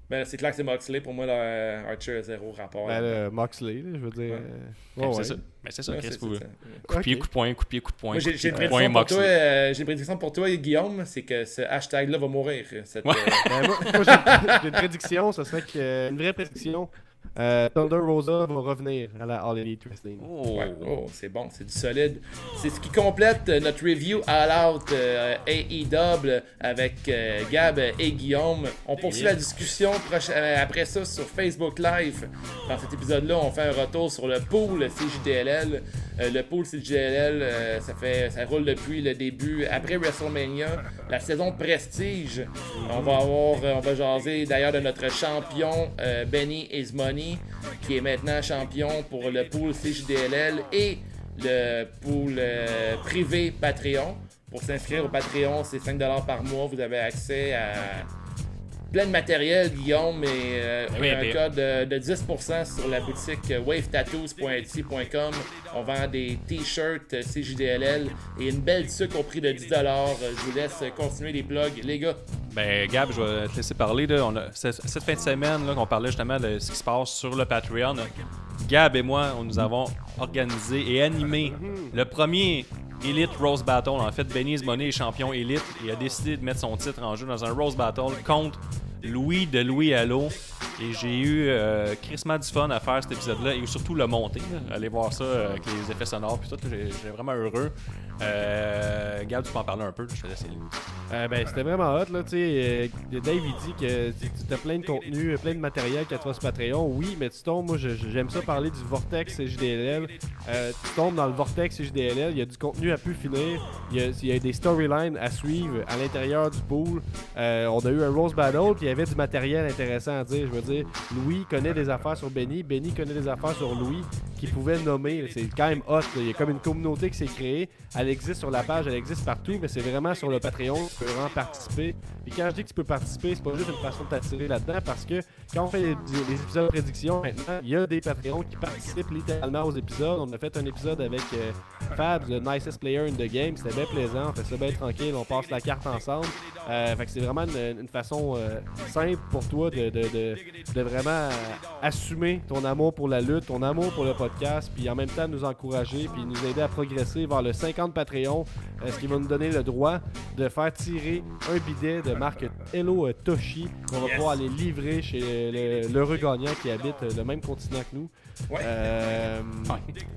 S5: Ben, c'est clair que c'est Moxley. Pour moi, Archer a 0 rapport.
S3: Ben, Moxley, là, je veux dire.
S2: C'est ça. Mais c'est ça,
S5: ouais,
S2: Chris.
S5: Coup
S2: de pied, coup de poing, coup de pied, coup de poing.
S5: Moi, j'ai une prédiction pour toi, Guillaume, c'est que ce hashtag-là va mourir.
S3: Ben, moi j'ai une prédiction, ça serait une vraie prédiction. Thunder Rosa va revenir à la All Elite Wrestling.
S5: Ouais. Oh, c'est bon, c'est du solide. C'est ce qui complète notre review All Out AEW avec Gab et Guillaume. On poursuit la discussion après ça sur Facebook Live. Dans cet épisode-là, on fait un retour sur le pool CJDLL. Le pool CJDLL, ça roule depuis le début, après WrestleMania, la saison Prestige. On va jaser d'ailleurs de notre champion Benny Ismoney, qui est maintenant champion pour le pool CJDLL et le pool privé Patreon. Pour s'inscrire au Patreon, c'est 5$ par mois. Vous avez accès à plein de matériel, Guillaume, et un code de 10% sur la boutique wavetattoos.etsy.com. On vend des t-shirts CJDLL et une belle tuque au prix de 10$. Je vous laisse continuer les plugs, les gars.
S2: Ben Gab, je vais te laisser parler. Là. Cette fin de semaine, là, qu'on parlait justement de ce qui se passe sur le Patreon, Gab et moi, nous avons organisé et animé le premier Elite Rose Battle. En fait, Benny Ismoney est champion Elite et a décidé de mettre son titre en jeu dans un Rose Battle contre Louis de Louis Allo. Et j'ai eu crissement du fun à faire cet épisode-là et surtout le monter. Là. Allez voir ça avec les effets sonores puis tout. J'ai vraiment heureux. Gab, tu peux en parler un peu? Je te laisse
S3: ben, c'était vraiment hot. Là, Dave, il dit que tu as plein de contenu, plein de matériel qu'à toi sur Patreon. Oui, mais tu tombes, moi j'aime ça parler du Vortex CJDLL. Tu tombes dans le Vortex CJDLL, il y a du contenu à plus finir. Il y a des storylines à suivre à l'intérieur du pool. On a eu un Rose Battle, puis il y avait du matériel intéressant à dire. Je veux dire, Louis connaît des affaires sur Benny, Benny connaît des affaires sur Louis qu'il pouvait nommer. C'est quand même hot. Là. Il y a comme une communauté qui s'est créée. Elle existe sur la page, elle existe partout, mais c'est vraiment sur le Patreon que tu peux vraiment participer. Et quand je dis que tu peux participer, c'est pas juste une façon de t'attirer là-dedans, parce que quand on fait les épisodes de prédiction, maintenant, il y a des Patreons qui participent littéralement aux épisodes. On a fait un épisode avec Fab, le nicest player in the game. C'était bien plaisant, on fait ça bien tranquille, on passe la carte ensemble. Fait que c'est vraiment une façon simple pour toi de vraiment assumer ton amour pour la lutte, ton amour pour le podcast, puis en même temps nous encourager, puis nous aider à progresser vers le 50 Patreon, ce qui va nous donner le droit de faire tirer un bidet de marque Hello Toshi qu'on va pouvoir aller livrer chez l'heureux gagnant qui habite le même continent que nous.
S5: Ouais.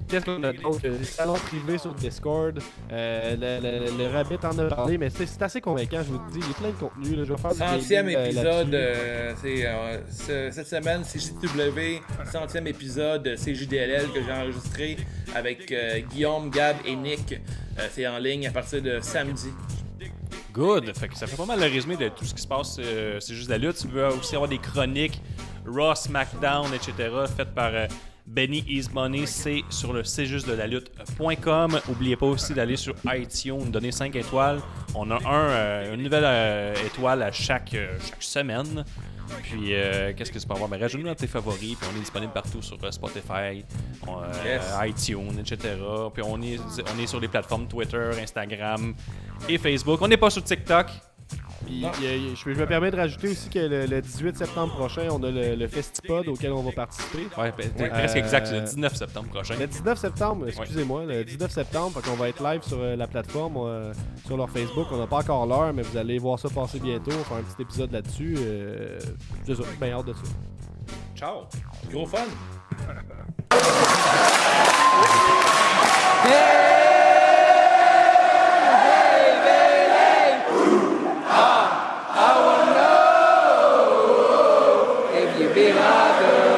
S3: Qu'est-ce qu'on a d'autre? Les salons privés sur Discord. Le Rabbit en a parlé, mais c'est assez convaincant, je vous dis. Il y a plein de contenu. Là. Je vais faire
S5: 100e épisode. Cette semaine, CJW, 100e épisode CJDLL que j'ai enregistré avec Guillaume, Gab et Nick. C'est en ligne à partir de samedi.
S2: Good! Fait que ça fait pas mal le résumé de tout ce qui se passe. C'est juste la lutte. Tu veux aussi avoir des chroniques Raw, SmackDown, etc. faites par Benny Ismoney. C'est sur le cjustdelalutte.com. N'oubliez pas aussi d'aller sur iTunes, donner 5 étoiles. On a une nouvelle étoile à chaque semaine. Puis, qu'est-ce que tu peux avoir? Ben, rajoute-nous dans tes favoris. Puis, on est disponible partout sur Spotify, iTunes, etc. Puis, on est sur les plateformes Twitter, Instagram et Facebook. On n'est pas sur TikTok.
S3: Puis, je me permets de rajouter aussi que le 18 septembre prochain, on a le Festipod auquel on va participer.
S2: Ouais, presque exact, c'est le 19 septembre prochain.
S3: Le 19 septembre, excusez-moi, le 19 septembre, fait qu'on va être live sur la plateforme, sur leur Facebook. On n'a pas encore l'heure, mais vous allez voir ça passer bientôt. On va faire un petit épisode là-dessus. C'est ça, bien hâte de ça.
S5: Ciao! Gros fun!
S6: I wanna know if you be my girl.